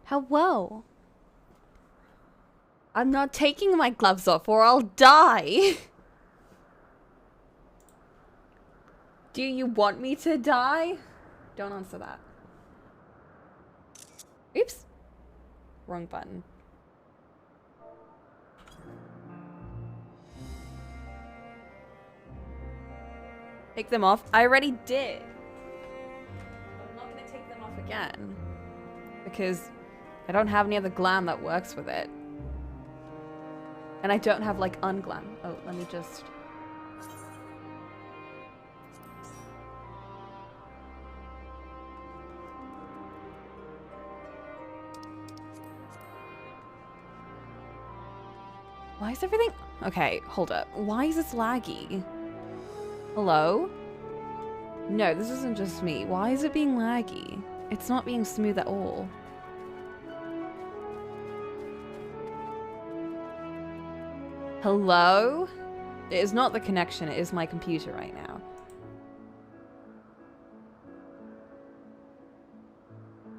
Hello. I'm not taking my gloves off or I'll die. Do you want me to die? Don't answer that. Oops. Wrong button. Take them off. I already did. I'm not going to take them off again. Because I don't have any other glam that works with it. And I don't have, like, unglam. Oh, let me just... Why is everything... Okay, hold up. Why is this laggy? Hello? No, this isn't just me. Why is it being laggy? It's not being smooth at all. Hello? It is not the connection, it is my computer right now.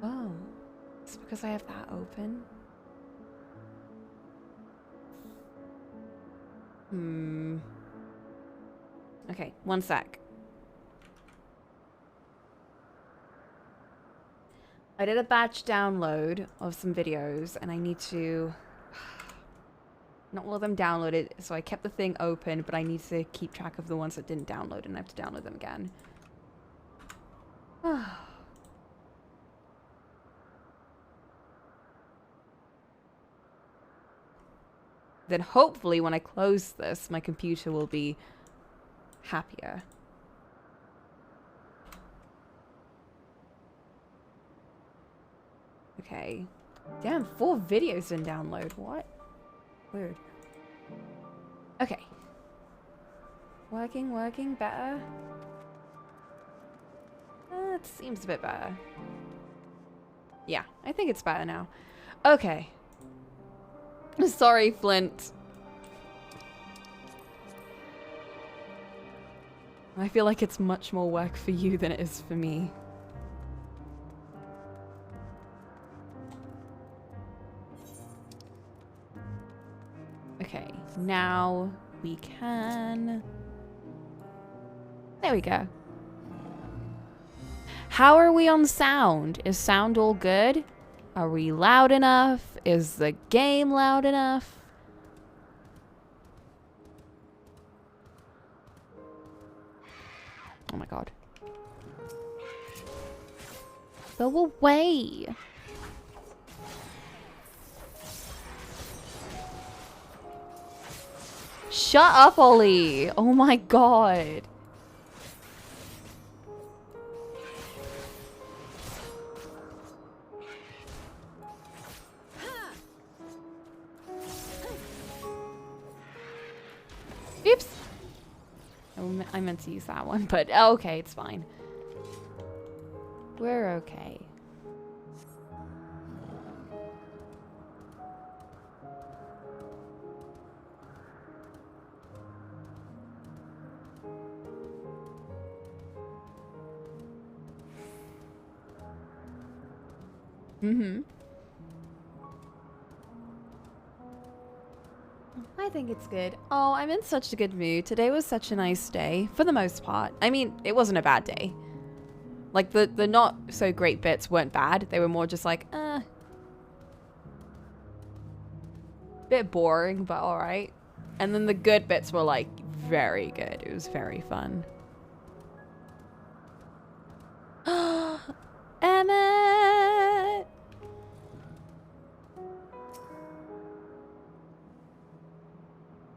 Oh. It's because I have that open? Okay, one sec. I did a batch download of some videos and I need to... Not all of them downloaded, so I kept the thing open, but I need to keep track of the ones that didn't download and I have to download them again. Then hopefully when I close this, my computer will be happier. Okay. Damn, 4 videos didn't download. What? Weird. Okay. Working, better. It seems a bit better. Yeah, I think it's better now. Okay. Sorry, Flint. I feel like it's much more work for you than it is for me. Okay, now we can... There we go. How are we on sound? Is sound all good? Are we loud enough? Is the game loud enough? Oh my god. Go away! Shut up, Ollie! Oh my god. Oops! Oh, I meant to use that one, but okay, it's fine. We're okay. I think it's good. Oh, I'm in such a good mood. Today was such a nice day, for the most part. I mean, it wasn't a bad day. Like, the not so great bits weren't bad. They were more just like, bit boring, but alright. And then the good bits were like, very good. It was very fun. Emmett!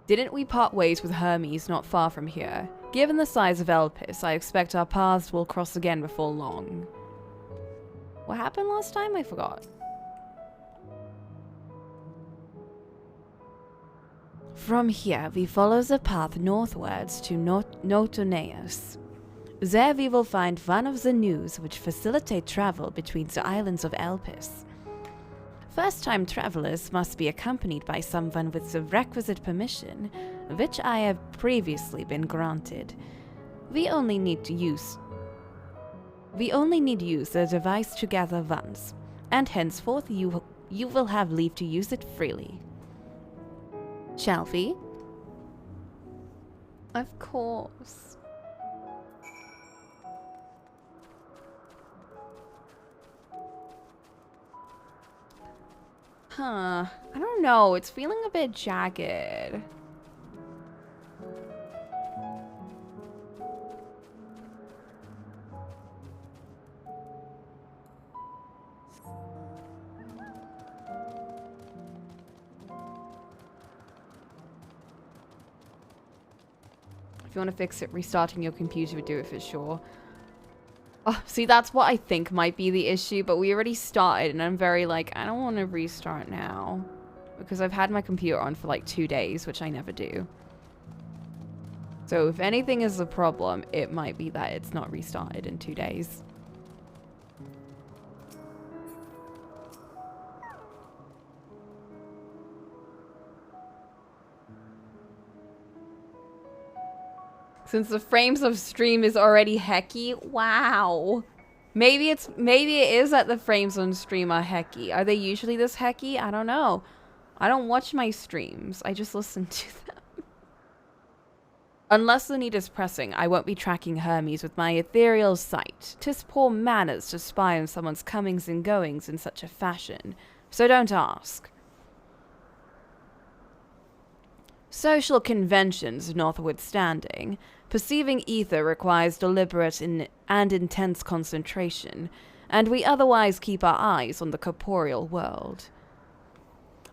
Didn't we part ways with Hermes not far from here? Given the size of Elpis, I expect our paths will cross again before long. What happened last time? I forgot. From here, we follow the path northwards to Notoneus. There we will find one of the news which facilitate travel between the islands of Elpis. First-time travelers must be accompanied by someone with the requisite permission, which I have previously been granted. We only need use the device together once. and henceforth you will have leave to use it freely. Shall we? Of course. Huh. I don't know. It's feeling a bit jagged. If you want to fix it, restarting your computer would do it for sure. Oh, see, that's what I think might be the issue, but we already started, and I'm very like, I don't want to restart now. Because I've had my computer on for like 2 days, which I never do. So if anything is a problem, it might be that it's not restarted in 2 days. Since the frames of stream is already hecky, wow. Maybe it is that the frames on stream are hecky. Are they usually this hecky? I don't know. I don't watch my streams. I just listen to them. Unless the need is pressing, I won't be tracking Hermes with my ethereal sight. 'Tis poor manners to spy on someone's comings and goings in such a fashion. So don't ask. Social conventions notwithstanding, perceiving ether requires deliberate and intense concentration, and we otherwise keep our eyes on the corporeal world.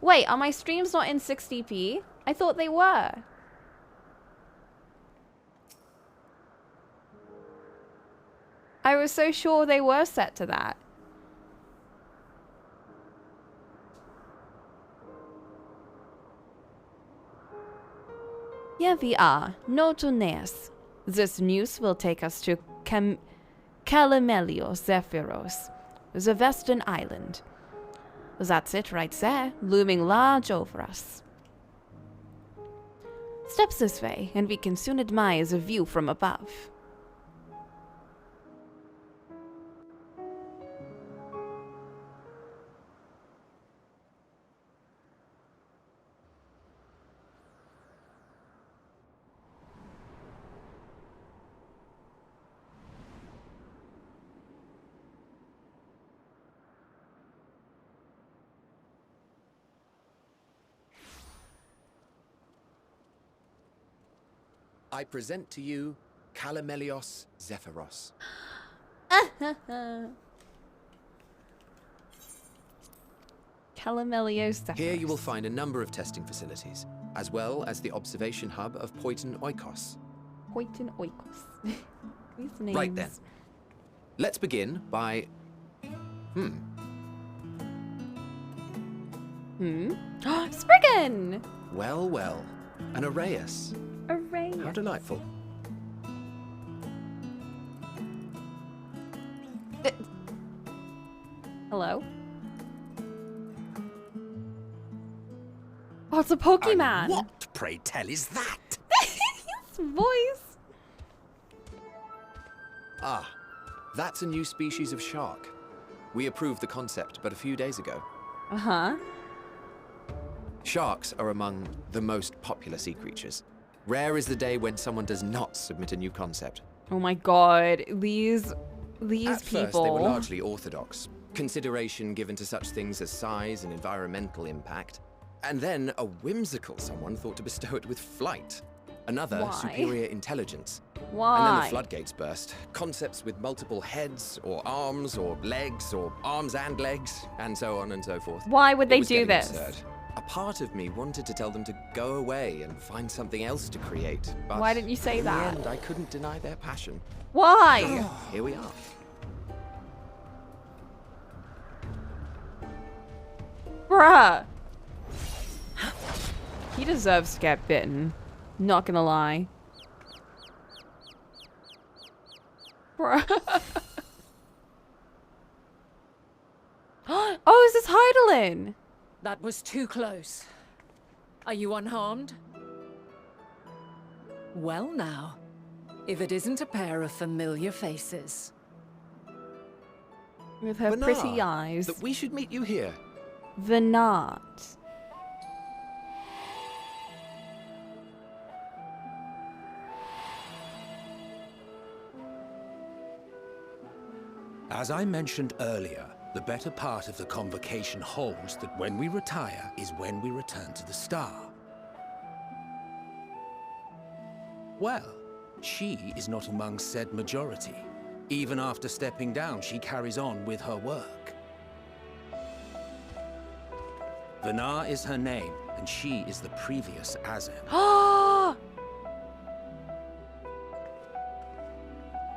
Wait, are my streams not in 60p? I thought they were. I was so sure they were set to that. Here we are, Notoneus. This news will take us to Calamelio Zephyros, the western island. That's it right there, looming large over us. Steps this way, and we can soon admire the view from above. I present to you Calamelios Zephyros. Calamelio Zephyros. Here you will find a number of testing facilities, as well as the observation hub of Poiton Oikos. Poiton Oikos. These names. Right then. Let's begin by... Spriggan! Well, well. An Arraius. Arraius. How delightful. Hello? Oh, it's a Pokemon! And what, pray tell, is that? His voice! Ah, that's a new species of shark. We approved the concept but a few days ago. Uh-huh. Sharks are among the most popular sea creatures. Rare is the day when someone does not submit a new concept. Oh my god, these At people. first, they were largely orthodox. Consideration given to such things as size and environmental impact. And then a whimsical someone thought to bestow it with flight. Another, Why? superior intelligence. Why? And then the floodgates burst. Concepts with multiple heads, or arms and legs, and so on and so forth. Why would It they was do getting this? absurd. A part of me wanted to tell them to go away and find something else to create. But Why didn't you say that? In the end, I couldn't deny their passion. Why? Here we are. Bruh. He deserves to get bitten. Not gonna lie. Bruh. Oh, is this Heidelin? That was too close. Are you unharmed? Well now, if it isn't a pair of familiar faces. With her Bernard, pretty eyes. that we should meet you here. Bernard. As I mentioned earlier, the better part of the convocation holds that when we retire is when we return to the star. Well, she is not among said majority. Even after stepping down, she carries on with her work. Venar is her name, and she is the previous Azem.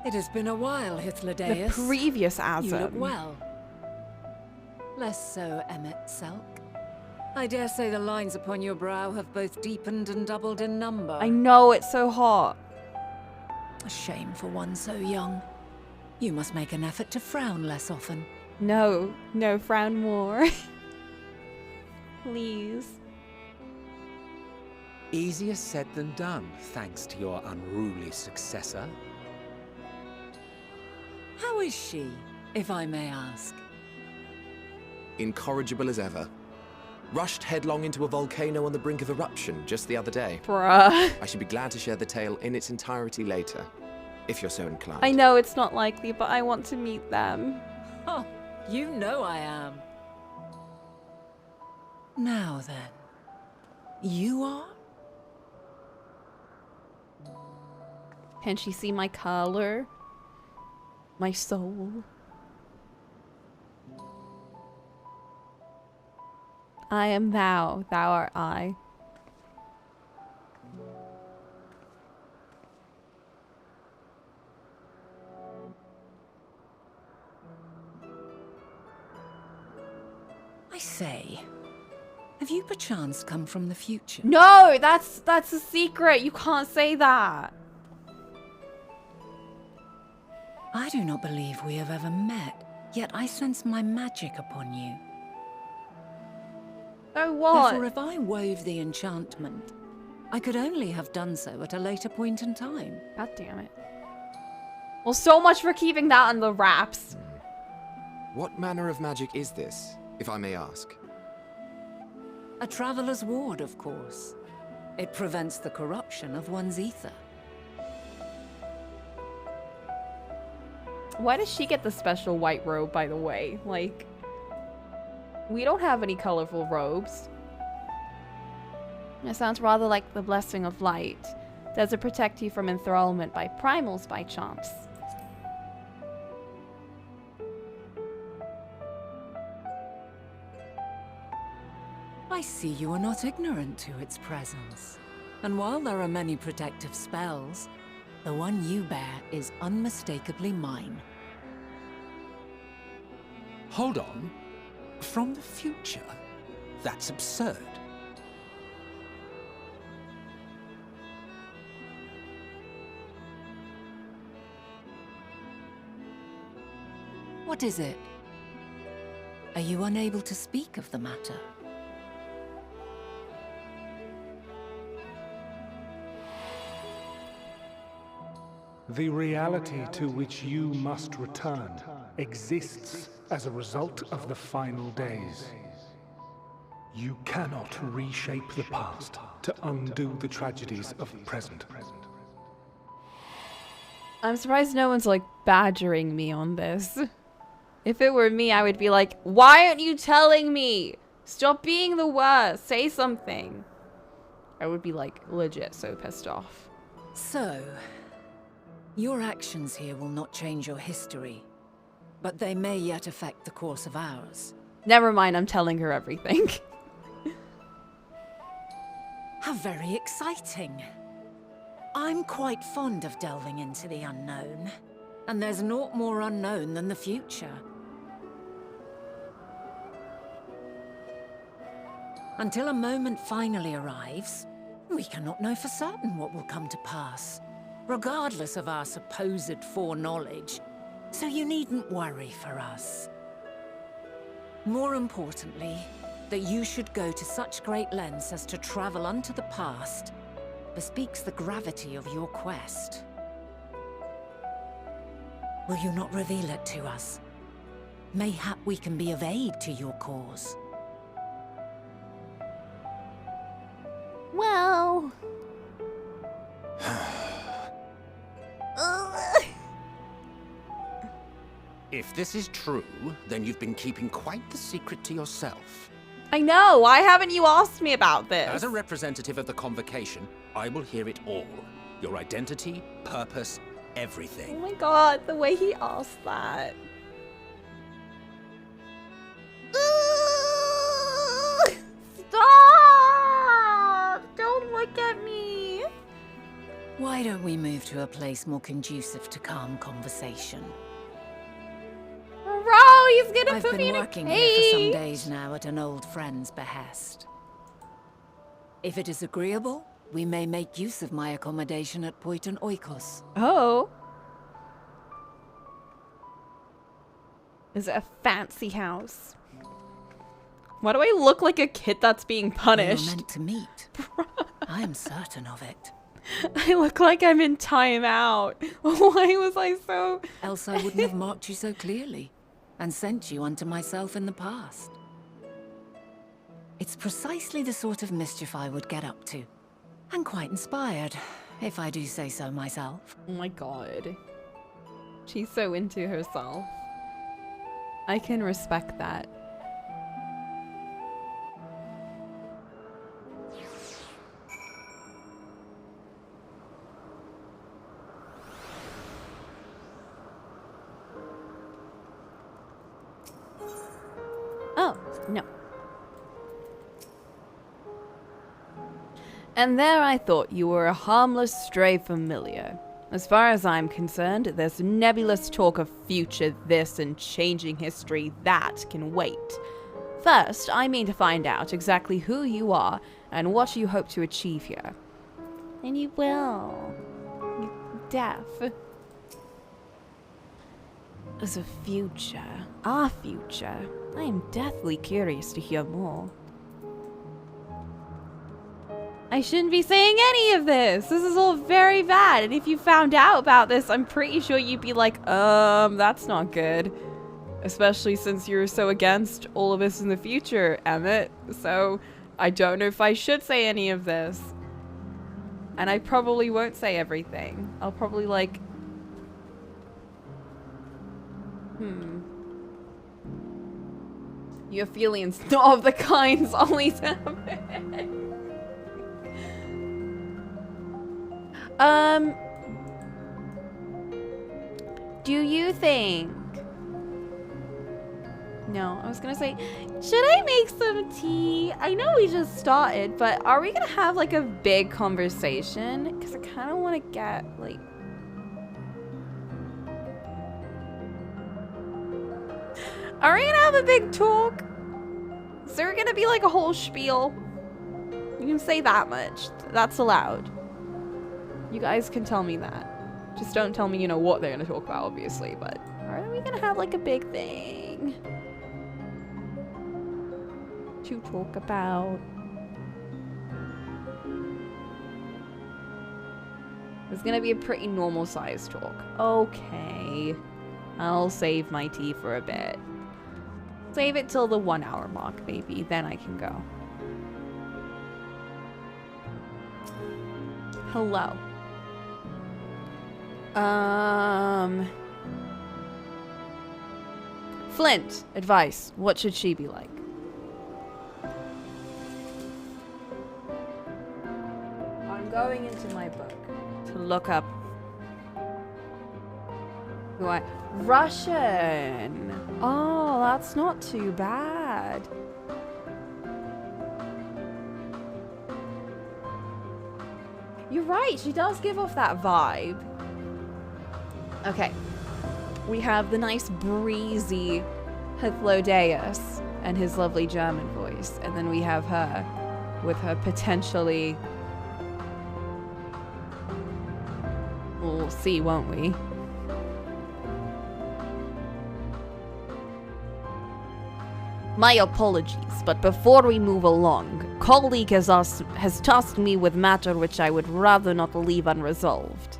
It has been a while, The Hythlodaeus. previous Azem. You look well. Less so, Emmet Selk. I dare say the lines upon your brow have both deepened and doubled in number. I know, it's so hot. A shame for one so young. You must make an effort to frown less often. No, frown more. Please. Easier said than done, thanks to your unruly successor. How is she, if I may ask? Incorrigible as ever. Rushed headlong into a volcano on the brink of eruption just the other day. Bruh. I should be glad to share the tale in its entirety later, if you're so inclined. I know it's not likely, but I want to meet them. Oh, you know I am. Now then, you are? Can she see my color? My soul? I am thou, thou art I. I say, have you perchance come from the future? No, that's a secret. You can't say that. I do not believe we have ever met, yet I sense my magic upon you. So what? Therefore, if I wove the enchantment, I could only have done so at a later point in time. God damn it. Well, so much for keeping that on the wraps. What manner of magic is this, if I may ask? A traveler's ward, of course. It prevents the corruption of one's ether. Why does she get the special white robe, by the way? Like, we don't have any colorful robes. It sounds rather like the blessing of light. Does it protect you from enthrallment by primals by chance? I see you are not ignorant to its presence. And while there are many protective spells, the one you bear is unmistakably mine. Hold on. From the future? That's absurd. What is it? Are you unable to speak of the matter? The reality to which you must return exists as a result of the final days. You cannot reshape the past to undo the tragedies of the present. I'm surprised no one's like badgering me on this. If it were me, I would be like, why aren't you telling me? Stop being the worst. Say something. I would be like legit so pissed off. So, your actions here will not change your history, but they may yet affect the course of ours. Never mind, I'm telling her everything. How very exciting. I'm quite fond of delving into the unknown, and there's naught more unknown than the future. Until a moment finally arrives, we cannot know for certain what will come to pass, regardless of our supposed foreknowledge, so you needn't worry for us. More importantly, that you should go to such great lengths as to travel unto the past bespeaks the gravity of your quest. Will you not reveal it to us? Mayhap we can be of aid to your cause. Well... If this is true, then you've been keeping quite the secret to yourself. I know! Why haven't you asked me about this? As a representative of the Convocation, I will hear it all. Your identity, purpose, everything. Oh my god, the way he asked that. Stop! Don't look at me! Why don't we move to a place more conducive to calm conversation? Bro, he's gonna I've put me been in a working here for some cage. days now at an old friend's behest. If it is agreeable, we may make use of my accommodation at P12. Oh. Is it a fancy house? Why do I look like a kid that's being We punished? were meant to meet. I am certain of it. I look like I'm in timeout. Why was I so... Else I wouldn't have marked you so clearly and sent you unto myself in the past. It's precisely the sort of mischief I would get up to. And quite inspired, if I do say so myself. Oh my god. She's so into herself. I can respect that. Oh, no. And there I thought you were a harmless stray familiar. As far as I'm concerned, there's nebulous talk of future this and changing history that can wait. First, I mean to find out exactly who you are and what you hope to achieve here. And you will. You're deaf. As a future, our future, I am deathly curious to hear more. I shouldn't be saying any of this. This is all very bad. And if you found out about this, I'm pretty sure you'd be like, that's not good. Especially since you're so against all of this in the future, Emmett. So I don't know if I should say any of this. And I probably won't say everything. I'll probably like... Your feelings not of the kinds always happen. Do you think... No, I was gonna say, should I make some tea? I know we just started, but are we gonna have like a big conversation? Because I kind of want to get like... Are we gonna have a big talk? Is there gonna be like a whole spiel? You can say that much. That's allowed. You guys can tell me that. Just don't tell me, you know, what they're gonna talk about, obviously, but are we gonna have like a big thing to talk about? It's gonna be a pretty normal sized talk. Okay. I'll save my tea for a bit. Save it till the 1 hour mark, maybe. Then I can go. Hello. Flint, advice. What should she be like? I'm going into my book to look up who I... Russian. Oh, that's not too bad. You're right, she does give off that vibe. Okay. We have the nice breezy Hythlodaeus and his lovely German voice. And then we have her with her potentially... We'll see, won't we? My apologies, but before we move along, colleague has tasked me with matter which I would rather not leave unresolved.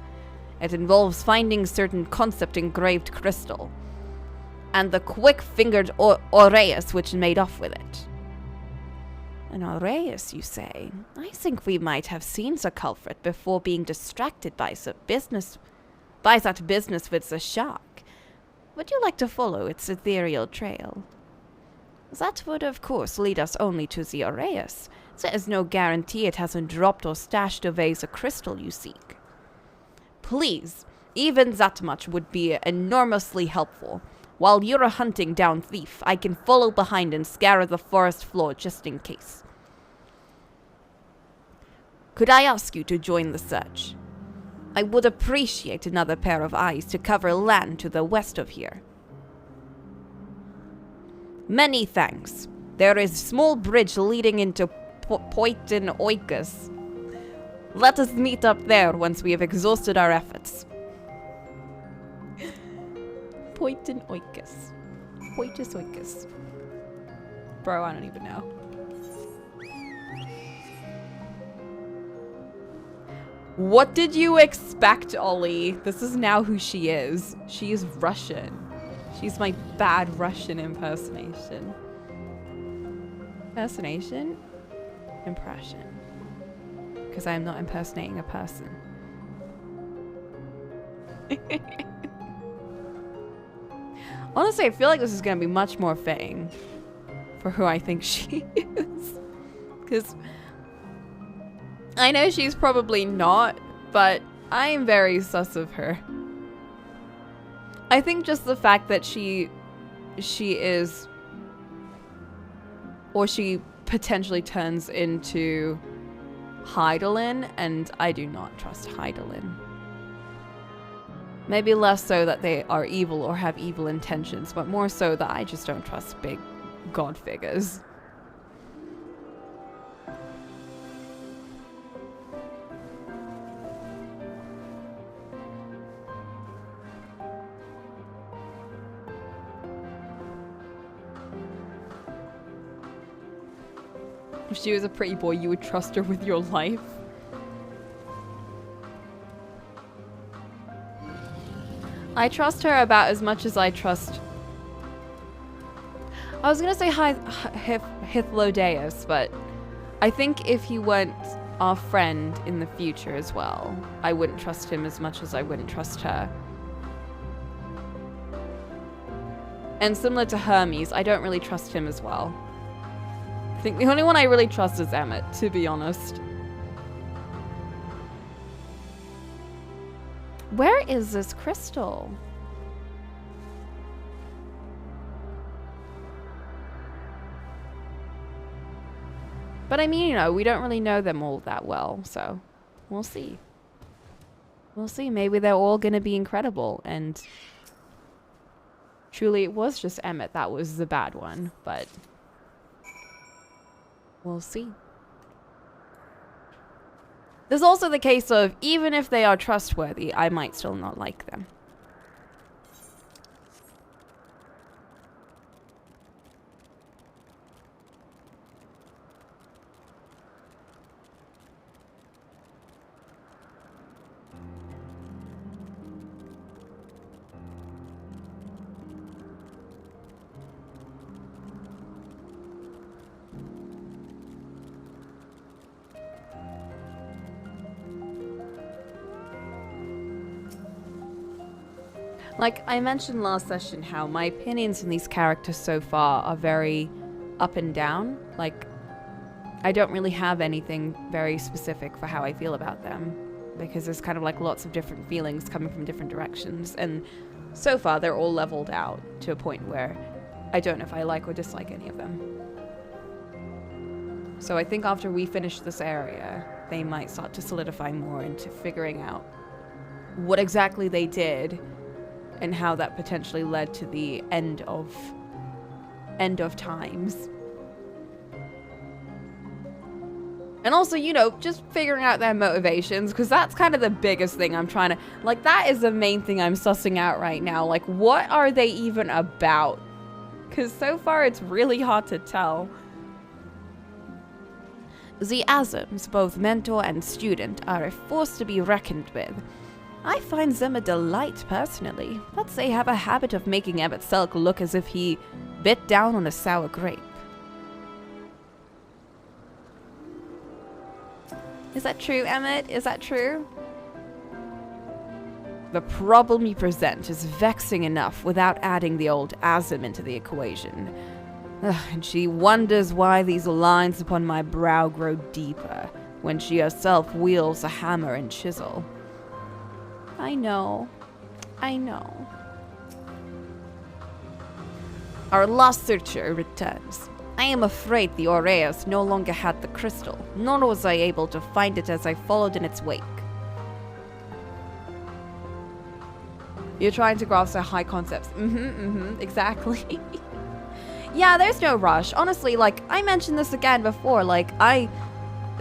It involves finding certain concept engraved crystal. and the quick-fingered Aureus which made off with it. An Aureus, you say? I think we might have seen the culprit before being distracted by that business with the shark. Would you like to follow its ethereal trail? That would, of course, lead us only to the Aureus. There is no guarantee it hasn't dropped or stashed away the crystal you seek. Please, even that much would be enormously helpful. While you're hunting down thief, I can follow behind and scour the forest floor just in case. Could I ask you to join the search? I would appreciate another pair of eyes to cover land to the west of here. Many thanks. There is a small bridge leading into P12. Let us meet up there once we have exhausted our efforts. P12. Bro, I don't even know. What did you expect, Ollie? This is now who she is. She is Russian. She's my bad Russian impersonation. Impersonation? Impression. Because I am not impersonating a person. Honestly, I feel like this is going to be much more fitting for who I think she is. Because I know she's probably not, but I am very sus of her. I think just the fact that she is, or she potentially turns into Hydaelyn, and I do not trust Hydaelyn. Maybe less so that they are evil or have evil intentions, but more so that I just don't trust big god figures. If she was a pretty boy, you would trust her with your life. I trust her about as much as I trust... I was gonna say Hythlodaeus, but I think if he weren't our friend in the future as well, I wouldn't trust him as much as I wouldn't trust her. And similar to Hermes, I don't really trust him as well. I think the only one I really trust is Emmett, to be honest. Where is this crystal? But I mean, you know, we don't really know them all that well, so we'll see. We'll see. Maybe they're all going to be incredible, and truly it was just Emmett that was the bad one, but we'll see. There's also the case of, even if they are trustworthy, I might still not like them. Like, I mentioned last session how my opinions on these characters so far are very up and down. Like, I don't really have anything very specific for how I feel about them, because there's kind of like lots of different feelings coming from different directions, and so far they're all leveled out to a point where I don't know if I like or dislike any of them. So I think after we finish this area, they might start to solidify more into figuring out what exactly they did and how that potentially led to the end of times. And also, you know, just figuring out their motivations, because that's kind of the biggest thing I'm trying to... Like, that is the main thing I'm sussing out right now. Like, what are they even about? Because so far, it's really hard to tell. The Asms, both mentor and student, are a force to be reckoned with. I find them a delight, personally, but they have a habit of making Emmett Selk look as if he bit down on a sour grape. Is that true, Emmett? Is that true? The problem you present is vexing enough without adding the old asm into the equation. And she wonders why these lines upon my brow grow deeper, when she herself wields a hammer and chisel. I know. I know. Our lost searcher returns. I am afraid the Aureus no longer had the crystal, nor was I able to find it as I followed in its wake. You're trying to grasp their high concepts. Exactly. Yeah, there's no rush. Honestly, like, I mentioned this again before, like,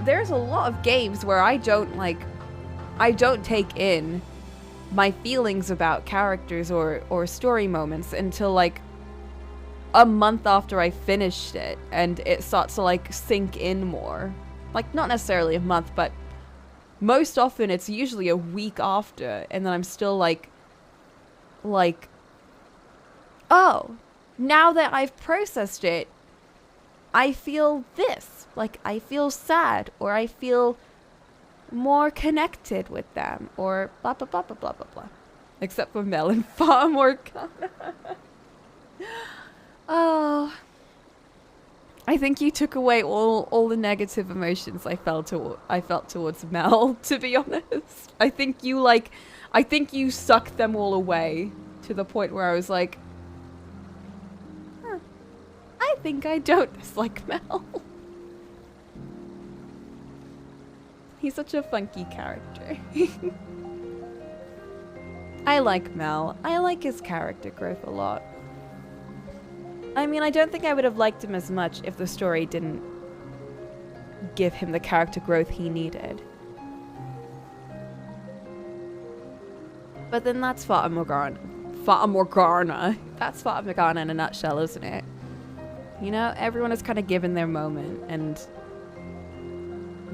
there's a lot of games where I don't take in my feelings about characters or story moments until, like, a month after I finished it, and it starts to, like, sink in more. Like, not necessarily a month, but most often it's usually a week after, and then I'm still like, oh, now that I've processed it, I feel this. Like, I feel sad, or I feel more connected with them, or blah, blah, blah, blah, blah, blah, blah. Except for Mel and far more. Oh. I think you took away all the negative emotions I felt towards Mel, to be honest. I think you sucked them all away to the point where I was like, I think I don't dislike Mel. He's such a funky character. I like Mel. I like his character growth a lot. I mean, I don't think I would have liked him as much if the story didn't give him the character growth he needed. But then that's Fata Morgana. That's Fata Morgana in a nutshell, isn't it? You know, everyone is kind of given their moment and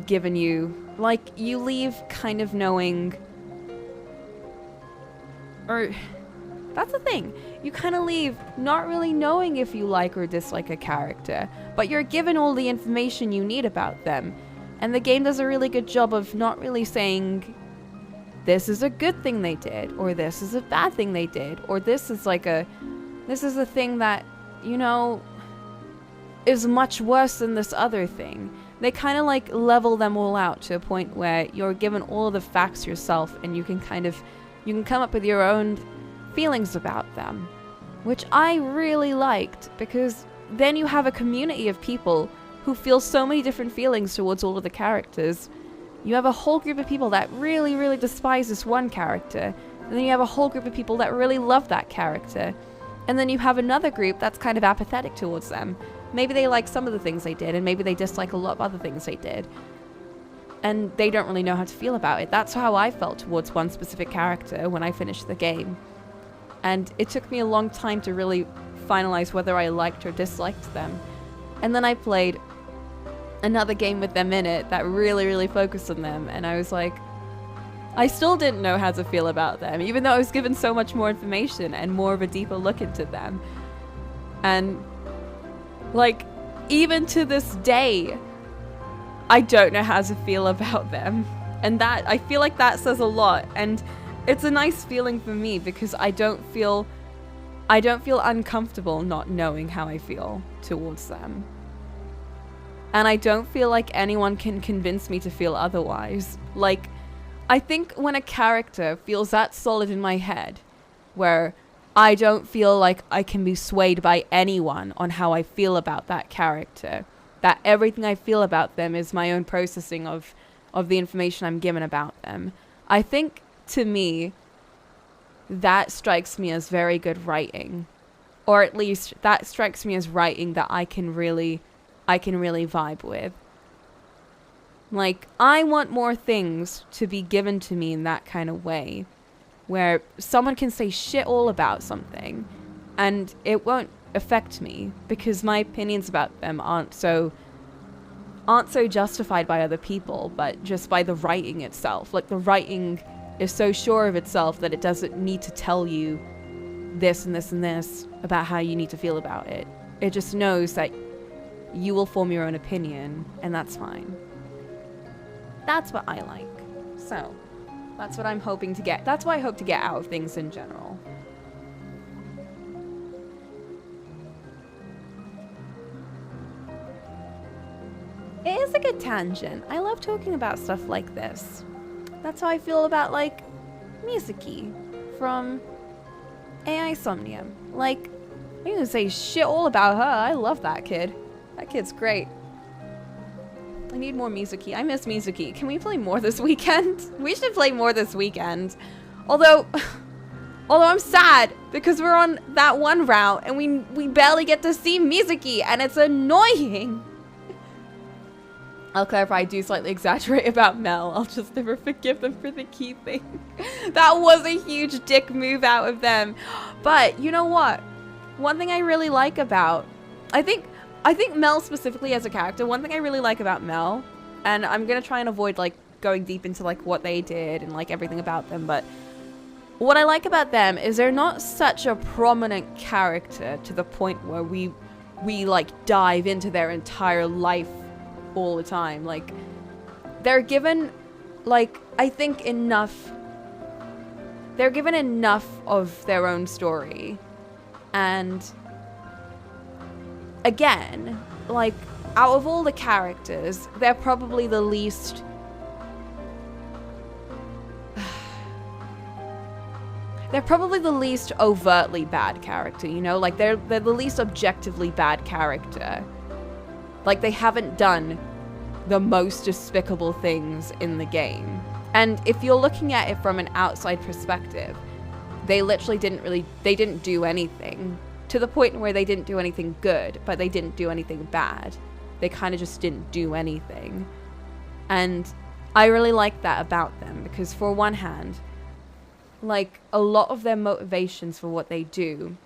given you, like, you leave kind of knowing, or that's the thing. You kind of leave not really knowing if you like or dislike a character, but you're given all the information you need about them. And the game does a really good job of not really saying, this is a good thing they did, or this is a bad thing they did, or this is a thing that, you know, is much worse than this other thing. They kind of like level them all out to a point where you're given all of the facts yourself, and you can come up with your own feelings about them, which I really liked, because then you have a community of people who feel so many different feelings towards all of the characters. You have a whole group of people that really, really despise this one character, and then you have a whole group of people that really love that character, and then you have another group that's kind of apathetic towards them. Maybe they like some of the things they did, and maybe they dislike a lot of other things they did, and they don't really know how to feel about it. That's how I felt towards one specific character when I finished the game. And it took me a long time to really finalize whether I liked or disliked them. And then I played another game with them in it that really, really focused on them, and I was like, I still didn't know how to feel about them, even though I was given so much more information and more of a deeper look into them. And, like, even to this day, I don't know how to feel about them. And that, I feel like that says a lot. And it's a nice feeling for me, because I don't feel uncomfortable not knowing how I feel towards them. And I don't feel like anyone can convince me to feel otherwise. Like, I think when a character feels that solid in my head, where I don't feel like I can be swayed by anyone on how I feel about that character, that everything I feel about them is my own processing of the information I'm given about them, I think, to me, that strikes me as very good writing. Or at least, that strikes me as writing that I can really vibe with. Like, I want more things to be given to me in that kind of way, where someone can say shit all about something and it won't affect me, because my opinions about them aren't so justified by other people, but just by the writing itself. Like, the writing is so sure of itself that it doesn't need to tell you this and this and this about how you need to feel about it. It just knows that you will form your own opinion, and that's fine. That's what I like. So, that's what I'm hoping to get. That's what I hope to get out of things in general. It is a good tangent. I love talking about stuff like this. That's how I feel about, like, Mizuki from AI Somnium. Like, I'm gonna say shit all about her. I love that kid. That kid's great. I need more Mizuki. I miss Mizuki. Can we play more this weekend? We should play more this weekend. Although I'm sad because we're on that one route and we barely get to see Mizuki and it's annoying. I'll clarify, I do slightly exaggerate about Mel. I'll just never forgive them for the key thing. That was a huge dick move out of them. But you know what? One thing I really like about... I think Mel specifically as a character, one thing I really like about Mel, and I'm going to try and avoid like going deep into like what they did and like everything about them, but what I like about them is they're not such a prominent character to the point where we like dive into their entire life all the time. Like, they're given, like, I think they're given enough of their own story. And again, like, out of all the characters, they're probably the least overtly bad character, you know? Like, they're the least objectively bad character. Like, they haven't done the most despicable things in the game. And if you're looking at it from an outside perspective, they literally didn't do anything. To the point where they didn't do anything good, but they didn't do anything bad. They kind of just didn't do anything. And I really like that about them, because for one hand, like, a lot of their motivations for what they do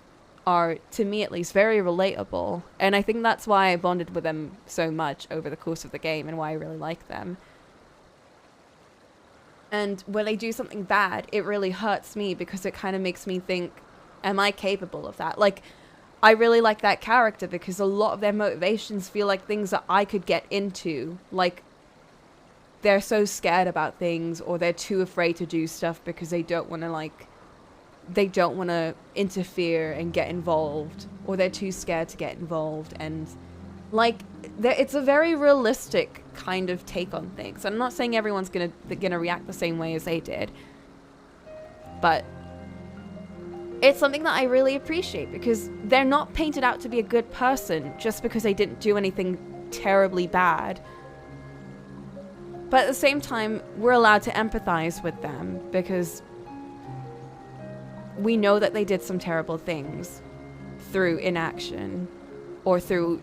are, to me at least, very relatable. And I think that's why I bonded with them so much over the course of the game and why I really like them. And when they do something bad, it really hurts me because it kind of makes me think, am I capable of that? Like, I really like that character because a lot of their motivations feel like things that I could get into. Like, they're so scared about things, or they're too afraid to do stuff because they don't want to, like, they don't want to interfere and get involved, or they're too scared to get involved. And like, it's a very realistic kind of take on things. I'm not saying everyone's gonna react the same way as they did, but it's something that I really appreciate because they're not painted out to be a good person just because they didn't do anything terribly bad. But at the same time, we're allowed to empathize with them because we know that they did some terrible things through inaction or through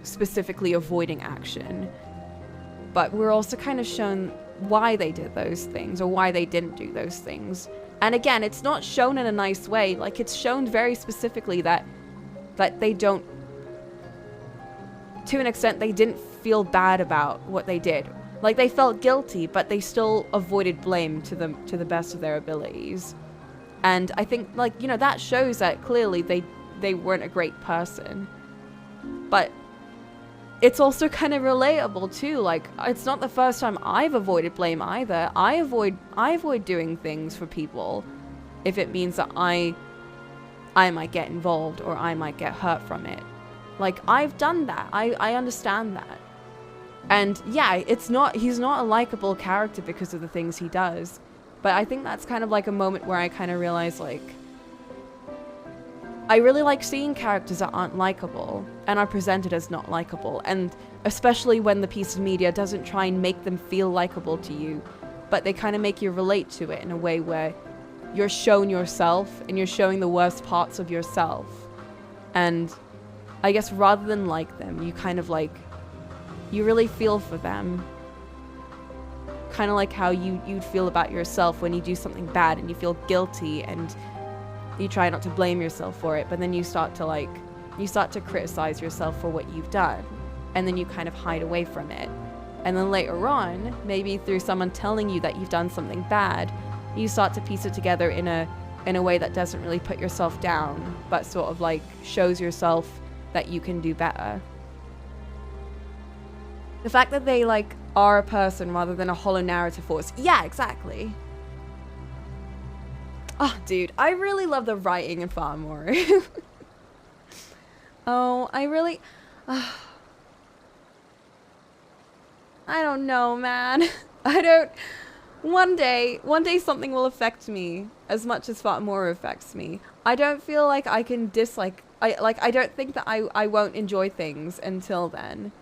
specifically avoiding action. But we're also kind of shown why they did those things or why they didn't do those things. And again, it's not shown in a nice way. Like, it's shown very specifically that they don't, to an extent, they didn't feel bad about what they did. Like, they felt guilty, but they still avoided blame to the best of their abilities. And I think, like, you know, that shows that clearly they weren't a great person. But it's also kind of relatable too. Like, it's not the first time I've avoided blame either. I avoid doing things for people if it means that I might get involved or I might get hurt from it. Like, I've done that. I understand that. And yeah, he's not a likable character because of the things he does. But I think that's kind of like a moment where I kind of realize, like, I really like seeing characters that aren't likable and are presented as not likable. And especially when the piece of media doesn't try and make them feel likable to you, but they kind of make you relate to it in a way where you're shown yourself and you're showing the worst parts of yourself. And I guess rather than like them, you kind of like, you really feel for them. Kind of like how you'd feel about yourself when you do something bad and you feel guilty and you try not to blame yourself for it, but then you start to criticize yourself for what you've done, and then you kind of hide away from it. And then later on, maybe through someone telling you that you've done something bad, you start to piece it together in a way that doesn't really put yourself down, but sort of like shows yourself that you can do better. The fact that they like are a person rather than a hollow narrative force. Yeah, exactly. Oh, dude, I really love the writing in Far More. Oh, I really... I don't know, man. I don't... One day something will affect me as much as Far More affects me. I don't feel like I can dislike... I don't think that I won't enjoy things until then.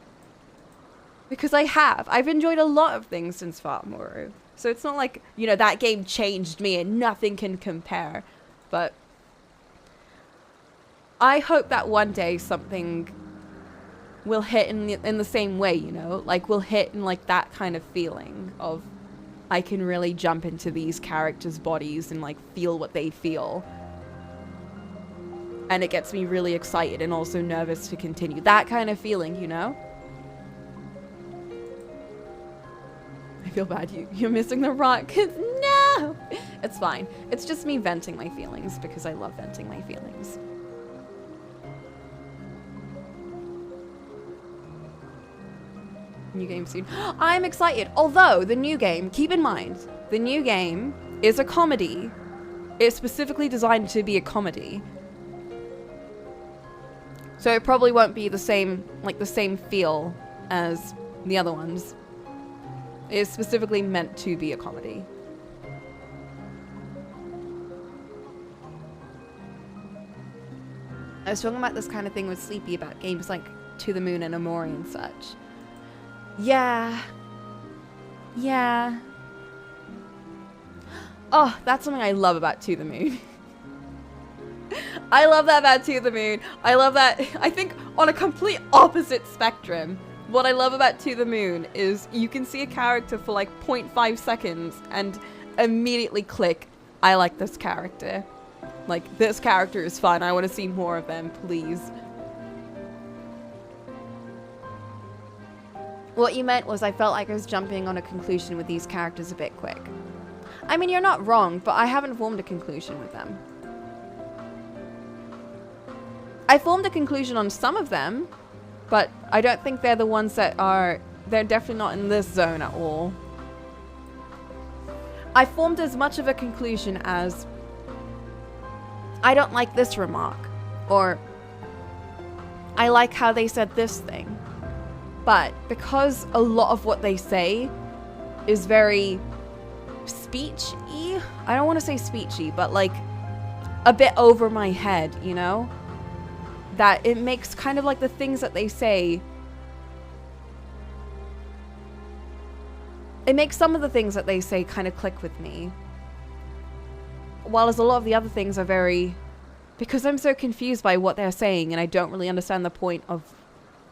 Because I have. I've enjoyed a lot of things since Far More. So it's not like, you know, that game changed me and nothing can compare. But I hope that one day something will hit in the same way, you know? Like, will hit in, like, that kind of feeling of I can really jump into these characters' bodies and, like, feel what they feel. And it gets me really excited and also nervous to continue. That kind of feeling, you know? I feel bad. You're missing the rock. No! It's fine. It's just me venting my feelings because I love venting my feelings. New game soon. I'm excited. Although, the new game, keep in mind, the new game is a comedy. It's specifically designed to be a comedy. So it probably won't be the same, like the same feel as the other ones. It's specifically meant to be a comedy. I was talking about this kind of thing with Sleepy about games like To the Moon and Amori and such. Yeah. Yeah. Oh, that's something I love about To the Moon. I love that about To the Moon. I love that. I think on a complete opposite spectrum, what I love about To the Moon is you can see a character for like 0.5 seconds and immediately click, I like this character. Like, this character is fun. I want to see more of them, please. What you meant was I felt like I was jumping on a conclusion with these characters a bit quick. I mean, you're not wrong, but I haven't formed a conclusion with them. I formed a conclusion on some of them, but I don't think they're the ones that are... They're definitely not in this zone at all. I formed as much of a conclusion as... I don't like this remark, or I like how they said this thing. But because a lot of what they say is very speech-y, I don't want to say speechy, but like a bit over my head, you know? That it makes kind of like the things that they say, it makes some of the things that they say kind of click with me. While as a lot of the other things are very, because I'm so confused by what they're saying and I don't really understand the point of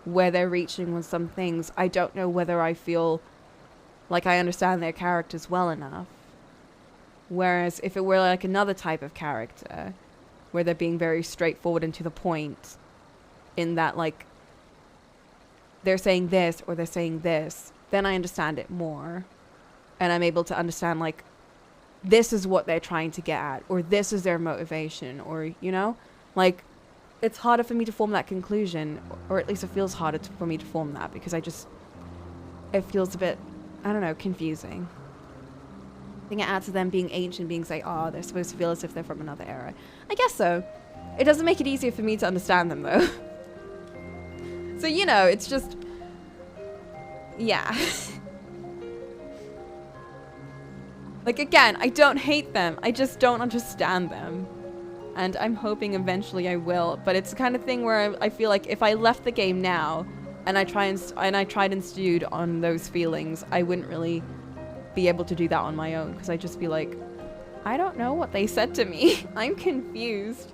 where they're reaching with some things, I don't know whether I feel like I understand their characters well enough. Whereas if it were like another type of character, where they're being very straightforward and to the point, in that like, they're saying this or they're saying this, then I understand it more. And I'm able to understand like, this is what they're trying to get at, or this is their motivation, or, you know? Like, it's harder for me to form that conclusion, or at least it feels harder for me to form that, because it feels a bit, I don't know, confusing. I think it adds to them being ancient beings like, oh, they're supposed to feel as if they're from another era. I guess so. It doesn't make it easier for me to understand them, though. So, you know, it's just... Yeah. Like, again, I don't hate them. I just don't understand them. And I'm hoping eventually I will. But it's the kind of thing where I feel like if I left the game now and I tried and stewed on those feelings, I wouldn't really be able to do that on my own. Because I'd just be like, I don't know what they said to me. I'm confused.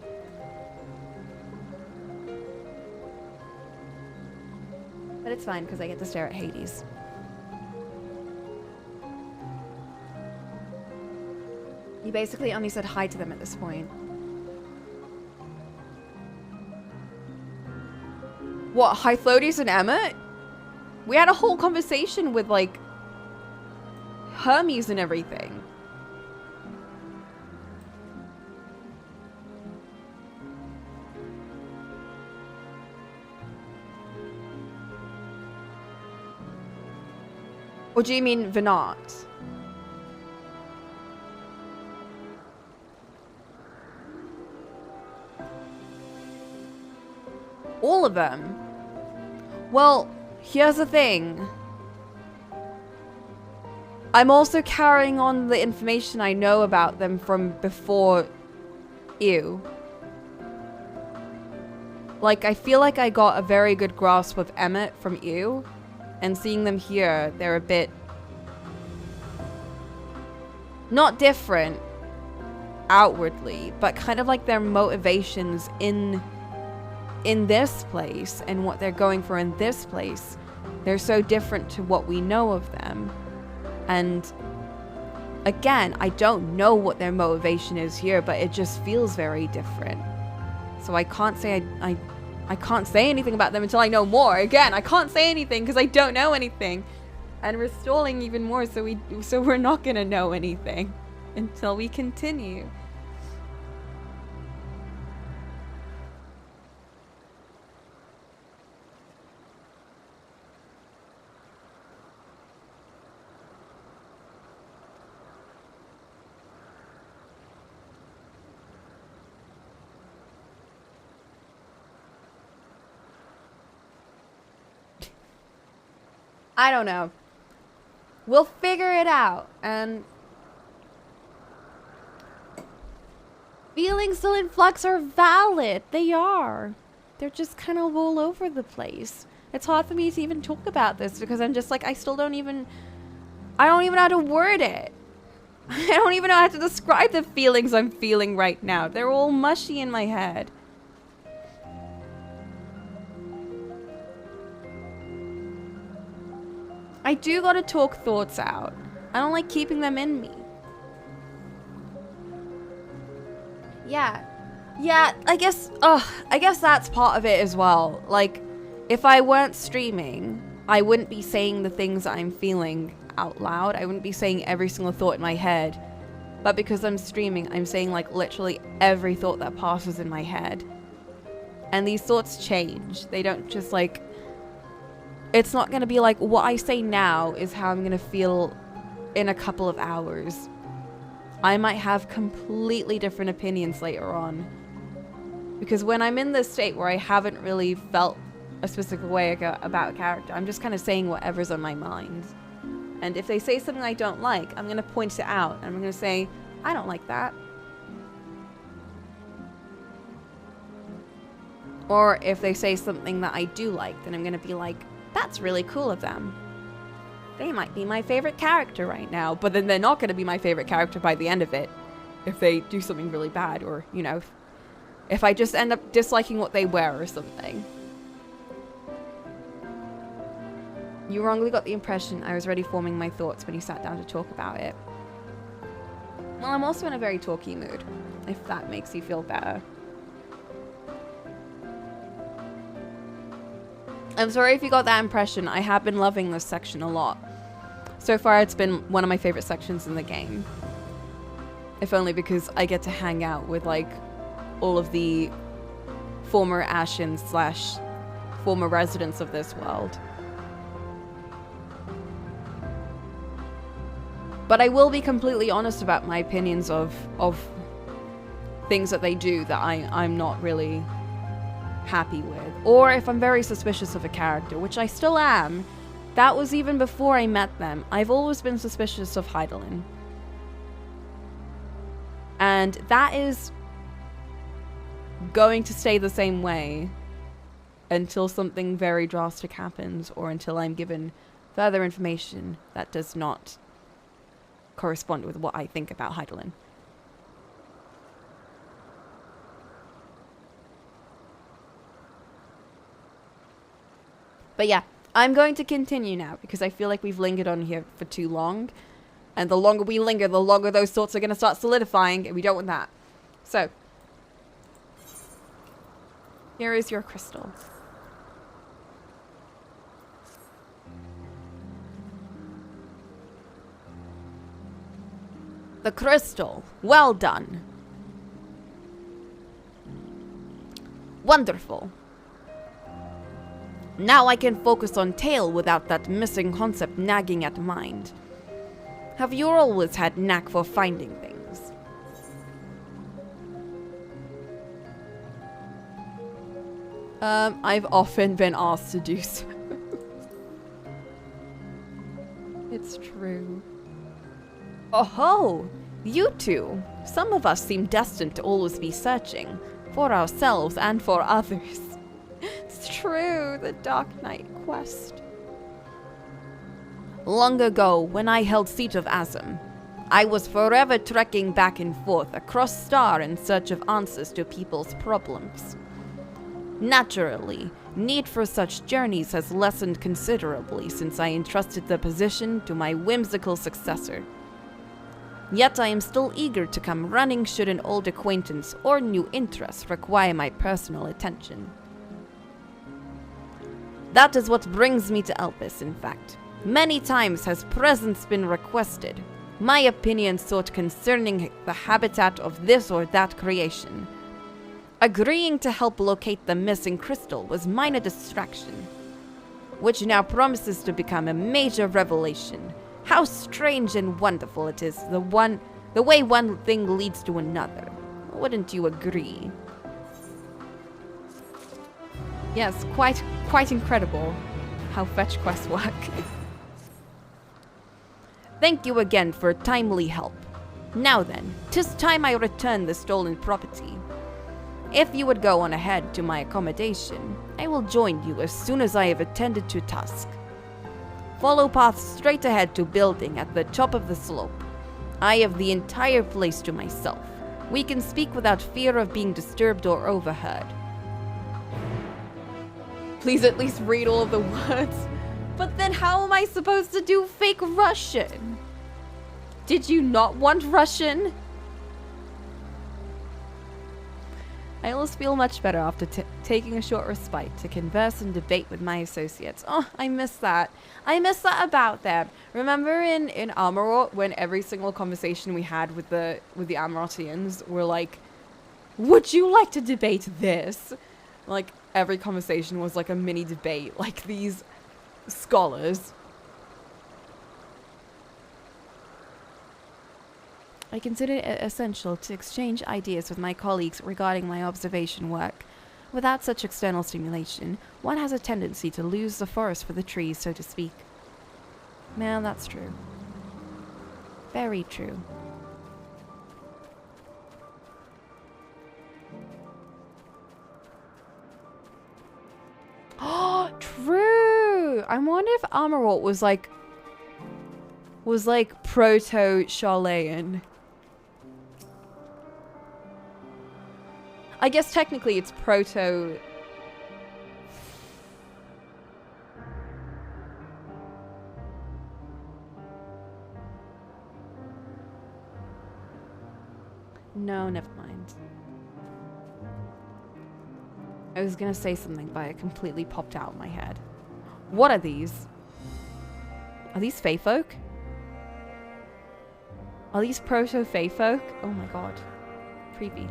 But it's fine because I get to stare at Hades. You basically only said hi to them at this point. What, Hythlodes and Emma? We had a whole conversation with, like, Hermes and everything. Or do you mean Venat? All of them? Well, here's the thing. I'm also carrying on the information I know about them from before you. Like, I feel like I got a very good grasp of Emmett from you, and seeing them here, they're a bit... not different outwardly, but kind of like their motivations in this place and what they're going for in this place. They're so different to what we know of them. And again, I don't know what their motivation is here, but it just feels very different. So I can't say I can't say anything about them until I know more. Again, I can't say anything because I don't know anything. And we're stalling even more, so we're not gonna know anything until we continue. I don't know. We'll figure it out, and feelings still in flux are valid. They are. They're just kind of all over the place. It's hard for me to even talk about this because I'm just like, I don't even know how to word it. I don't even know how to describe the feelings I'm feeling right now. They're all mushy in my head. I do gotta talk thoughts out. I don't like keeping them in me. Yeah, I guess that's part of it as well. Like, if I weren't streaming, I wouldn't be saying the things I'm feeling out loud. I wouldn't be saying every single thought in my head. But because I'm streaming, I'm saying like literally every thought that passes in my head. And these thoughts change. They don't just like... It's not going to be like, what I say now is how I'm going to feel in a couple of hours. I might have completely different opinions later on. Because when I'm in this state where I haven't really felt a specific way about a character, I'm just kind of saying whatever's on my mind. And if they say something I don't like, I'm going to point it out. And I'm going to say, I don't like that. Or if they say something that I do like, then I'm going to be like, that's really cool of them. They might be my favorite character right now, but then they're not going to be my favorite character by the end of it. If they do something really bad, or, you know, if I just end up disliking what they wear or something. You wrongly got the impression I was already forming my thoughts when you sat down to talk about it. Well, I'm also in a very talky mood, if that makes you feel better. I'm sorry if you got that impression. I have been loving this section a lot. So far, it's been one of my favorite sections in the game. If only because I get to hang out with, like, all of the former Ashen / former residents of this world. But I will be completely honest about my opinions of things that they do that I'm not really happy with, or if I'm very suspicious of a character, which I still am. That was even before I met them. I've always been suspicious of Hydaelyn. And that is going to stay the same way until something very drastic happens, or until I'm given further information that does not correspond with what I think about Hydaelyn. But yeah, I'm going to continue now because I feel like we've lingered on here for too long. And the longer we linger, the longer those thoughts are going to start solidifying, and we don't want that. So, here is your crystal. The crystal. Well done. Wonderful. Now I can focus on tail without that missing concept nagging at mind. Have you always had knack for finding things? I've often been asked to do so. It's true. Oh ho! You two! Some of us seem destined to always be searching. For ourselves and for others. It's true, the Dark Knight quest. Long ago, when I held Seat of Azim, I was forever trekking back and forth across Star in search of answers to people's problems. Naturally, need for such journeys has lessened considerably since I entrusted the position to my whimsical successor. Yet I am still eager to come running should an old acquaintance or new interest require my personal attention. That is what brings me to Elpis, in fact. Many times has presence been requested, my opinion sought concerning the habitat of this or that creation. Agreeing to help locate the missing crystal was minor distraction, which now promises to become a major revelation. How strange and wonderful it is, the way one thing leads to another. Wouldn't you agree? Yes, quite incredible how fetch quests work. Thank you again for timely help. Now then, 'tis time I return the stolen property. If you would go on ahead to my accommodation, I will join you as soon as I have attended to task. Follow path straight ahead to building at the top of the slope. I have the entire place to myself. We can speak without fear of being disturbed or overheard. Please at least read all of the words. But then how am I supposed to do fake Russian? Did you not want Russian? I always feel much better after taking a short respite to converse and debate with my associates. Oh, I miss that. I miss that about them. Remember in Amarot when every single conversation we had with the Amarotians were like, would you like to debate this? Like every conversation was like a mini debate, like these scholars. I consider it essential to exchange ideas with my colleagues regarding my observation work. Without such external stimulation, one has a tendency to lose the forest for the trees, so to speak. Man, that's true. Very true. Oh, true! I wonder if Amarot was like proto-Charlayan. I guess technically it's proto... No, never mind. I was gonna say something, but it completely popped out of my head. What are these? Are these Fey folk? Are these proto-Fey folk? Oh my god. Creepy.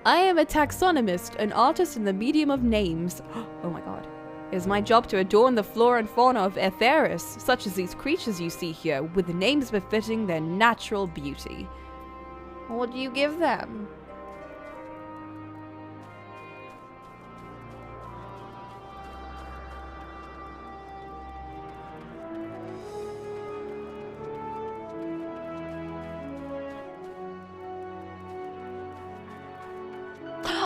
I am a taxonomist, an artist in the medium of names. Oh my god. It is my job to adorn the flora and fauna of Aetheris, such as these creatures you see here, with names befitting their natural beauty. What do you give them?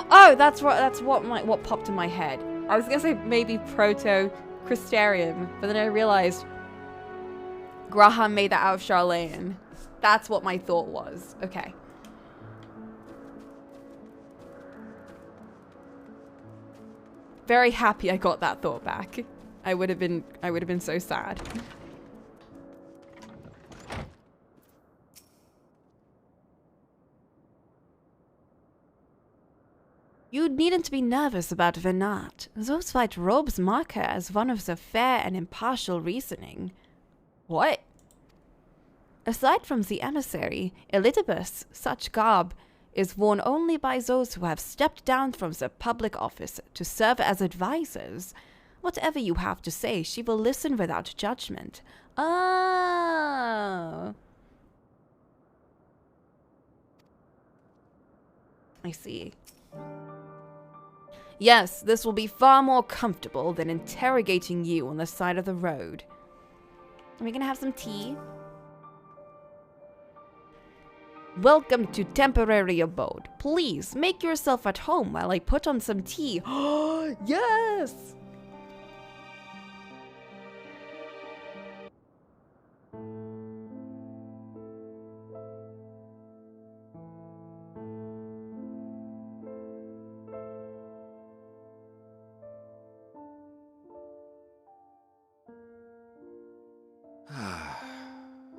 Oh, that's what popped in my head. I was gonna say maybe proto-Crystarium, but then I realized Graham made that out of Charlayan. That's what my thought was. Okay. Very happy I got that thought back. I would have been so sad. You needn't be nervous about Venat. Those white robes mark her as one of the fair and impartial reasoning. What? Aside from the emissary, Elidibus, such garb is worn only by those who have stepped down from the public office to serve as advisors. Whatever you have to say, she will listen without judgment. Oh. I see. Yes, this will be far more comfortable than interrogating you on the side of the road. Are we gonna have some tea? Welcome to temporary abode. Please make yourself at home while I put on some tea. Oh, yes!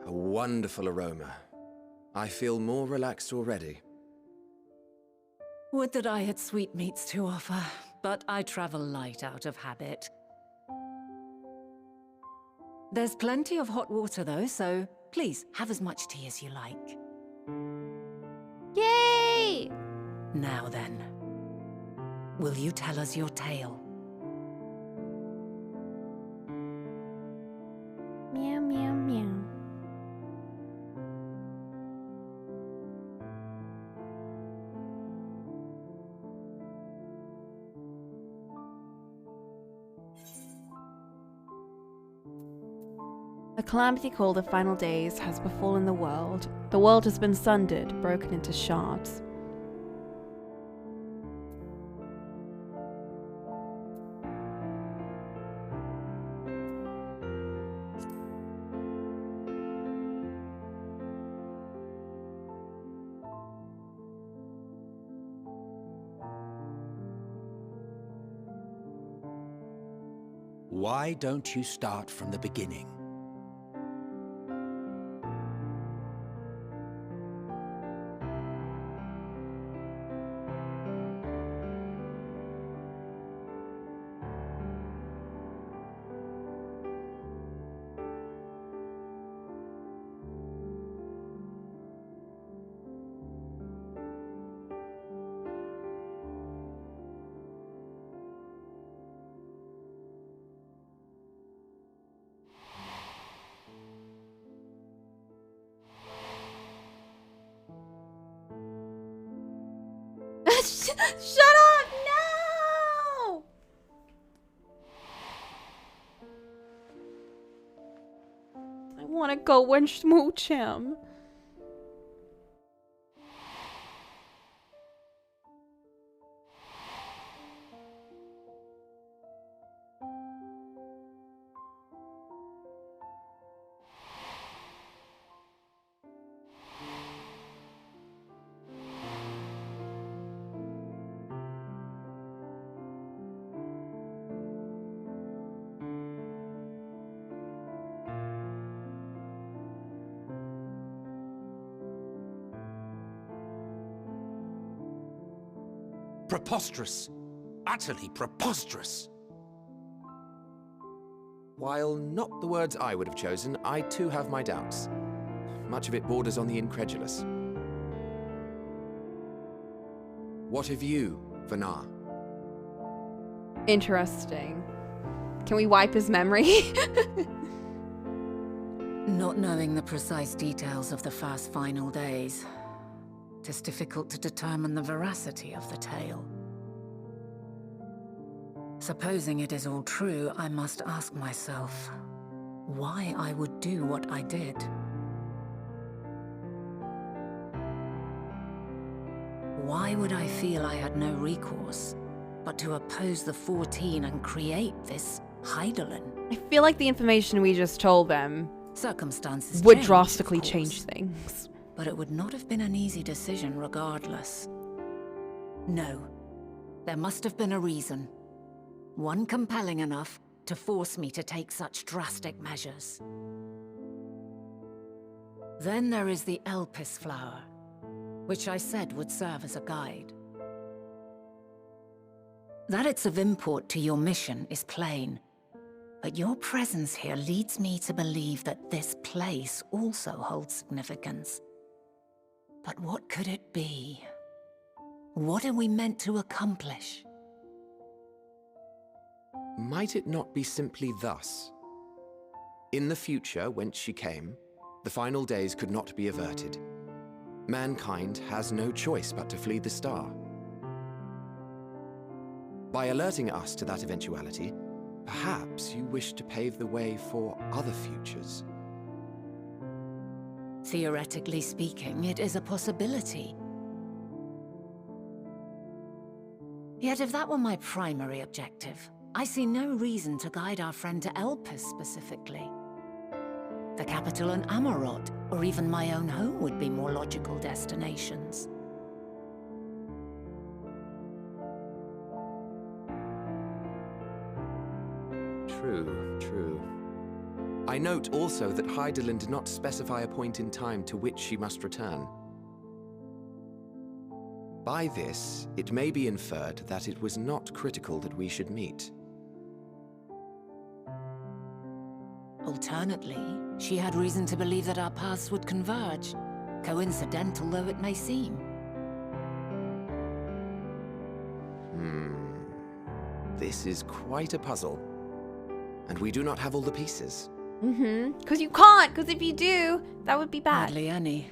A wonderful aroma. I feel more relaxed already. Would that I had sweetmeats to offer, but I travel light out of habit. There's plenty of hot water though, so please have as much tea as you like. Yay! Now then, will you tell us your tale? Meow, meow, meow. A calamity called the final days has befallen the world. The world has been sundered, broken into shards. Why don't you start from the beginning? Shut up! No! I want to go and smooch him. Preposterous. Utterly preposterous. While not the words I would have chosen, I too have my doubts. Much of it borders on the incredulous. What of you, Vanar? Interesting. Can we wipe his memory? Not knowing the precise details of the first final days, it is difficult to determine the veracity of the tale. Supposing it is all true, I must ask myself why I would do what I did. Why would I feel I had no recourse but to oppose the 14 and create this Heidelin? I feel like the information we just told them Circumstances would change, drastically of course, change things. but it would not have been an easy decision regardless. No, there must have been a reason. One compelling enough to force me to take such drastic measures. Then there is the Elpis flower, which I said would serve as a guide. That it's of import to your mission is plain, but your presence here leads me to believe that this place also holds significance. But what could it be? What are we meant to accomplish? Might it not be simply thus? In the future, whence she came, the final days could not be averted. Mankind has no choice but to flee the star. By alerting us to that eventuality, perhaps you wish to pave the way for other futures. Theoretically speaking, it is a possibility. Yet if that were my primary objective, I see no reason to guide our friend to Elpis specifically. The capital and Amarot, or even my own home would be more logical destinations. True. I note also that Hydaelyn did not specify a point in time to which she must return. By this, it may be inferred that it was not critical that we should meet. Alternately, she had reason to believe that our paths would converge, coincidental though it may seem. This is quite a puzzle. And we do not have all the pieces. Because you can't, because if you do, that would be bad. Hardly any.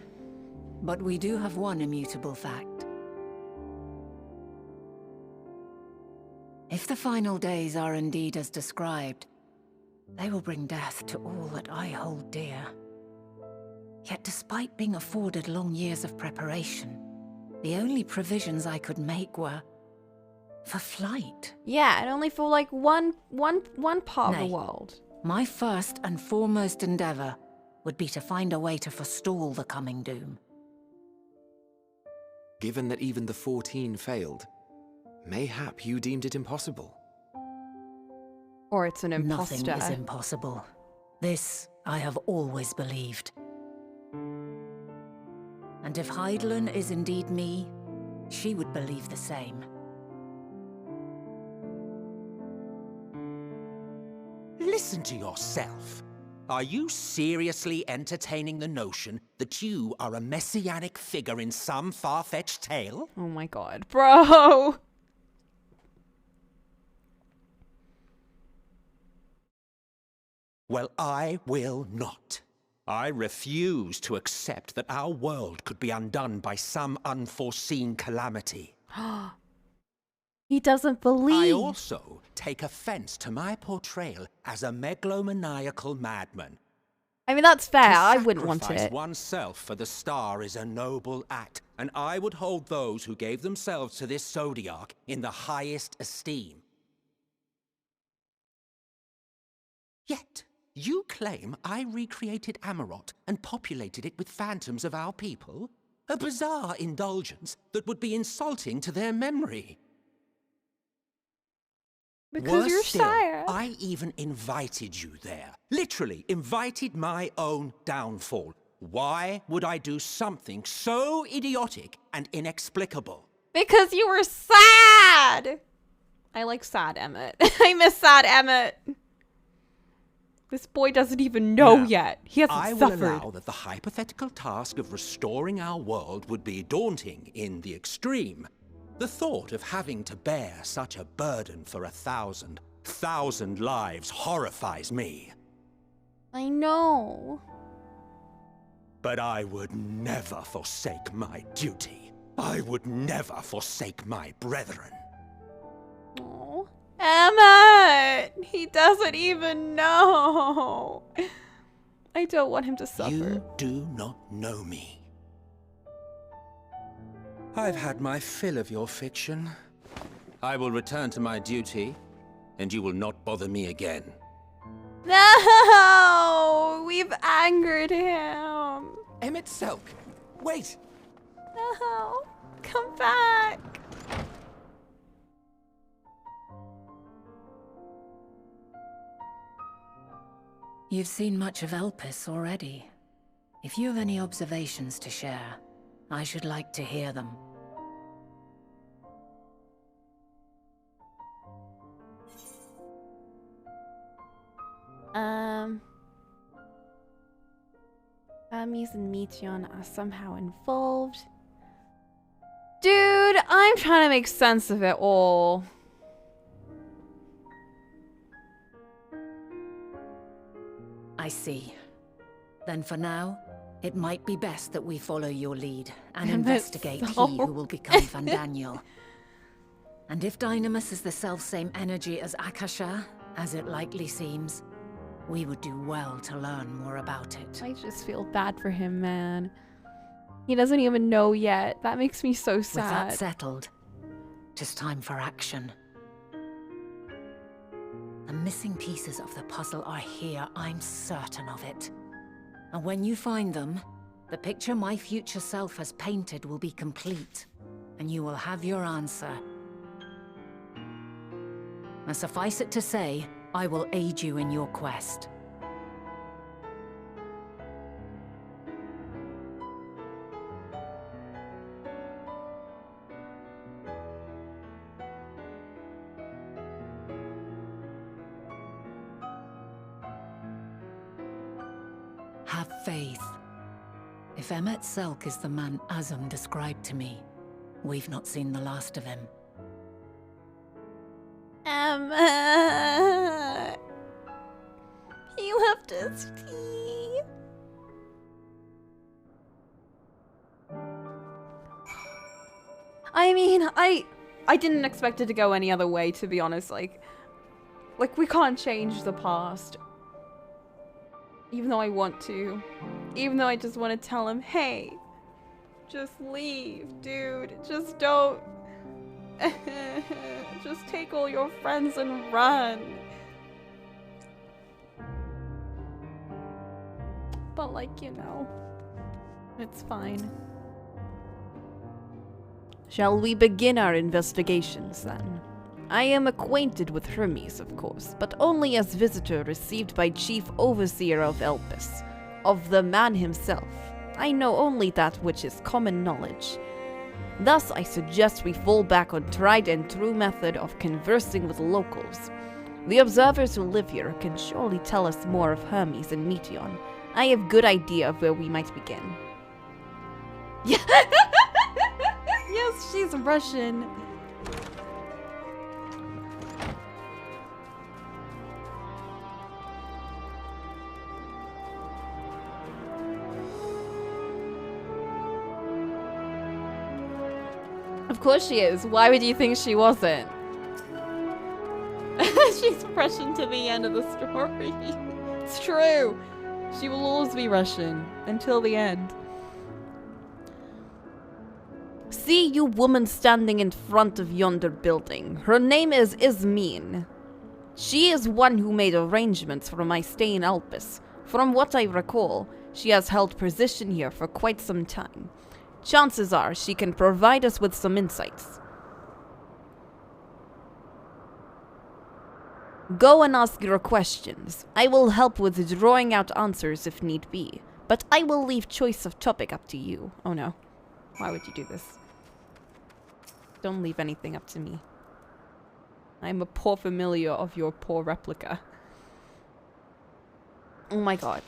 But we do have one immutable fact. If the final days are indeed as described, they will bring death to all that I hold dear. Yet despite being afforded long years of preparation, the only provisions I could make were for flight. Yeah, and only for like one part of the world. My first and foremost endeavor would be to find a way to forestall the coming doom. Given that even the 14 failed, mayhap you deemed it impossible. Or it's an imposter. Nothing is impossible. This I have always believed. And if Hydaelyn is indeed me, she would believe the same. Listen to yourself. Are you seriously entertaining the notion that you are a messianic figure in some far-fetched tale? Oh my god, bro! Well, I will not. I refuse to accept that our world could be undone by some unforeseen calamity. He doesn't believe. I also take offense to my portrayal as a megalomaniacal madman. I mean, that's fair. To I wouldn't want sacrifice it. oneself for the star is a noble act, and I would hold those who gave themselves to this zodiac in the highest esteem. Yet, you claim I recreated Amarot and populated it with phantoms of our people? A bizarre indulgence that would be insulting to their memory. Because Worse you're still, sad. I even invited you there. Literally invited my own downfall. Why would I do something so idiotic and inexplicable? Because you were sad! I like sad Emmett. I miss sad Emmett. This boy doesn't even know Now, yet. He hasn't I will suffered. allow that the hypothetical task of restoring our world would be daunting in the extreme. The thought of having to bear such a burden for 1,000 lives horrifies me. I know. But I would never forsake my duty. I would never forsake my brethren. Oh, Emmett! He doesn't even know. I don't want him to suffer. You do not know me. I've had my fill of your fiction. I will return to my duty, and you will not bother me again. No! We've angered him. Emmett Selk, wait! No! Come back! You've seen much of Elpis already. If you have any observations to share, I should like to hear them. Hermes and Meteon are somehow involved. Dude, I'm trying to make sense of it all. I see. Then for now, it might be best that we follow your lead and investigate he who will become Vandaniel. And if Dynamis is the self-same energy as Akasha, as it likely seems, we would do well to learn more about it. I just feel bad for him, man. He doesn't even know yet. That makes me so sad. With that settled, it is time for action. The missing pieces of the puzzle are here, I'm certain of it. And when you find them, the picture my future self has painted will be complete, and you will have your answer. And suffice it to say, I will aid you in your quest. Have faith. If Emmet Selk is the man Azum described to me, we've not seen the last of him. Emma. He left his tea. I mean, I didn't expect it to go any other way, to be honest. Like we can't change the past. Even though I want to. Even though I just want to tell him, hey, just leave, dude. Just don't. Just take all your friends and run. But like, you know, it's fine. Shall we begin our investigations then? I am acquainted with Hermes, of course, but only as visitor received by Chief Overseer of Elpis, of the man himself. I know only that which is common knowledge. Thus, I suggest we fall back on tried and true method of conversing with locals. The observers who live here can surely tell us more of Hermes and Meteon. I have good idea of where we might begin. Yeah. Yes, she's Russian. Of course she is. Why would you think she wasn't? She's Russian to the end of the story. It's true. She will always be Russian until the end. See you woman standing in front of yonder building. Her name is Ismene. She is one who made arrangements for my stay in Alpis. From what I recall, she has held position here for quite some time. Chances are she can provide us with some insights. Go and ask your questions. I will help with drawing out answers if need be, but I will leave choice of topic up to you. Oh no. Why would you do this? Don't leave anything up to me. I'm a poor familiar of your poor replica. Oh my god.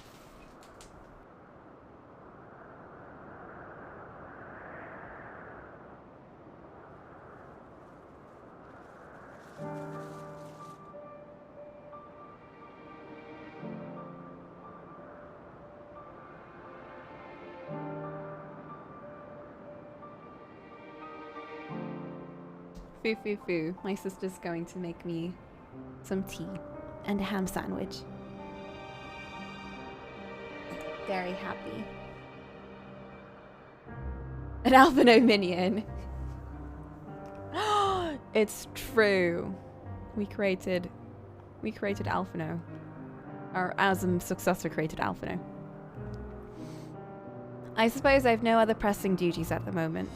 Foo foo foo. My sister's going to make me some tea and a ham sandwich. Very happy. An Alphino minion. It's true. We created Alphino. Our Azum successor created Alphino. I suppose I have no other pressing duties at the moment.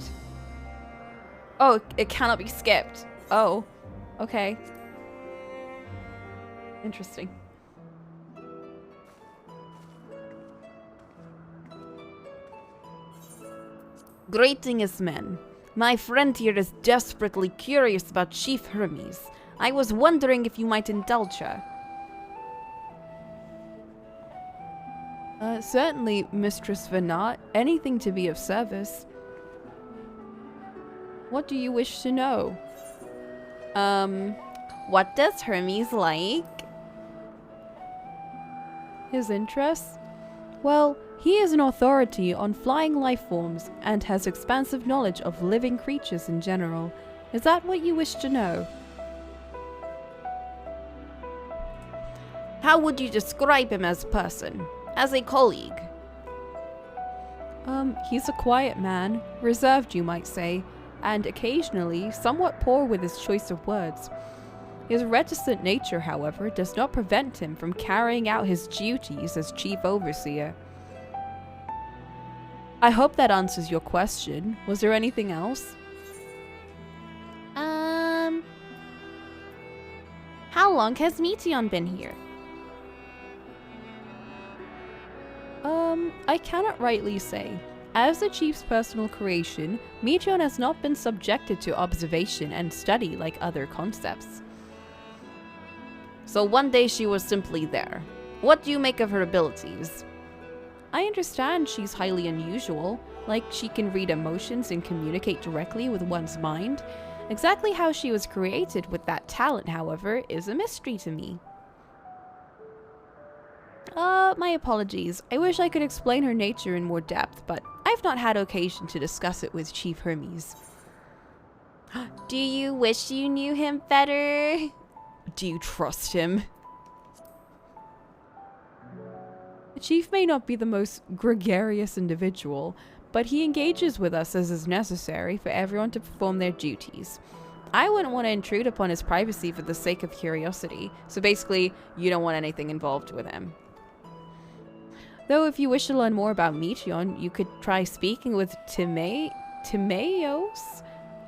Oh, it cannot be skipped. Oh, okay. Interesting. Greetings, men. My friend here is desperately curious about Chief Hermes. I was wondering if you might indulge her. Certainly, Mistress Venat. Anything to be of service. What do you wish to know? What does Hermes like? His interests? Well, he is an authority on flying life forms and has expansive knowledge of living creatures in general. Is that what you wish to know? How would you describe him as a person? As a colleague? He's a quiet man, reserved you might say, and occasionally somewhat poor with his choice of words. His reticent nature, however, does not prevent him from carrying out his duties as chief overseer. I hope that answers your question. Was there anything else? How long has Meteion been here? I cannot rightly say. As the chief's personal creation, Meteion has not been subjected to observation and study like other concepts. So one day she was simply there. What do you make of her abilities? I understand she's highly unusual, like she can read emotions and communicate directly with one's mind. Exactly how she was created with that talent, however, is a mystery to me. My apologies. I wish I could explain her nature in more depth, but I've not had occasion to discuss it with Chief Hermes. Do you wish you knew him better? Do you trust him? The Chief may not be the most gregarious individual, but he engages with us as is necessary for everyone to perform their duties. I wouldn't want to intrude upon his privacy for the sake of curiosity, so basically, you don't want anything involved with him. Though if you wish to learn more about Meteion, you could try speaking with Timaeus,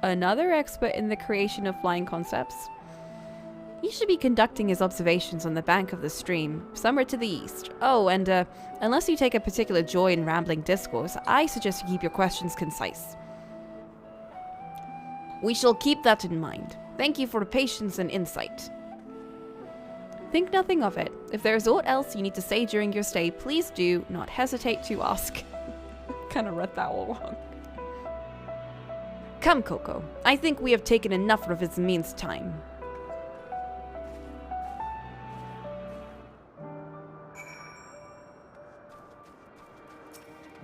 another expert in the creation of flying concepts. He should be conducting his observations on the bank of the stream, somewhere to the east. Oh, and unless you take a particular joy in rambling discourse, I suggest you keep your questions concise. We shall keep that in mind. Thank you for the patience and insight. Think nothing of it. If there is aught else you need to say during your stay, please do not hesitate to ask. Kinda read that all wrong. Come, Coco. I think we have taken enough of his means time.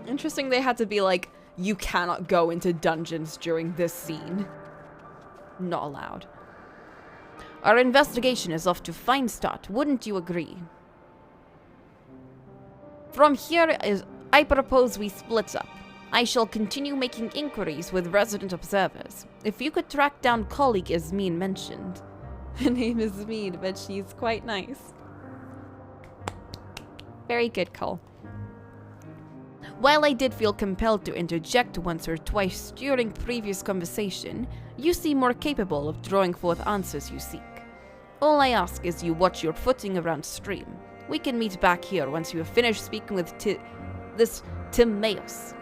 Interesting they had to be like, you cannot go into dungeons during this scene. Not allowed. Our investigation is off to a fine start, wouldn't you agree? From here, I propose we split up. I shall continue making inquiries with resident observers. If you could track down colleague Ismene mentioned. Her name is Ismene, but she's quite nice. Very good, Cole. While I did feel compelled to interject once or twice during previous conversation, you seem more capable of drawing forth answers you seek. All I ask is you watch your footing around stream. We can meet back here once you have finished speaking with this Timaeus.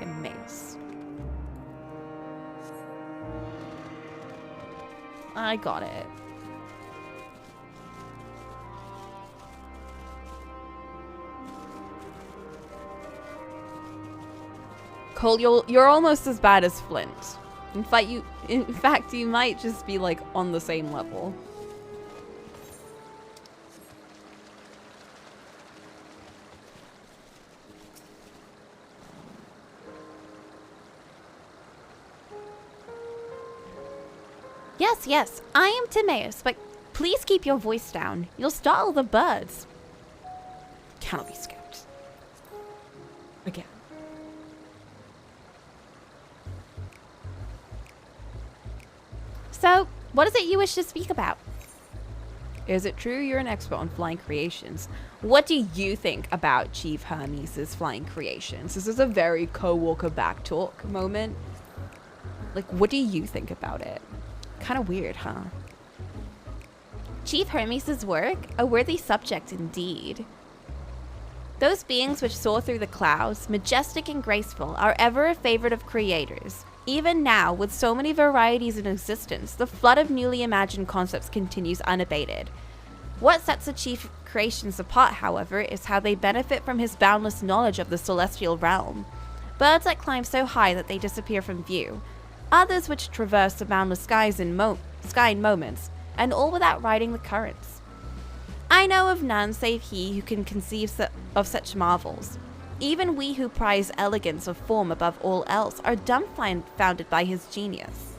Timaeus. I got it. Cole, you're almost as bad as Flint. In fact, you might just be like on the same level. Yes, I am Timaeus, but please keep your voice down. You'll startle the birds. Cannot be scared. Again. So, what is it you wish to speak about? Is it true you're an expert on flying creations? What do you think about Chief Hermes' flying creations? This is a very co-walker back talk moment. Like, what do you think about it? Kind of weird, huh? Chief Hermes' work? A worthy subject indeed. Those beings which soar through the clouds, majestic and graceful, are ever a favorite of creators. Even now, with so many varieties in existence, the flood of newly imagined concepts continues unabated. What sets the chief creations apart, however, is how they benefit from his boundless knowledge of the celestial realm. Birds that climb so high that they disappear from view. Others which traverse the boundless skies in sky in moments, and all without riding the currents. I know of none save he who can conceive of such marvels. Even we who prize elegance of form above all else are dumbfounded by his genius.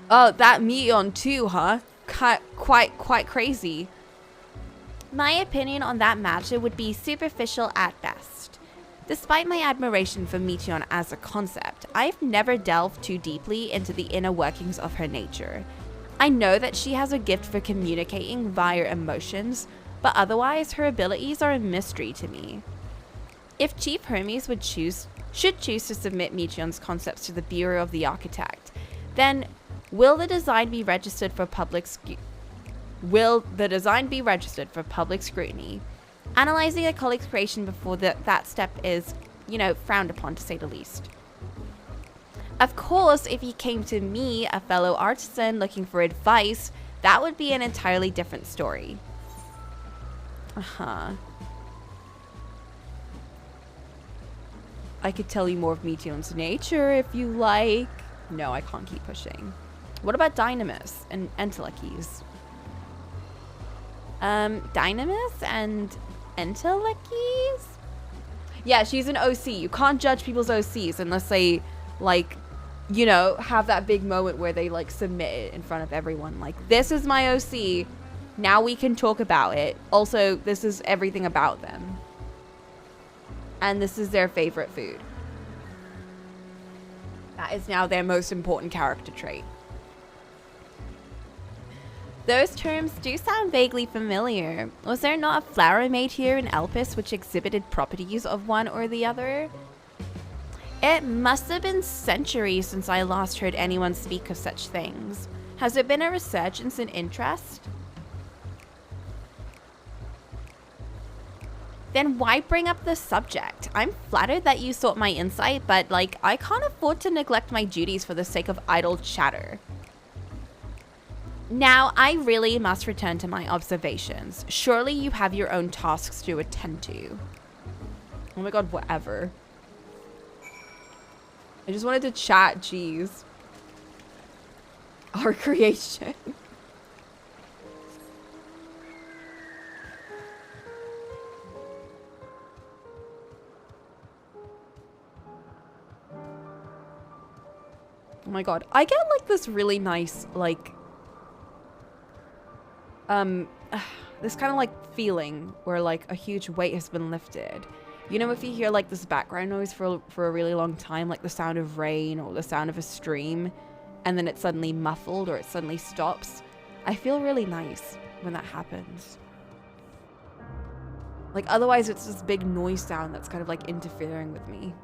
Oh, that Meteon too, huh? Quite crazy. My opinion on that matter would be superficial at best. Despite my admiration for Meteon as a concept, I've never delved too deeply into the inner workings of her nature. I know that she has a gift for communicating via emotions, but otherwise her abilities are a mystery to me. If Chief Hermes should choose to submit Meteon's concepts to the Bureau of the Architect, then will the design be registered for public scrutiny? Analyzing a colleague's creation before that step is, frowned upon to say the least. Of course, if he came to me, a fellow artisan, looking for advice, that would be an entirely different story. I could tell you more of Meteon's nature if you like. No, I can't keep pushing. What about Dynamis and Entelekes? Dynamis and Entelekes? Yeah, she's an OC. You can't judge people's OCs unless they, have that big moment where they, submit it in front of everyone. This is my OC. Now we can talk about it. Also, this is everything about them. And this is their favorite food. That is now their most important character trait. Those terms do sound vaguely familiar. Was there not a flower made here in Elpis which exhibited properties of one or the other? It must have been centuries since I last heard anyone speak of such things. Has there been a resurgence in interest? Then why bring up the subject? I'm flattered that you sought my insight, but I can't afford to neglect my duties for the sake of idle chatter. Now, I really must return to my observations. Surely you have your own tasks to attend to. Oh my god, whatever. I just wanted to chat, jeez. Our creation. Oh my god. I get this really nice, this kind of feeling where a huge weight has been lifted. If you hear this background noise for a really long time, the sound of rain or the sound of a stream, and then it's suddenly muffled or it suddenly stops, I feel really nice when that happens. Otherwise it's this big noise sound that's kind of interfering with me.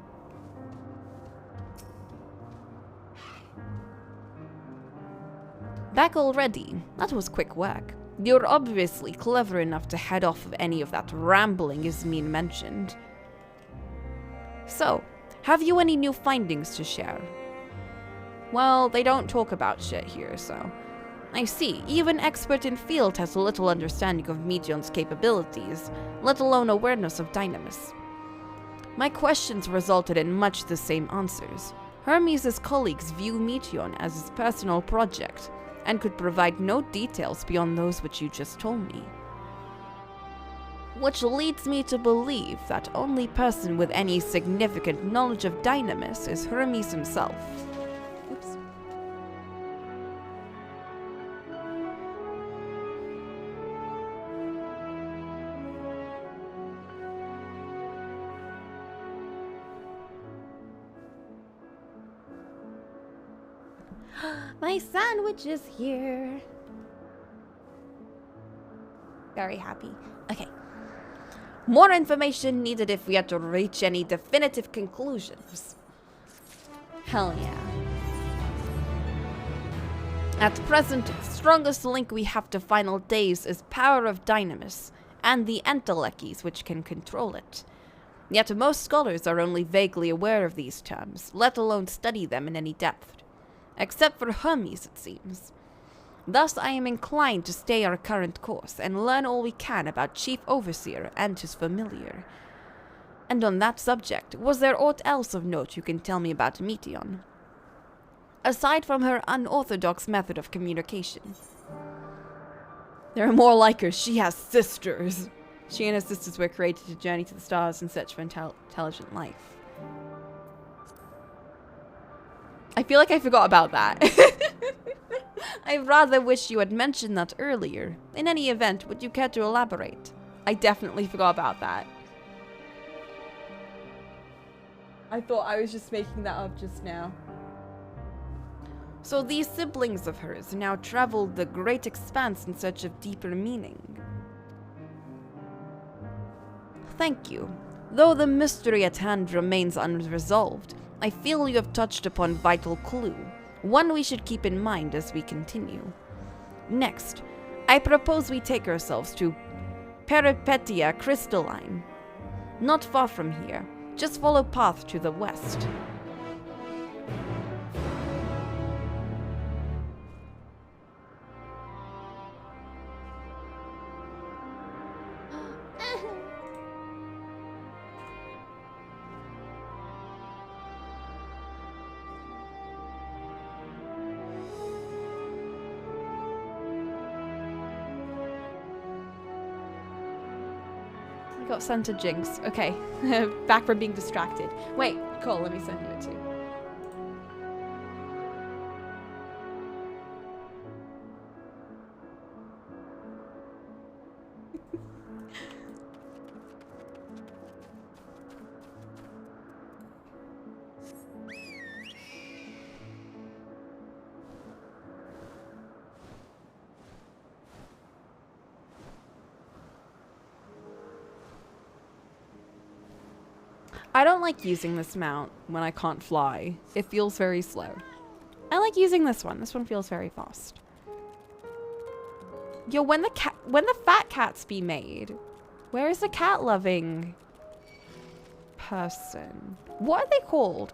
Back already? That was quick work. You're obviously clever enough to head off of any of that rambling Ismene mentioned. So, have you any new findings to share? Well, they don't talk about shit here, so... I see, even expert in field has little understanding of Meteon's capabilities, let alone awareness of Dynamis. My questions resulted in much the same answers. Hermes' colleagues view Meteon as his personal project, and could provide no details beyond those which you just told me. Which leads me to believe that only person with any significant knowledge of Dynamis is Hermes himself. Oops. My sandwich is here. Very happy. Okay. More information needed if we are to reach any definitive conclusions. Hell yeah. At present, the strongest link we have to final days is power of Dynamis, and the Entelekes which can control it. Yet most scholars are only vaguely aware of these terms, let alone study them in any depth. Except for Hermes, it seems. Thus, I am inclined to stay our current course and learn all we can about Chief Overseer and his familiar. And on that subject, was there aught else of note you can tell me about Meteon? Aside from her unorthodox method of communication. There are more like her. She has sisters. She and her sisters were created to journey to the stars in search for intelligent life. I feel like I forgot about that. I rather wish you had mentioned that earlier. In any event, would you care to elaborate? I definitely forgot about that. I thought I was just making that up just now. So these siblings of hers now traveled the great expanse in search of deeper meaning. Thank you. Though the mystery at hand remains unresolved, I feel you have touched upon a vital clue, one we should keep in mind as we continue. Next, I propose we take ourselves to Peripetia Crystalline. Not far from here, just follow path to the west. Got Santa Jinx. Okay. Back from being distracted. Wait, Cole, let me send you it too. I don't like using this mount when I can't fly. It feels very slow. I like using this one. This one feels very fast. Yo, when the fat cats be made? Where is the cat-loving person? What are they called?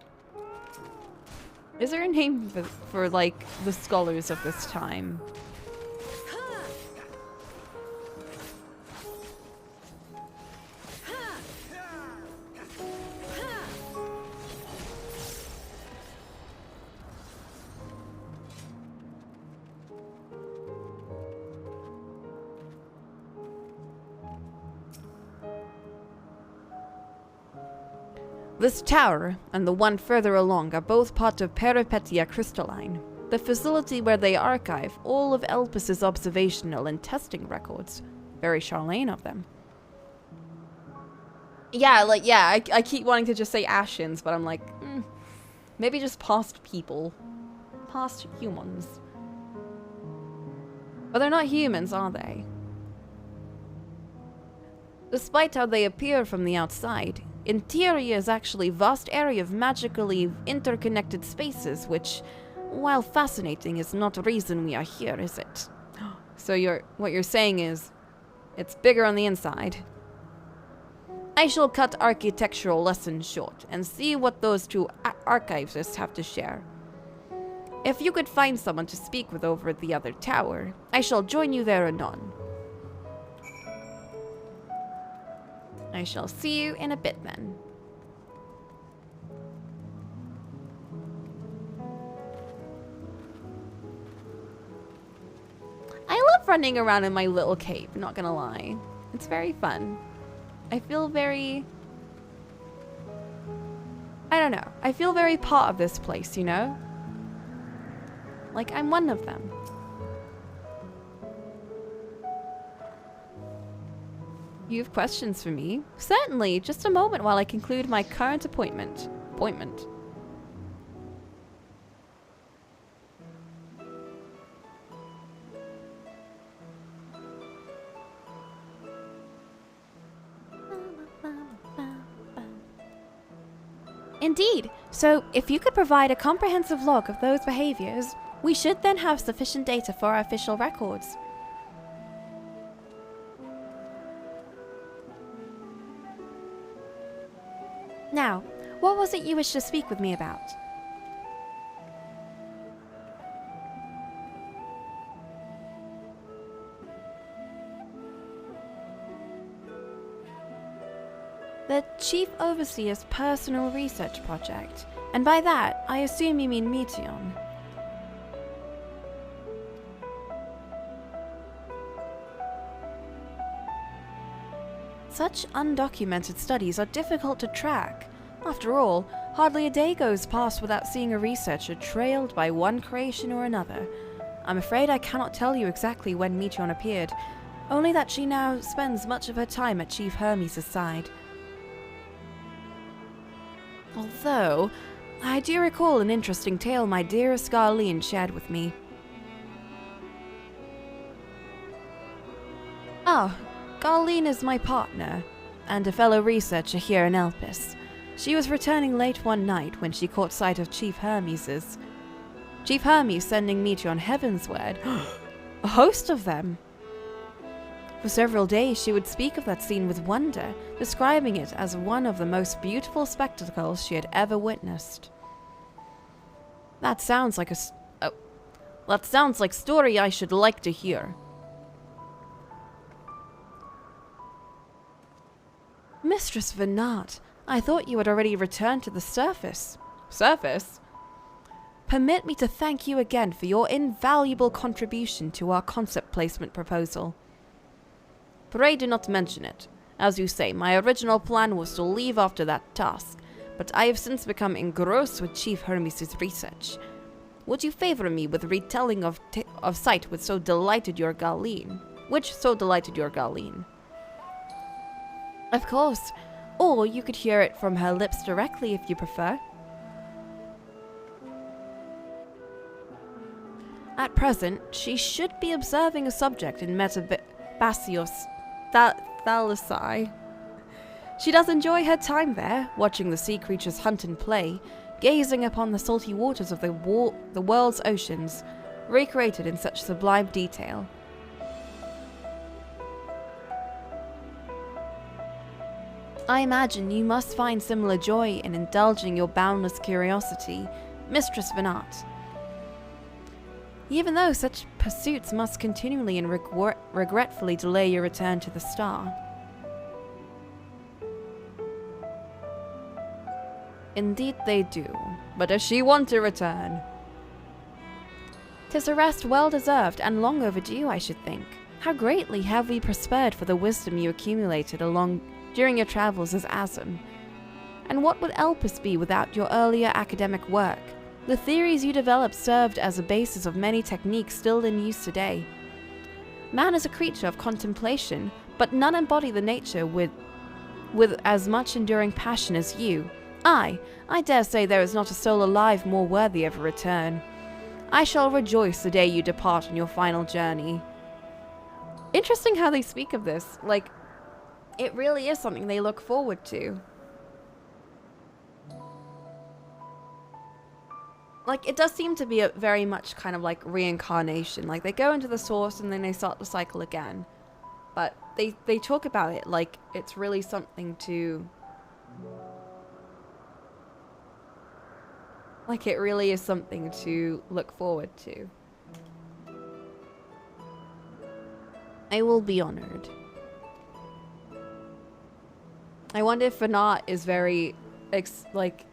Is there a name for like the scholars of this time? This tower and the one further along are both part of Peripetia Crystalline, the facility where they archive all of Elpis's observational and testing records. Very Charlene of them. Yeah, I keep wanting to just say Ashens, but I'm like, maybe just past people. Past humans. But they're not humans, are they? Despite how they appear from the outside, interior is actually a vast area of magically interconnected spaces, which, while fascinating, is not a reason we are here, is it? So what you're saying is, it's bigger on the inside. I shall cut architectural lessons short and see what those two archivists have to share. If you could find someone to speak with over at the other tower, I shall join you there anon. I shall see you in a bit then. I love running around in my little cape, not gonna lie. It's very fun. I feel very... I don't know. I feel very part of this place, you know? Like I'm one of them. You have questions for me? Certainly. Just a moment while I conclude my current appointment. Indeed. So, if you could provide a comprehensive log of those behaviors, we should then have sufficient data for our official records. Now, what was it you wished to speak with me about? The Chief Overseer's personal research project. And by that, I assume you mean Meteion. Such undocumented studies are difficult to track. After all, hardly a day goes past without seeing a researcher trailed by one creation or another. I'm afraid I cannot tell you exactly when Meteion appeared, only that she now spends much of her time at Chief Hermes' side. Although, I do recall an interesting tale my dearest Garlean shared with me. Ah, Garlean is my partner, and a fellow researcher here in Elpis. She was returning late one night when she caught sight of Chief Hermes'. Chief Hermes sending Meteion heavensward. A host of them! For several days she would speak of that scene with wonder, describing it as one of the most beautiful spectacles she had ever witnessed. That sounds like story I should like to hear. Mistress Venat, I thought you had already returned to the surface. Surface? Permit me to thank you again for your invaluable contribution to our concept placement proposal. Pray do not mention it. As you say, my original plan was to leave after that task, but I have since become engrossed with Chief Hermes' research. Would you favor me with retelling of sight which so delighted your Garlean? Of course, or you could hear it from her lips directly if you prefer. At present, she should be observing a subject in Metabasios Thalassai. She does enjoy her time there, watching the sea creatures hunt and play, gazing upon the salty waters of the world's oceans, recreated in such sublime detail. I imagine you must find similar joy in indulging your boundless curiosity, Mistress Venat. Even though such pursuits must continually and regretfully delay your return to the star. Indeed they do, but does she want to return? 'Tis a rest well deserved and long overdue, I should think. How greatly have we prospered for the wisdom you accumulated during your travels as Asm. And what would Elpis be without your earlier academic work? The theories you developed served as a basis of many techniques still in use today. Man is a creature of contemplation, but none embody the nature with as much enduring passion as you. I dare say there is not a soul alive more worthy of a return. I shall rejoice the day you depart on your final journey. Interesting how they speak of this. Like, it really is something they look forward to. Like, it does seem to be a very much kind of like reincarnation. Like, they go into the source and then they start the cycle again. But they talk about it like it's really something to... Like, it really is something to look forward to. I will be honored. I wonder if Venat is very... if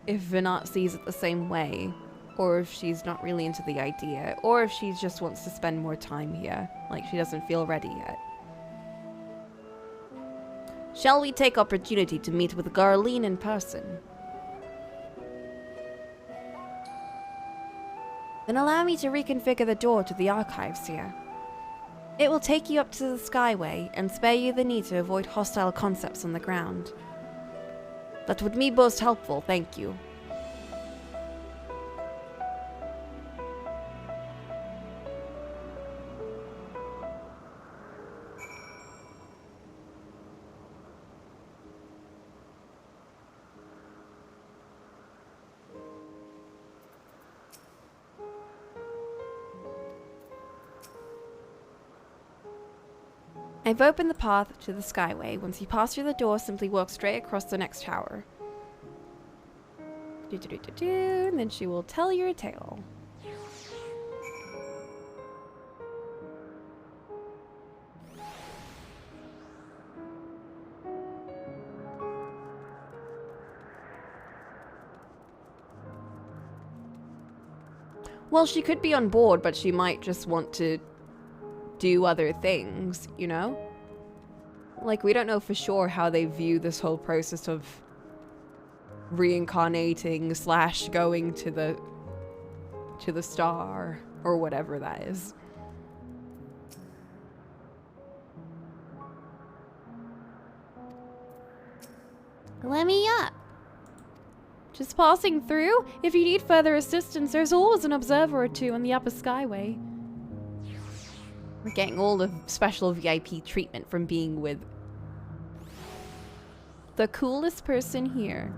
Venat sees it the same way. Or if she's not really into the idea. Or if she just wants to spend more time here. Like, she doesn't feel ready yet. Shall we take opportunity to meet with Garlean in person? Then allow me to reconfigure the door to the archives here. It will take you up to the Skyway and spare you the need to avoid hostile concepts on the ground. That would be most helpful, thank you. I've opened the path to the Skyway. Once you pass through the door, simply walk straight across the next tower. And then she will tell your tale. Well, she could be on board, but she might just want to do other things, you know? Like, we don't know for sure how they view this whole process of reincarnating / going to the star or whatever that is. Let me up. Just passing through? If you need further assistance, there's always an observer or two on the upper skyway. We're getting all the special VIP treatment from being with the coolest person here.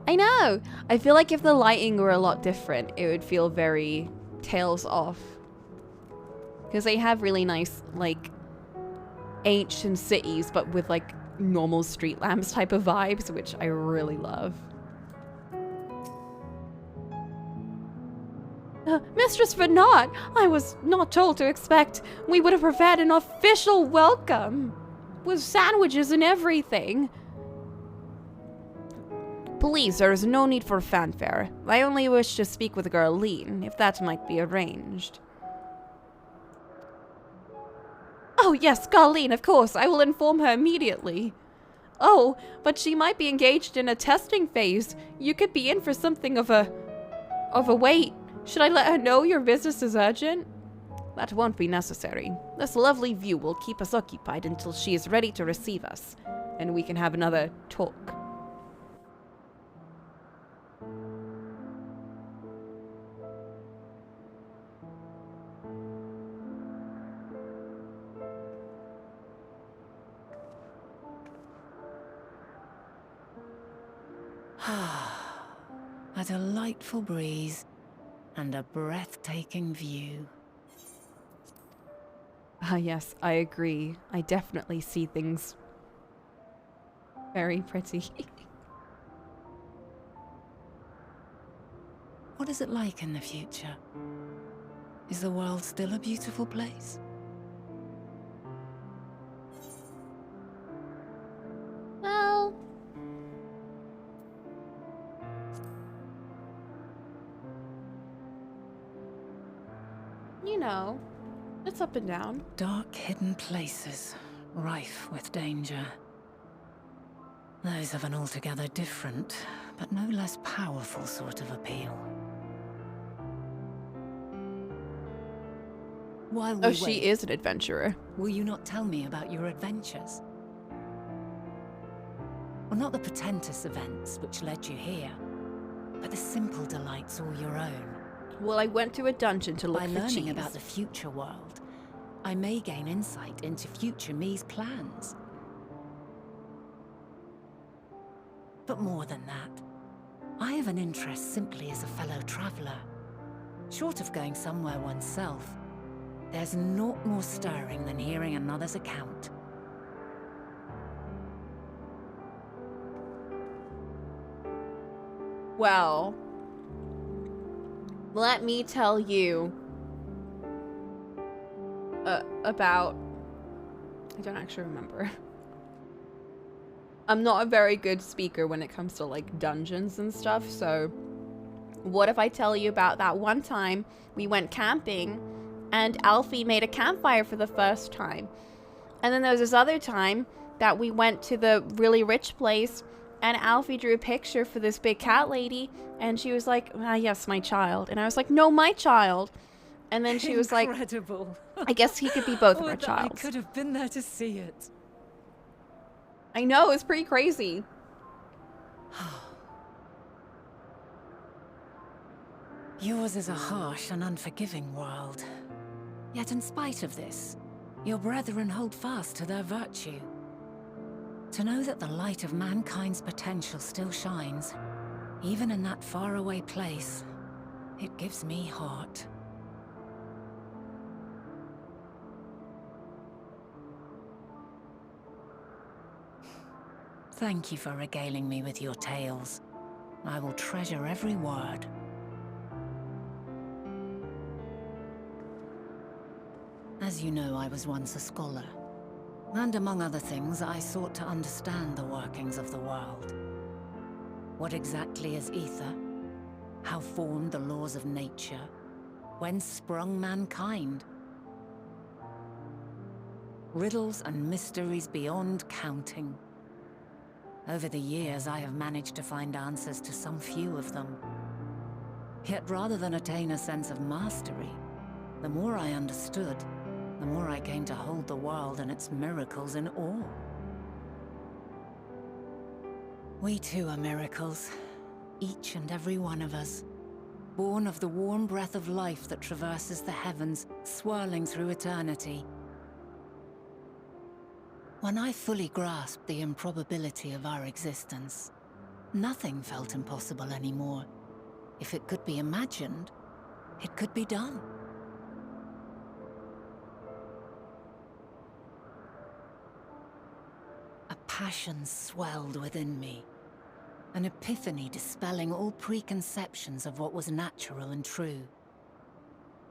I know! I feel like if the lighting were a lot different, it would feel very Tales off. Because they have really nice, like, ancient cities, but with, like, normal street lamps type of vibes, which I really love. Mistress Bernard, I was not told to expect. We would have prepared an official welcome. With sandwiches and everything. Please, there is no need for fanfare. I only wish to speak with Garline, if that might be arranged. Oh yes, Garline, of course. I will inform her immediately. Oh, but she might be engaged in a testing phase. You could be in for something of a wait. Should I let her know your business is urgent? That won't be necessary. This lovely view will keep us occupied until she is ready to receive us, and we can have another talk. A delightful breeze and a breathtaking view. Ah, yes, I agree. I definitely see things very pretty. What is it like in the future? Is the world still a beautiful place? Well, You know, it's up and down. Dark, hidden places, rife with danger. Those have an altogether different, but no less powerful sort of appeal. While we Oh, wait, she is an adventurer. will you not tell me about your adventures? Well, not the portentous events which led you here, but the simple delights all your own. Well, I went to a dungeon to look By for learning cheese. about the future world, I may gain insight into future me's plans. But more than that, I have an interest simply as a fellow traveller. Short of going somewhere oneself, there's naught more stirring than hearing another's account. Well, let me tell you about... I don't actually remember. I'm not a very good speaker when it comes to, like, dungeons and stuff, so... What if I tell you about that one time we went camping and Alfie made a campfire for the first time? And then there was this other time that we went to the really rich place and Alfie drew a picture for this big cat lady and she was like, ah, yes, my child. And I was like, no, my child. And then she was like, Incredible. I guess he could be both of our I childs. could have been there to see it. I know, it's pretty crazy. Yours is a harsh and unforgiving world. Yet in spite of this, your brethren hold fast to their virtue. To know that the light of mankind's potential still shines, even in that faraway place, it gives me heart. Thank you for regaling me with your tales. I will treasure every word. As you know, I was once a scholar. And among other things, I sought to understand the workings of the world. What exactly is ether? How formed the laws of nature? Whence sprung mankind? Riddles and mysteries beyond counting. Over the years, I have managed to find answers to some few of them. Yet rather than attain a sense of mastery, the more I understood, the more I came to hold the world and its miracles in awe. We too are miracles, each and every one of us, born of the warm breath of life that traverses the heavens, swirling through eternity. When I fully grasped the improbability of our existence, nothing felt impossible anymore. If it could be imagined, it could be done. A passion swelled within me, an epiphany dispelling all preconceptions of what was natural and true.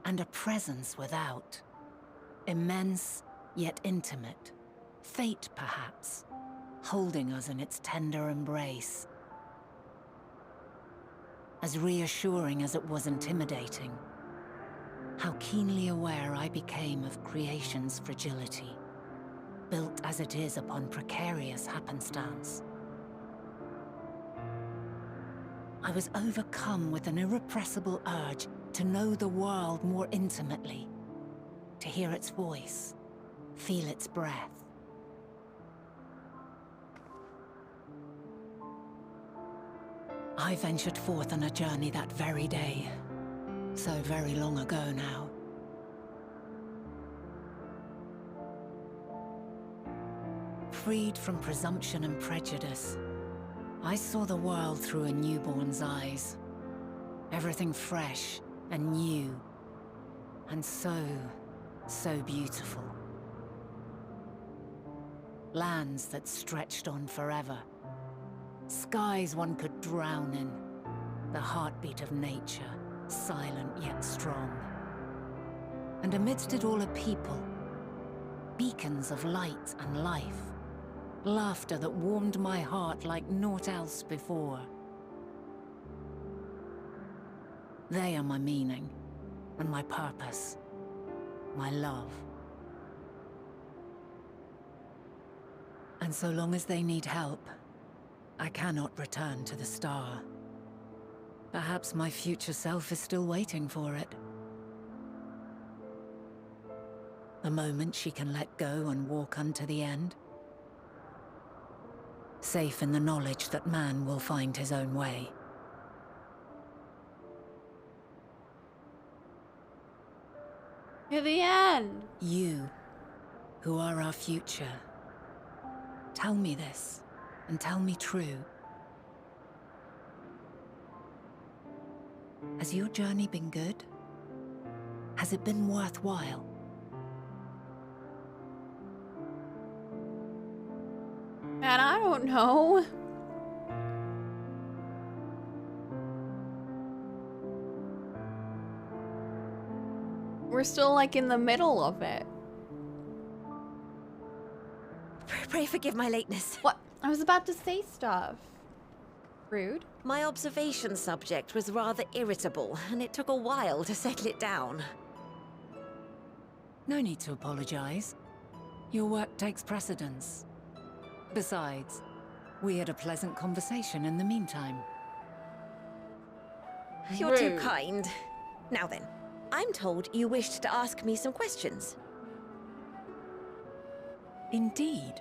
And a presence without, immense yet intimate. Fate, perhaps, holding us in its tender embrace. As reassuring as it was intimidating, how keenly aware I became of creation's fragility, built as it is upon precarious happenstance. I was overcome with an irrepressible urge to know the world more intimately, to hear its voice, feel its breath. I ventured forth on a journey that very day, so very long ago now. Freed from presumption and prejudice, I saw the world through a newborn's eyes. Everything fresh and new, and so beautiful. Lands that stretched on forever. Skies one could drown in, the heartbeat of nature, silent yet strong. And amidst it all a people, beacons of light and life, laughter that warmed my heart like naught else before. They are my meaning, and my purpose, my love. And so long as they need help, I cannot return to the star. Perhaps my future self is still waiting for it. The moment she can let go and walk unto the end. Safe in the knowledge that man will find his own way. To the end. You, who are our future, tell me this. And tell me true. Has your journey been good? Has it been worthwhile? And I don't know. We're still like in the middle of it. Pray forgive my lateness. What? I was about to say stuff. Rude. My observation subject was rather irritable, and it took a while to settle it down. No need to apologize. Your work takes precedence. Besides, we had a pleasant conversation in the meantime. You're too kind. Now then, I'm told you wished to ask me some questions. Indeed.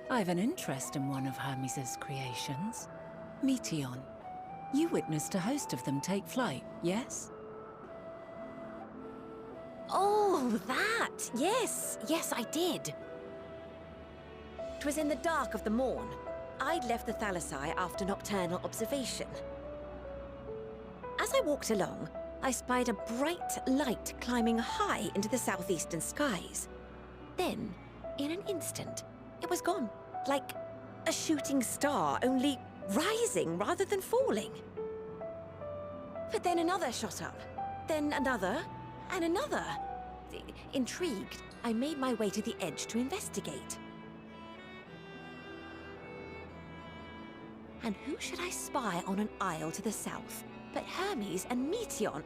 I've an interest in one of Hermes' creations. Meteon. You witnessed a host of them take flight, yes? Oh, that! Yes, I did. It was in the dark of the morn. I'd left the Thalassai after nocturnal observation. As I walked along, I spied a bright light climbing high into the southeastern skies. Then, in an instant, it was gone, like a shooting star, only rising rather than falling. But then another shot up, then another, and another. Intrigued, I made my way to the edge to investigate. And who should I spy on an isle to the south but Hermes and Meteon,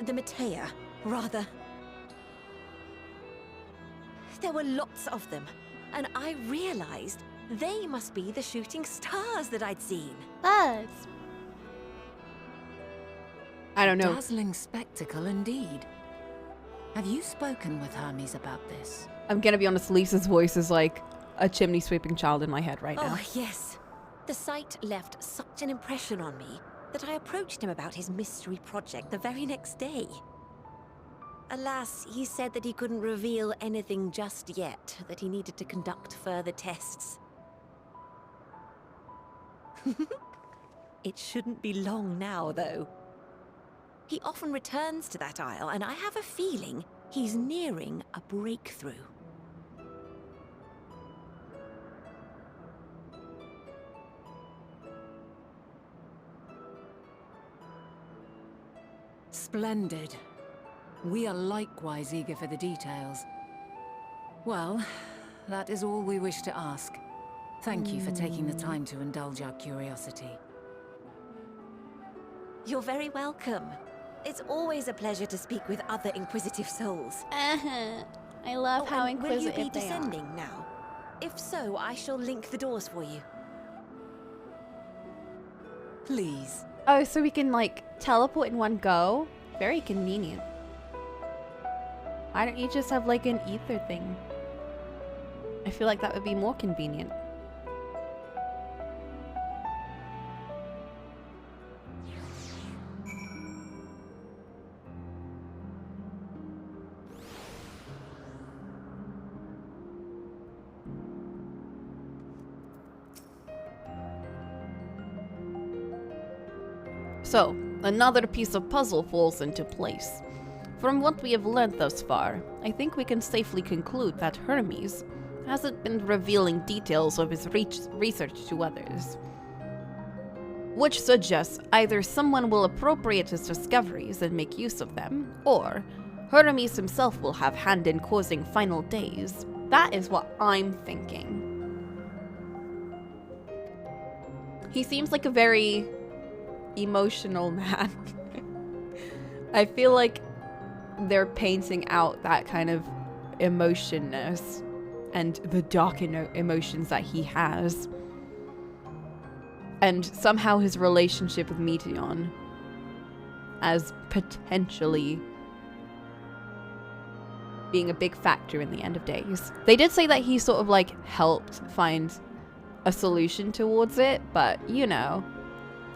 the Matea, rather. There were lots of them, and I realized they must be the shooting stars that I'd seen. Birds. I don't know. Dazzling spectacle indeed. Have you spoken with Hermes about this? I'm gonna be honest, Lisa's voice is like a chimney sweeping child in my head right now. Oh, yes. The sight left such an impression on me that I approached him about his mystery project the very next day. Alas, he said that he couldn't reveal anything just yet, that he needed to conduct further tests. It shouldn't be long now, though. He often returns to that isle, and I have a feeling he's nearing a breakthrough. Splendid. We are likewise eager for the details. Well, that is all we wish to ask. Thank you for taking the time to indulge our curiosity. You're very welcome. It's always a pleasure to speak with other inquisitive souls. I love how and will you inquisitive be they are. descending now? If so, I shall link the doors for you. Please. Oh, so we can like teleport in one go? Very convenient. Why don't you just have like an ether thing? I feel like that would be more convenient. So, another piece of puzzle falls into place. From what we have learned thus far, I think we can safely conclude that Hermes hasn't been revealing details of his research to others. Which suggests either someone will appropriate his discoveries and make use of them, or Hermes himself will have hand in causing final days. That is what I'm thinking. He seems like a very emotional man. I feel like they're painting out that kind of emotionness and the dark emotions that he has. And somehow his relationship with Meteon as potentially being a big factor in the end of days. They did say that he sort of like helped find a solution towards it, but you know,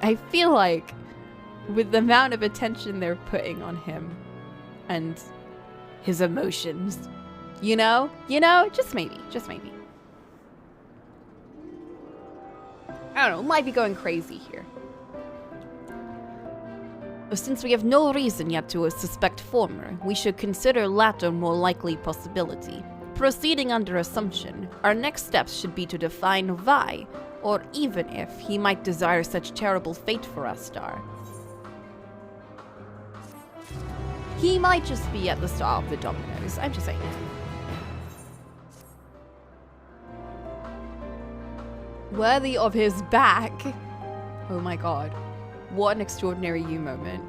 I feel like with the amount of attention they're putting on him and his emotions, you know, just maybe. I don't know, might be going crazy here. Since we have no reason yet to suspect former, we should consider latter more likely possibility. Proceeding under assumption, our next steps should be to define why, or even if, he might desire such terrible fate for us, Star. He might just be at the start of the dominoes, I'm just saying. Worthy of his back. Oh my god. What an extraordinary you moment.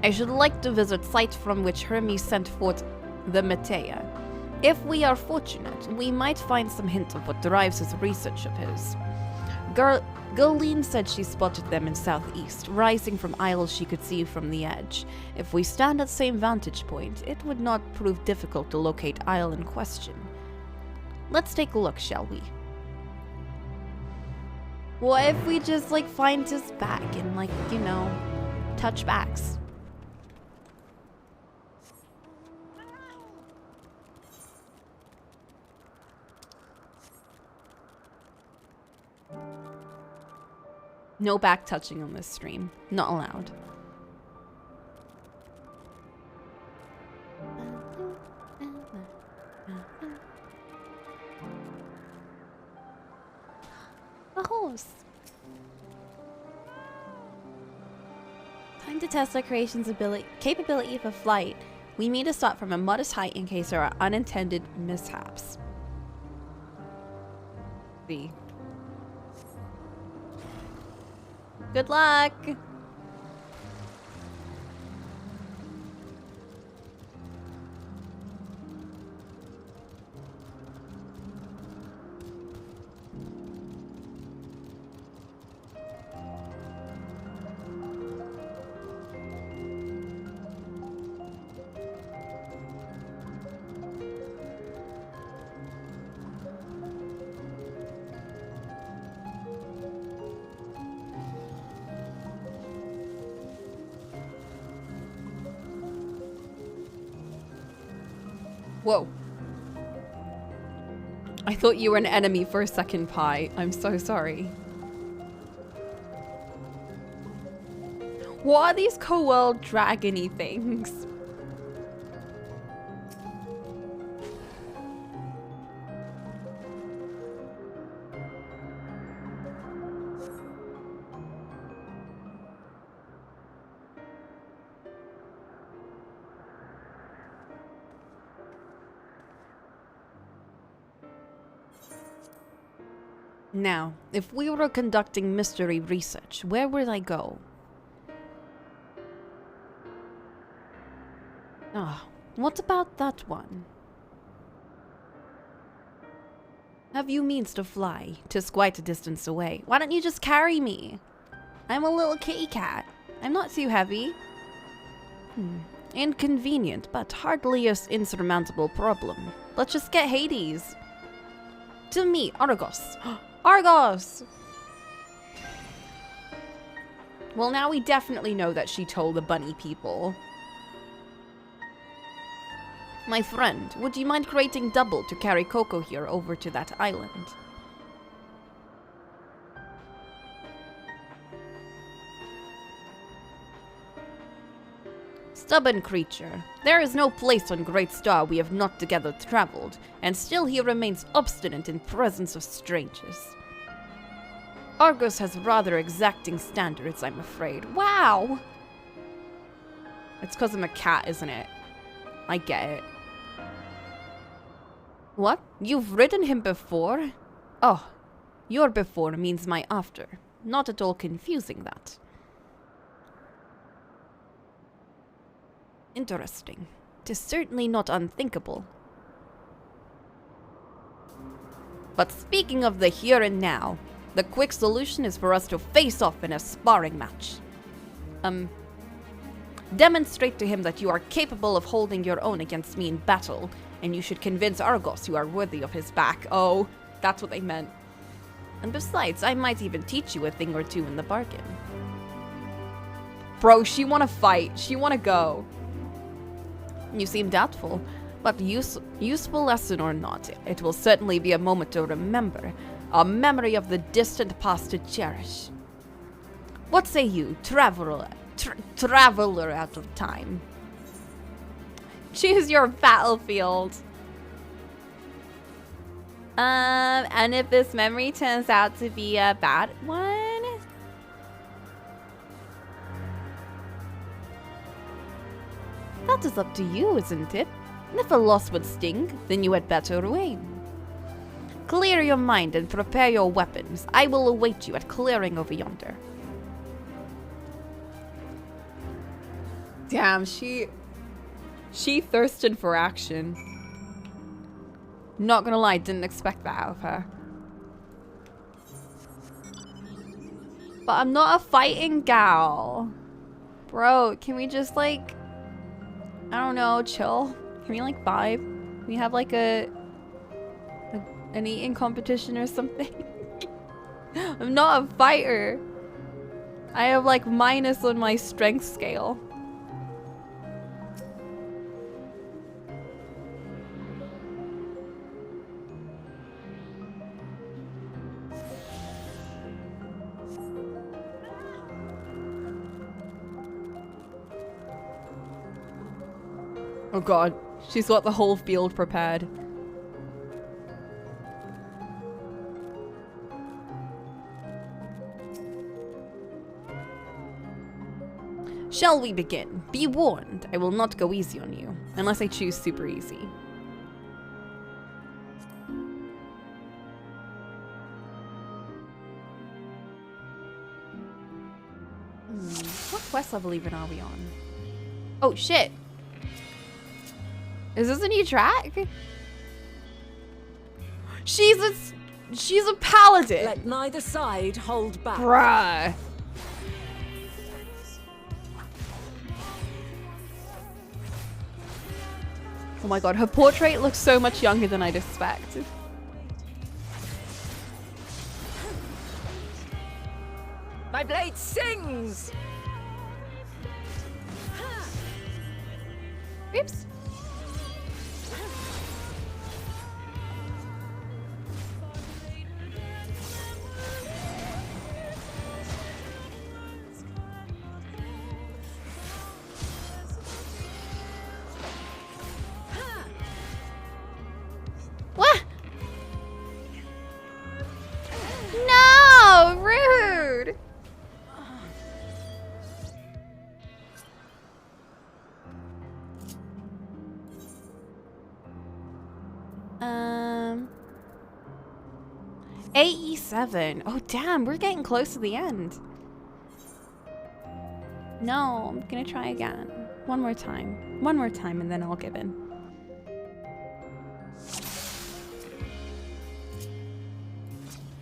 I should like to visit site from which Hermes sent forth the Matea. If we are fortunate, we might find some hint of what drives his research of his. Gurleen said she spotted them in southeast, rising from isles she could see from the edge. If we stand at the same vantage point, it would not prove difficult to locate isle in question. Let's take a look, shall we? What if we just, like, find his back and, like, you know, touch backs? No back touching on this stream. Not allowed. A horse. Time to test our creation's capability for flight. We need to start from a modest height in case there are unintended mishaps. B. Good luck! Whoa. I thought you were an enemy for a second, Pi. I'm so sorry. What are these co-world dragony things? Now, if we were conducting mystery research, where would I go? Ah, what about that one? Have you means to fly? 'Tis quite a distance away. Why don't you just carry me? I'm a little kitty cat. I'm not too heavy. Inconvenient, but hardly an insurmountable problem. Let's just get Hades. To me, Argos. Argos! Well, now we definitely know that she told the bunny people. My friend, would you mind creating double to carry Coco here over to that island? Stubborn creature. There is no place on Great Star we have not together traveled, and still he remains obstinate in presence of strangers. Argos has rather exacting standards, I'm afraid. Wow! It's because I'm a cat, isn't it? I get it. What? You've ridden him before? Oh, your before means my after. Not at all confusing, that. Interesting. 'Tis certainly not unthinkable. But speaking of the here and now, the quick solution is for us to face off in a sparring match. Demonstrate to him that you are capable of holding your own against me in battle, and you should convince Argos you are worthy of his back. Oh, that's what they meant. And besides, I might even teach you a thing or two in the bargain. Bro, she wanna fight. She wanna go. You seem doubtful, but useful lesson or not, it will certainly be a moment to remember, a memory of the distant past to cherish. What say you, traveler out of time? Choose your battlefield. And if this memory turns out to be a bad one? That is up to you, isn't it? If a loss would sting, then you had better aim. Clear your mind and prepare your weapons. I will await you at clearing over yonder. Damn, she thirsted for action. Not gonna lie, didn't expect that out of her. But I'm not a fighting gal. Bro, can we just like, I don't know, chill? Can we like vibe? Can we have like an eating competition or something? I'm not a fighter. I have like minus on my strength scale. Oh god, she's got the whole field prepared. Shall we begin? Be warned, I will not go easy on you, unless I choose super easy. What quest level even are we on? Oh shit! Is this a new track? She's a paladin! Let neither side hold back. Bruh. Oh my god, her portrait looks so much younger than I'd expect. My blade sings! Oops. What? No, rude. AE7. Oh damn, we're getting close to the end. No, I'm gonna try again. One more time. One more time and then I'll give in.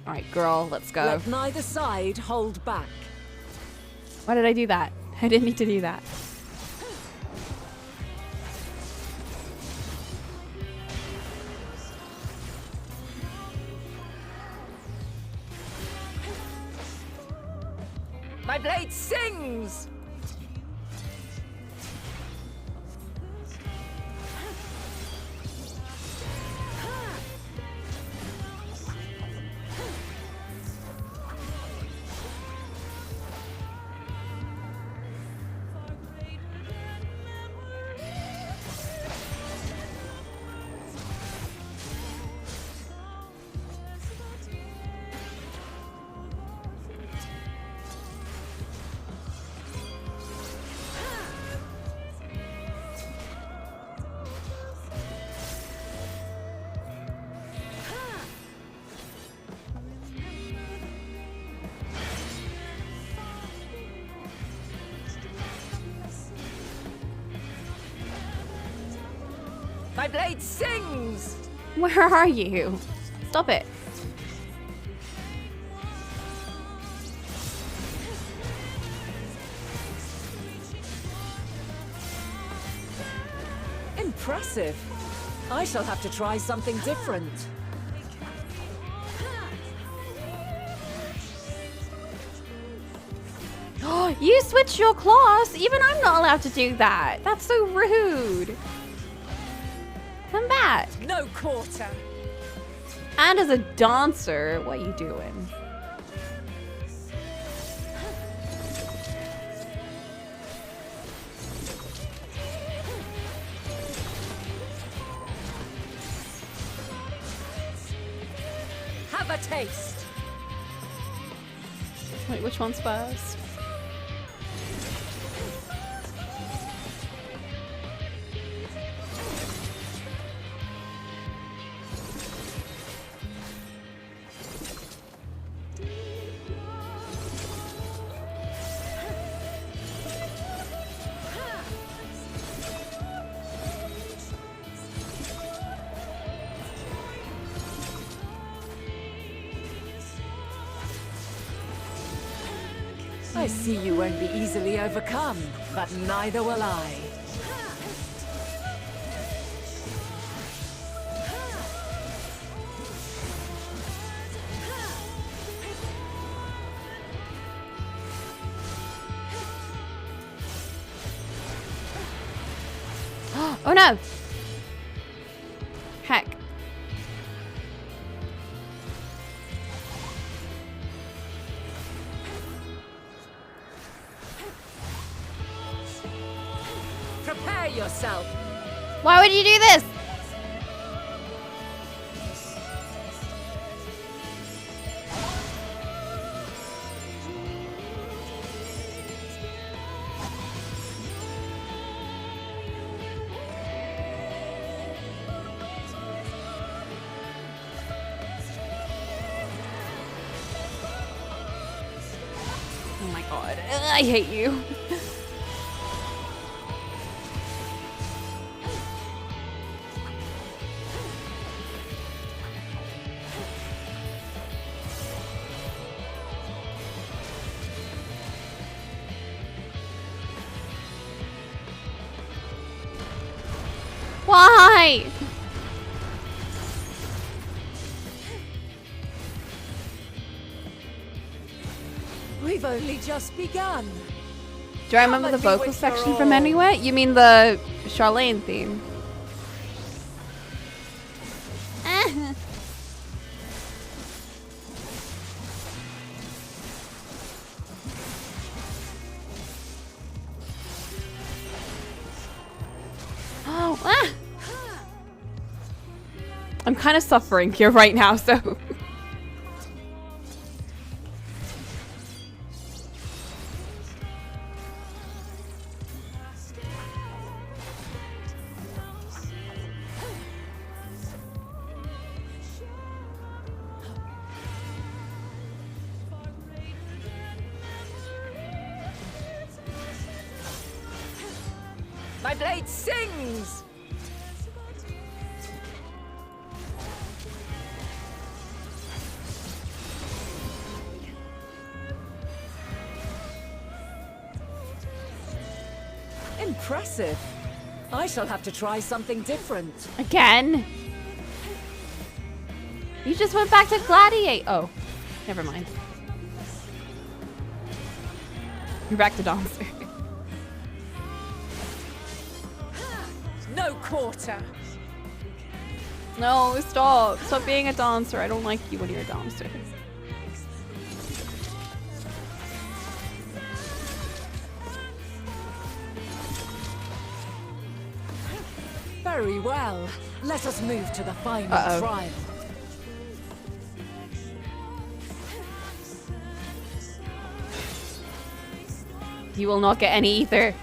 Alright, girl, let's go. Let neither side hold back. Why did I do that? I didn't need to do that. My blade sings! My blade sings! Where are you? Stop it. Impressive. I shall have to try something different. You switched your class? Even I'm not allowed to do that. That's so rude. Come back. No quarter. And as a dancer, what are you doing? Have a taste. Wait, which one's first? I see you won't be easily overcome, but neither will I. Oh no! Heck. Prepare yourself. Why would you do this? Oh my god. Ugh, I hate you. Why? We've only just begun. Do I remember the vocal section from anywhere? You mean the Charlene theme? Oh, ah! I'm kind of suffering here right now, so... My blade sings! Impressive. I shall have to try something different. Again? You just went back to Gladiate. Oh, never mind. You're back to Dancer. No quarter. No, stop. Stop being a dancer. I don't like you when you're a dancer. Very well. Let us move to the final trial. You will not get any ether.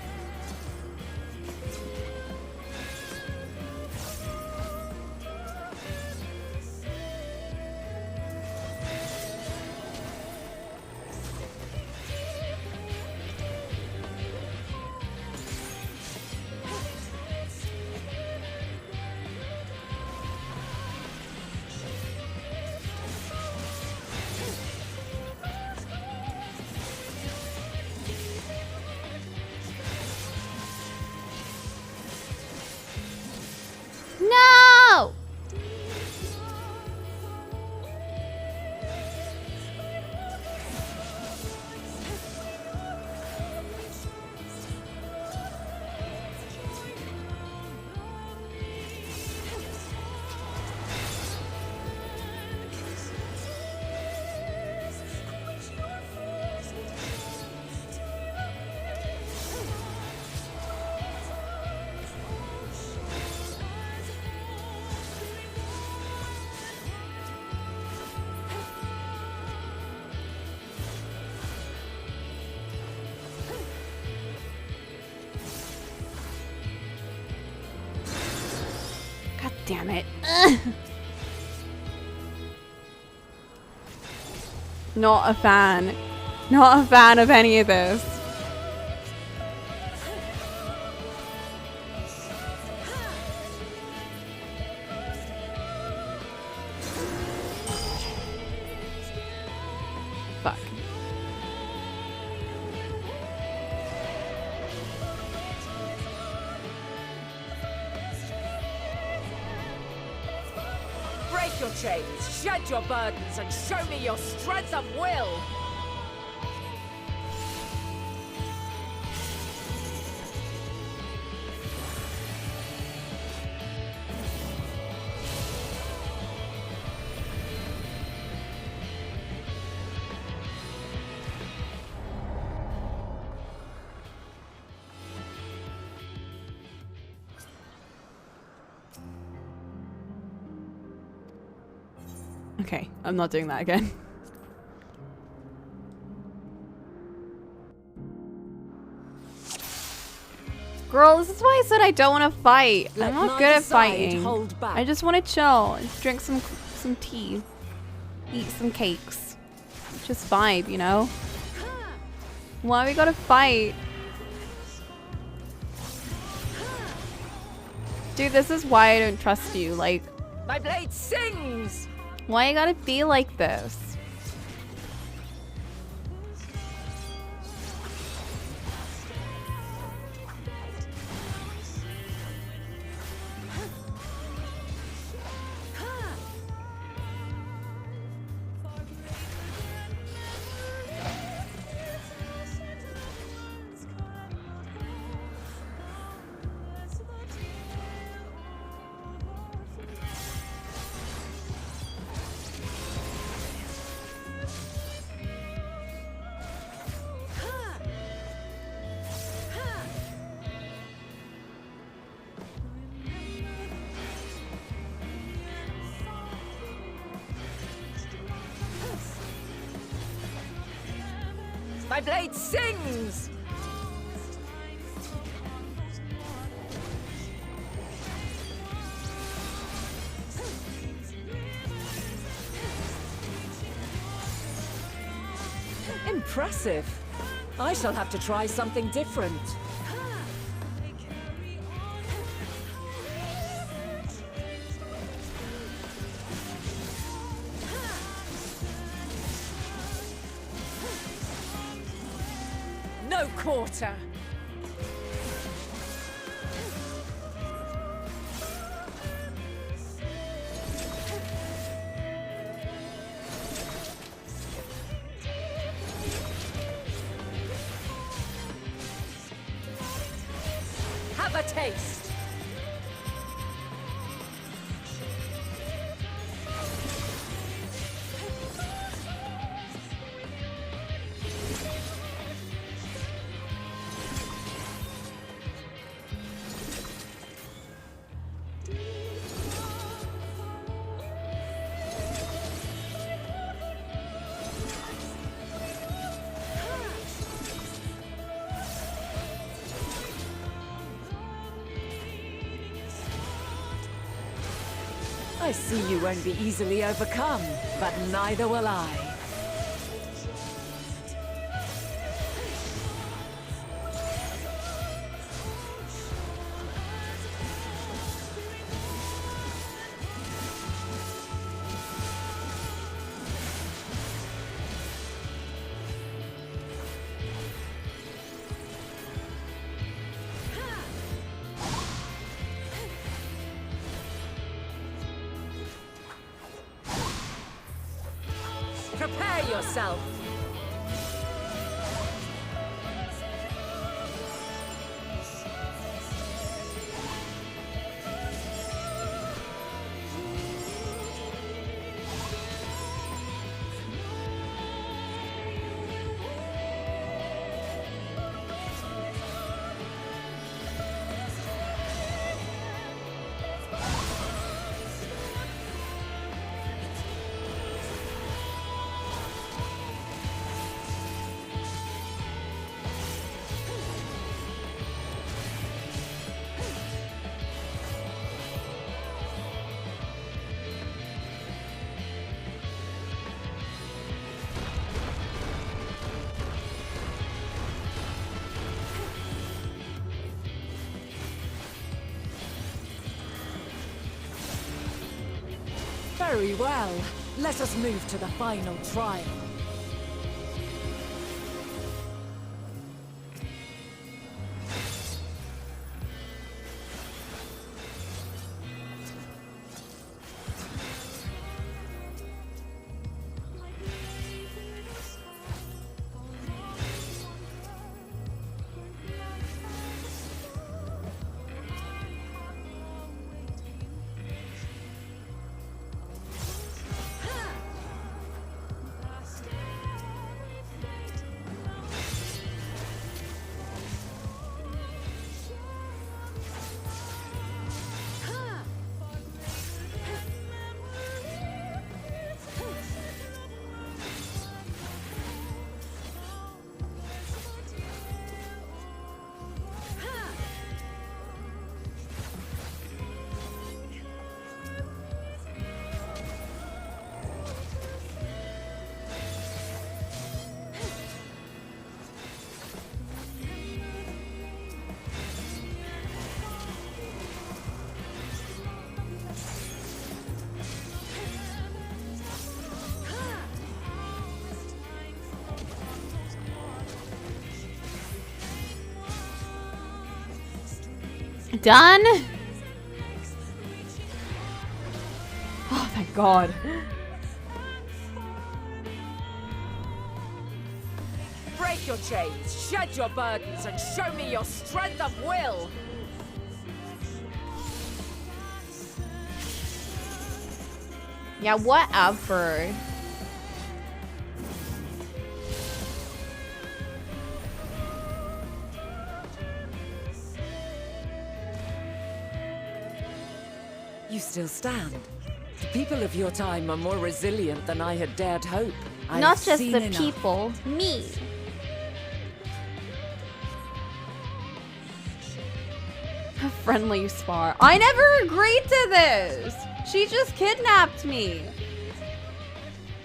No! God damn it. Ugh. Not a fan. Not a fan of any of this. Fuck. Break your chains, shed your burdens, and show me your strength of will! Okay, I'm not doing that again. Girl, this is why I said I don't want to fight. I'm not good at fighting. I just want to chill, just drink some tea, eat some cakes, just vibe, you know? Why we gotta fight? Dude, this is why I don't trust you. Like, My blade sings! why you gotta be like this? My blade sings! Impressive. I shall have to try something different. No quarter. Have a taste. I see you won't be easily overcome, but neither will I. Prepare yourself! Very well. Let us move to the final trial. Done? Oh, thank God. Break your chains, shed your burdens, and show me your strength of will! Yeah, whatever. You still stand. The people of your time are more resilient than I had dared hope. I Not have just seen the enough. people, me. A friendly spar. I never agreed to this. She just kidnapped me.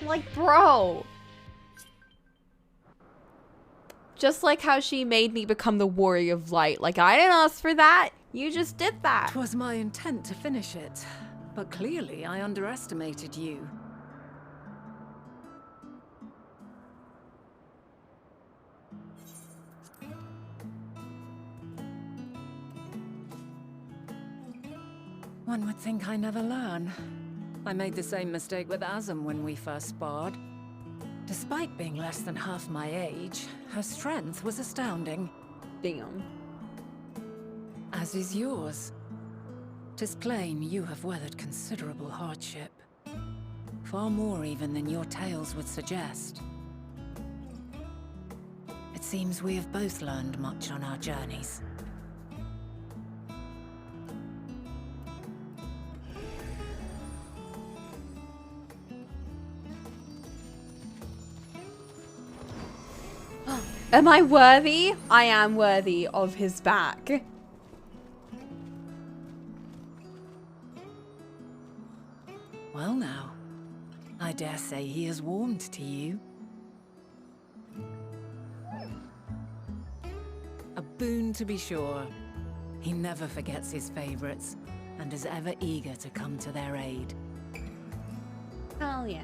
Like, bro. Just like how she made me become the Warrior of Light. Like, I didn't ask for that. You just did that. 'Twas my intent to finish it, but clearly I underestimated you. One would think I never learn. I made the same mistake with Azem when we first sparred. Despite being less than half my age, her strength was astounding. Damn. As is yours. 'Tis plain you have weathered considerable hardship. Far more even than your tales would suggest. It seems we have both learned much on our journeys. Am I worthy? I am worthy of his back. Well now, I dare say he has warmed to you. A boon to be sure. He never forgets his favorites, and is ever eager to come to their aid. Hell yeah.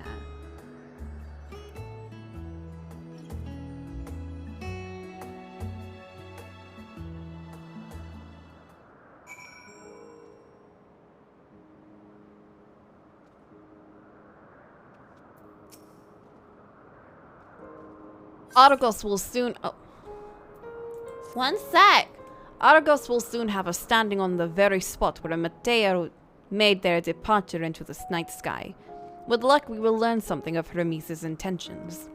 Argos will soon... Oh. One sec! Argos will soon have us standing on the very spot where Mateo made their departure into the night sky. With luck, we will learn something of Hermes' intentions.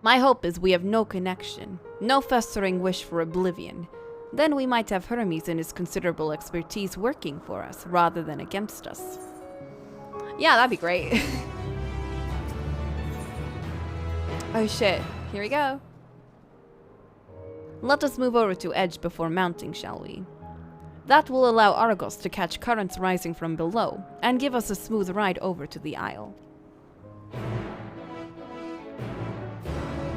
My hope is we have no connection, no festering wish for oblivion. Then we might have Hermes and his considerable expertise working for us, rather than against us. Yeah, that'd be great. Oh shit, here we go. Let us move over to Edge before mounting, shall we? That will allow Argos to catch currents rising from below, and give us a smooth ride over to the Isle.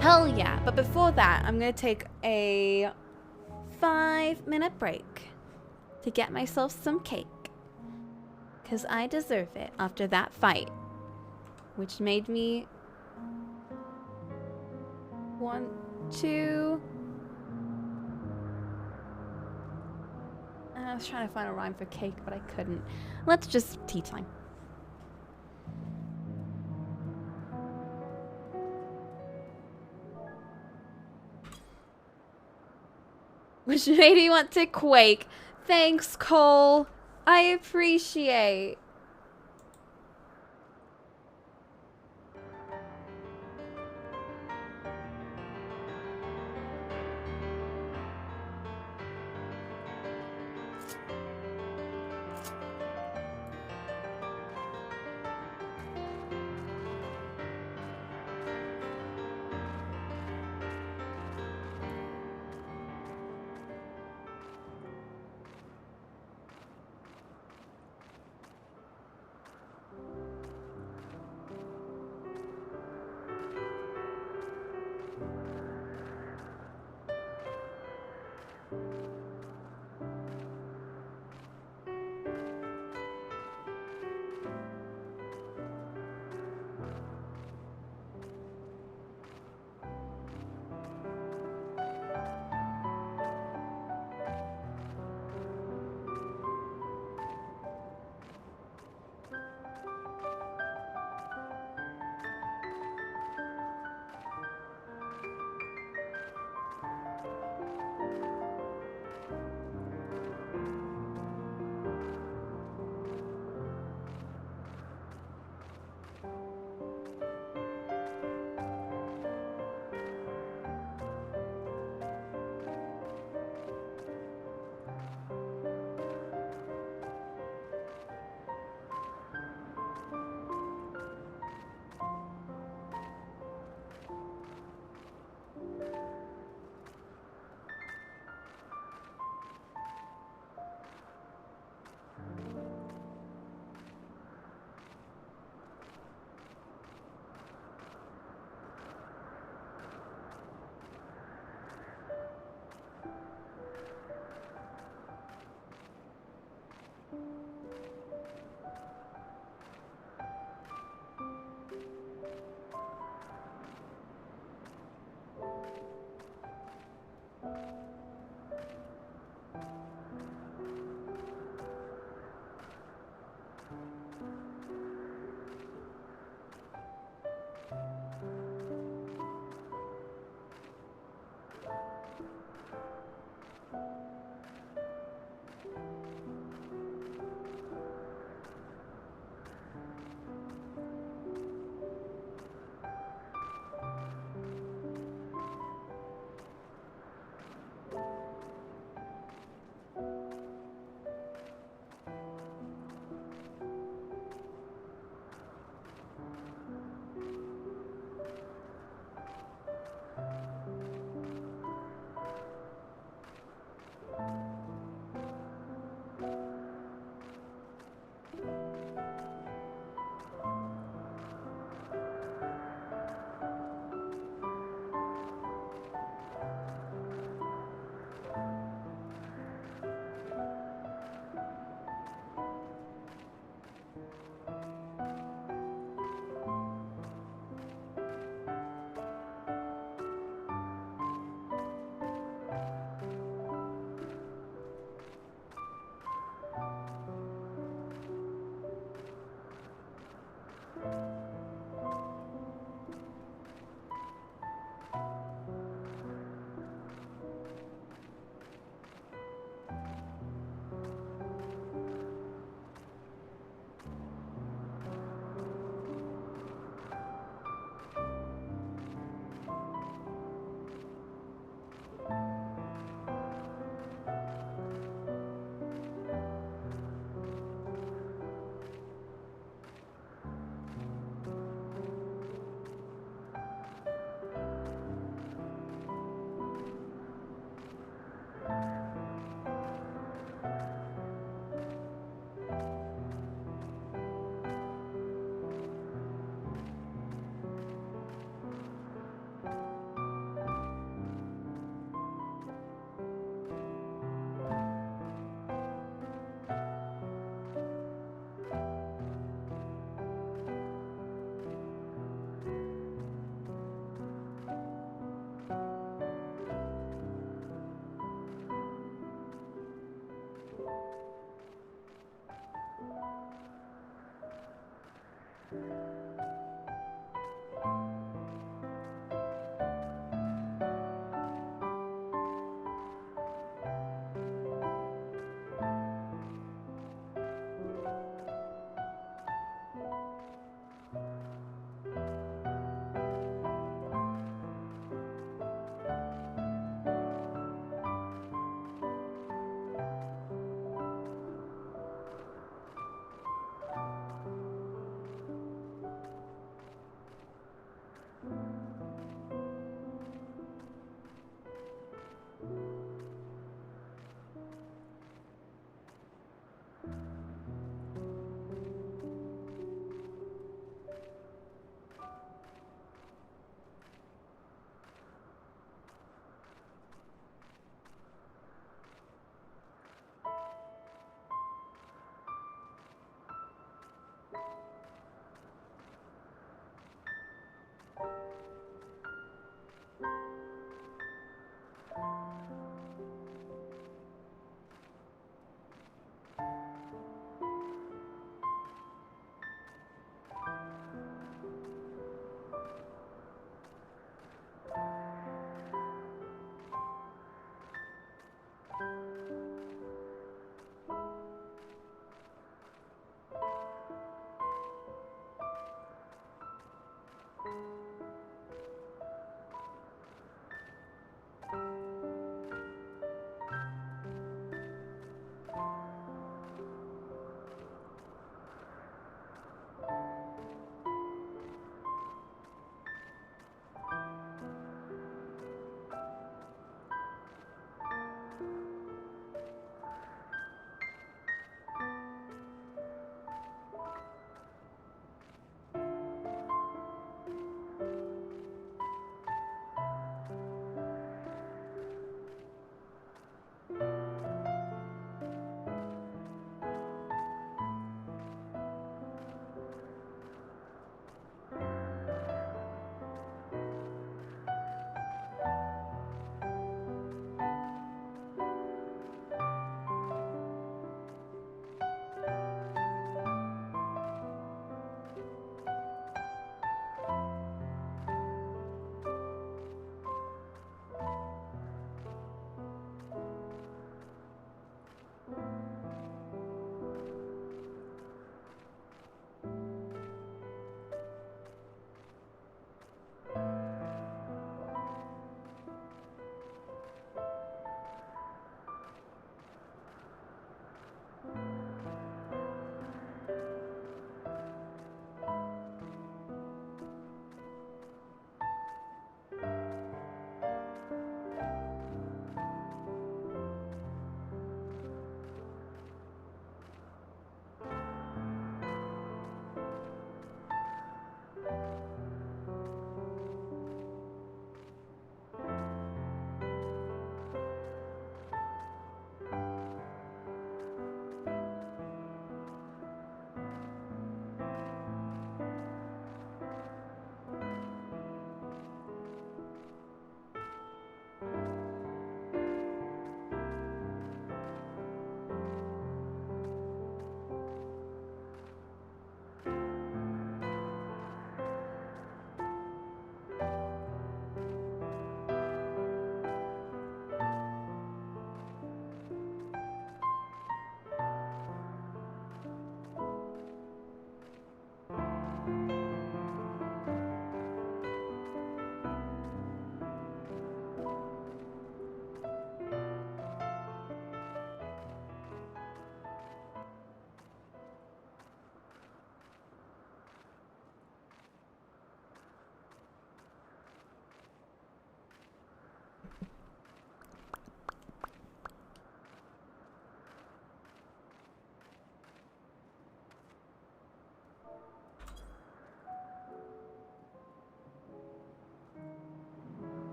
Hell yeah, but before that, I'm gonna take a 5-minute break to get myself some cake. 'Cause I deserve it after that fight, which made me 1, 2. I was trying to find a rhyme for cake, but I couldn't. Let's just tea time. Which made me want to quake. Thanks, Cole. I appreciate.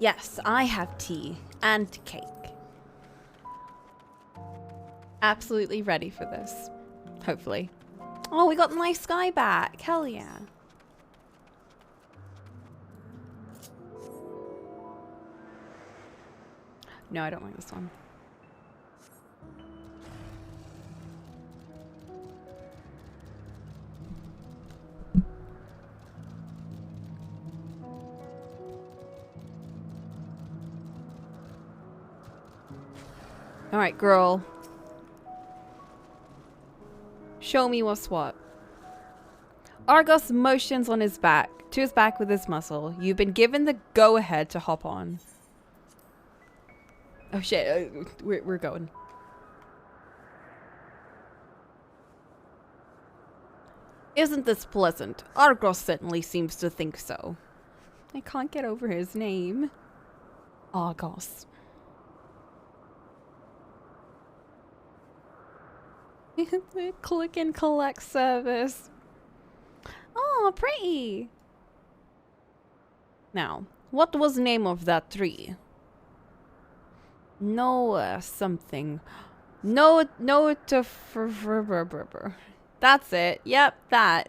Yes, I have tea and cake. Absolutely ready for this. Hopefully. Oh, we got the nice sky back. Hell yeah. No, I don't like this one. All right, girl. Show me what's what. Argos motions on his back, to his back with his muscle. You've been given the go-ahead to hop on. Oh shit, we're going. Isn't this pleasant? Argos certainly seems to think so. I can't get over his name. Argos. The click and collect service. Oh, pretty. Now, what was the name of that tree? Noah something. Noah to That's it. Yep, that.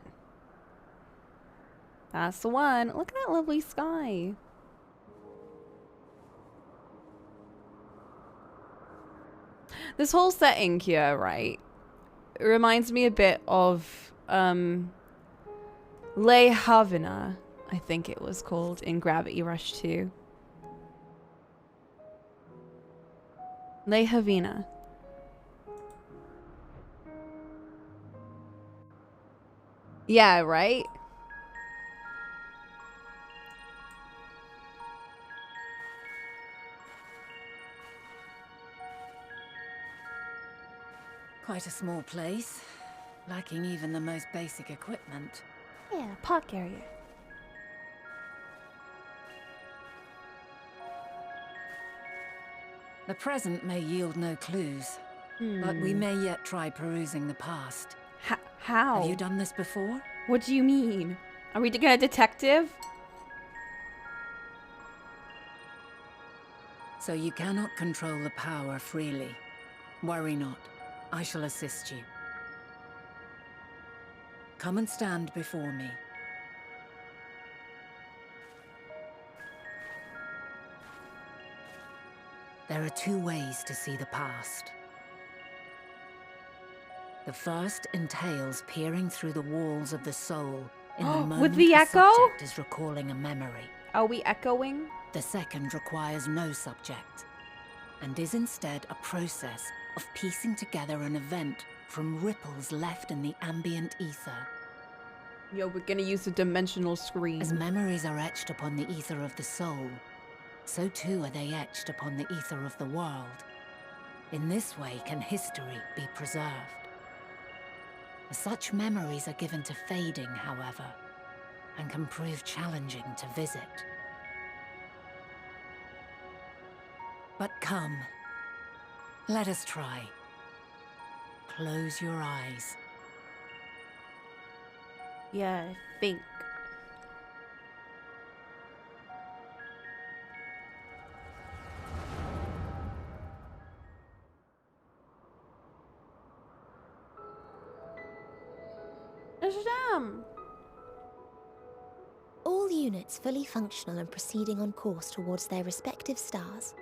That's the one. Look at that lovely sky. This whole setting here, right? It reminds me a bit of Le Havana, I think it was called in Gravity Rush 2. Le Havana. Yeah, right? Quite a small place, lacking even the most basic equipment. Yeah, park area. The present may yield no clues, but we may yet try perusing the past. How? Have you done this before? What do you mean? Are we getting a detective? So you cannot control the power freely. Worry not. I shall assist you. Come and stand before me. There are two ways to see the past. The first entails peering through the walls of the soul in the moment with the a echo? subject is recalling a memory. Are we echoing? The second requires no subject, and is instead a process of piecing together an event from ripples left in the ambient ether. Yo, we're gonna use a dimensional screen. As memories are etched upon the ether of the soul, so too are they etched upon the ether of the world. In this way can history be preserved. Such memories are given to fading, however, and can prove challenging to visit. But come, let us try. Close your eyes. Yeah, I think. All units fully functional and proceeding on course towards their respective stars.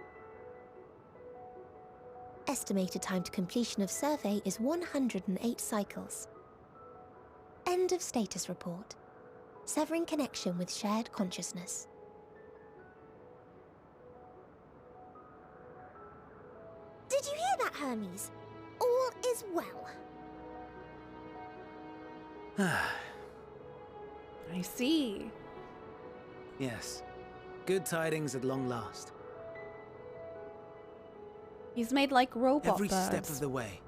Estimated time to completion of survey is 108 cycles. End of status report. Severing connection with shared consciousness. Did you hear that, Hermes? All is well. I see. Yes. Good tidings at long last. He's made like robot Every birds. step of the way,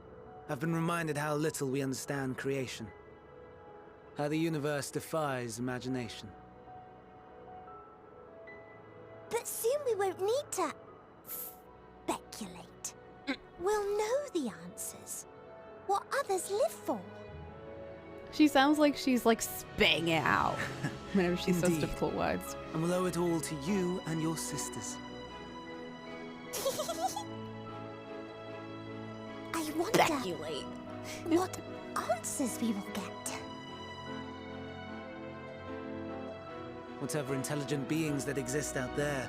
I've been reminded how little we understand creation. How the universe defies imagination. But soon we won't need to speculate. We'll know the answers. What others live for. She sounds like she's like spitting it out whenever she says Indeed. difficult words. And we'll owe it all to you and your sisters. I wonder Speculate. what answers we will get. Whatever intelligent beings that exist out there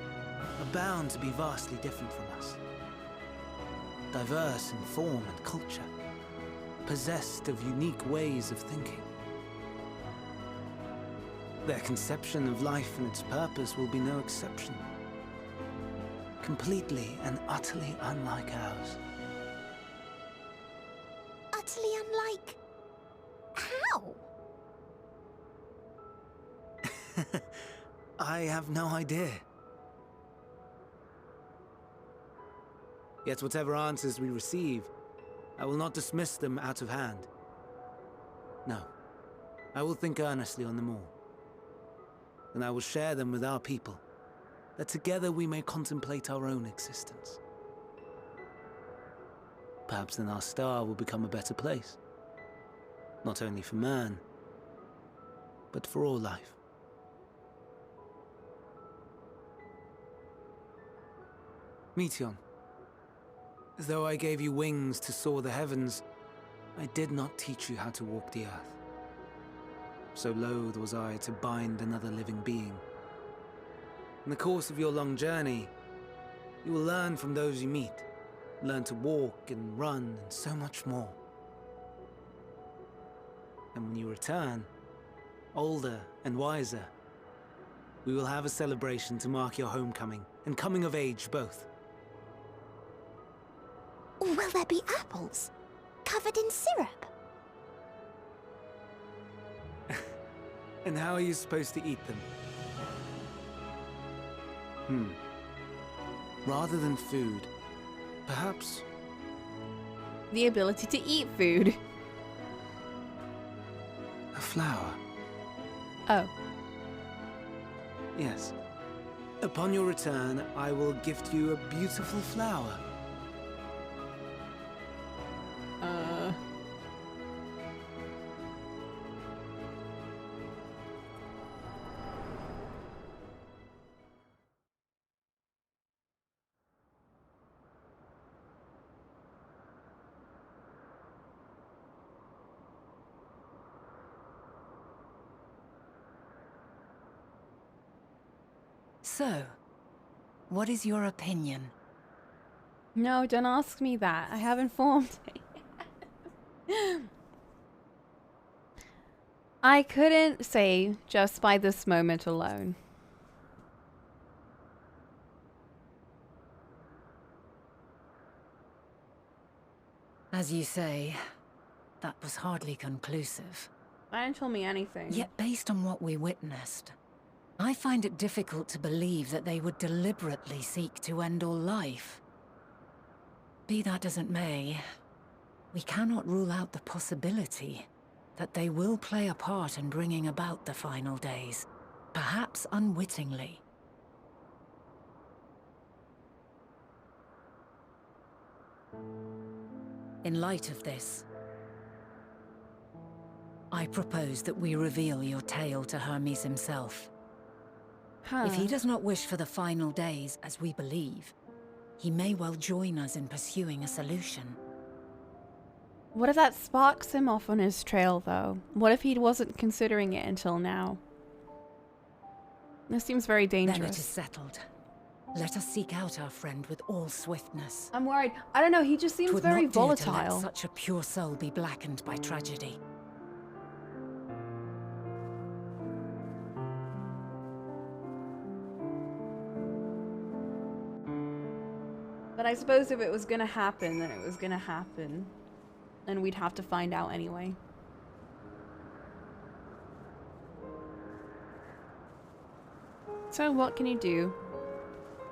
are bound to be vastly different from us. Diverse in form and culture, possessed of unique ways of thinking. Their conception of life and its purpose will be no exception. Completely and utterly unlike ours. Utterly unlike... how? I have no idea. Yet whatever answers we receive, I will not dismiss them out of hand. No, I will think earnestly on them all. And I will share them with our people, that together we may contemplate our own existence. Perhaps then our star will become a better place. Not only for man, but for all life. Meteon, though I gave you wings to soar the heavens, I did not teach you how to walk the earth. So loath was I to bind another living being. In the course of your long journey, you will learn from those you meet, learn to walk and run and so much more. And when you return, older and wiser, we will have a celebration to mark your homecoming and coming of age both. Will there be apples? Covered in syrup? And how are you supposed to eat them? Rather than food, perhaps... The ability to eat food. a flower. Oh. Yes. Upon your return, I will gift you a beautiful flower. So, what is your opinion? No, don't ask me that. I haven't formed. I couldn't say just by this moment alone. As you say, that was hardly conclusive. That didn't tell me anything. Yet based on what we witnessed, I find it difficult to believe that they would deliberately seek to end all life. Be that as it may, we cannot rule out the possibility that they will play a part in bringing about the final days, perhaps unwittingly. In light of this, I propose that we reveal your tale to Hermes himself. If he does not wish for the final days, as we believe, he may well join us in pursuing a solution. What if that sparks him off on his trail, though? What if he wasn't considering it until now? This seems very dangerous. Then it is settled. Let us seek out our friend with all swiftness. I'm worried. I don't know, he just seems 'Twould very not do to let volatile. such a pure soul be blackened by tragedy. But I suppose if it was gonna happen, then it was gonna happen. And we'd have to find out anyway. So what can you do?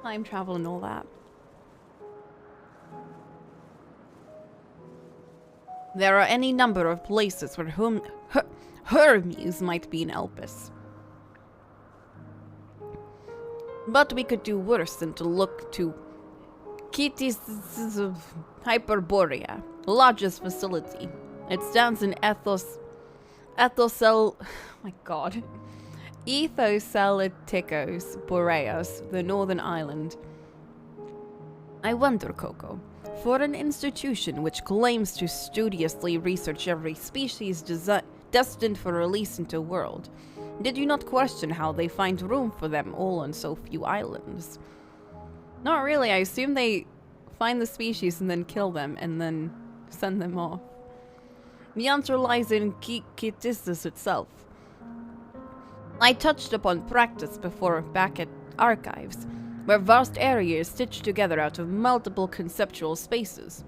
Time travel and all that. There are any number of places where Hermes might be in Elpis. But we could do worse than to look to Kitty's Hyperborea, largest facility. It stands in Ethosel... Oh my god. Ethoseliticos Boreas, the northern island. I wonder, Coco, for an institution which claims to studiously research every species destined for release into the world, did you not question how they find room for them all on so few islands? Not really. I assume they find the species and then kill them and then send them off. The answer lies in Kitissus itself. I touched upon practice before back at Archives, where vast areas stitched together out of multiple conceptual spaces.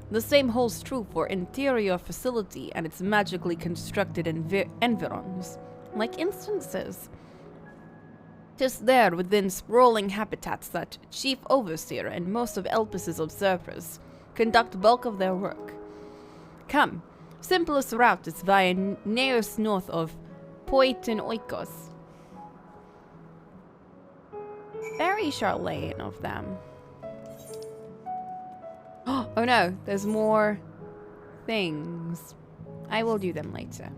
The same holds true for interior facility and its magically constructed environs, like instances. 'Tis there within sprawling habitats that Chief Overseer and most of Elpis's observers conduct bulk of their work. Come, simplest route is via Neos north of Poitin Oikos. Very charlatan of them. Oh no, there's more things. I will do them later.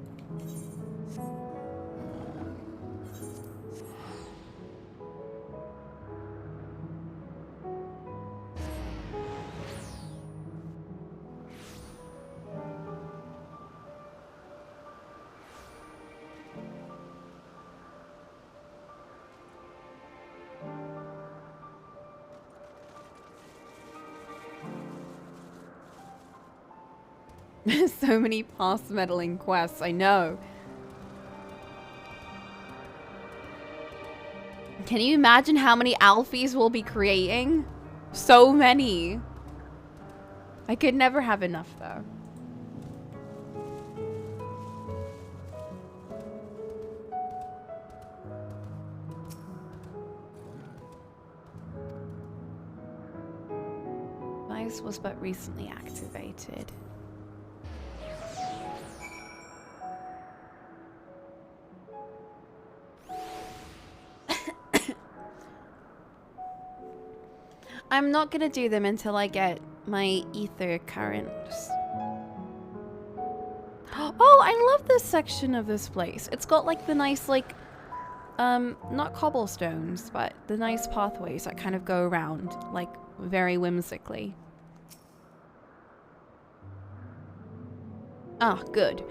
So many past meddling quests, I know. Can you imagine how many Alfies we'll be creating? So many. I could never have enough though. Vice was but recently activated. I'm not gonna do them until I get my ether currents. Oh, I love this section of this place. It's got like the nice like, not cobblestones, but the nice pathways that kind of go around, like very whimsically. Ah, good.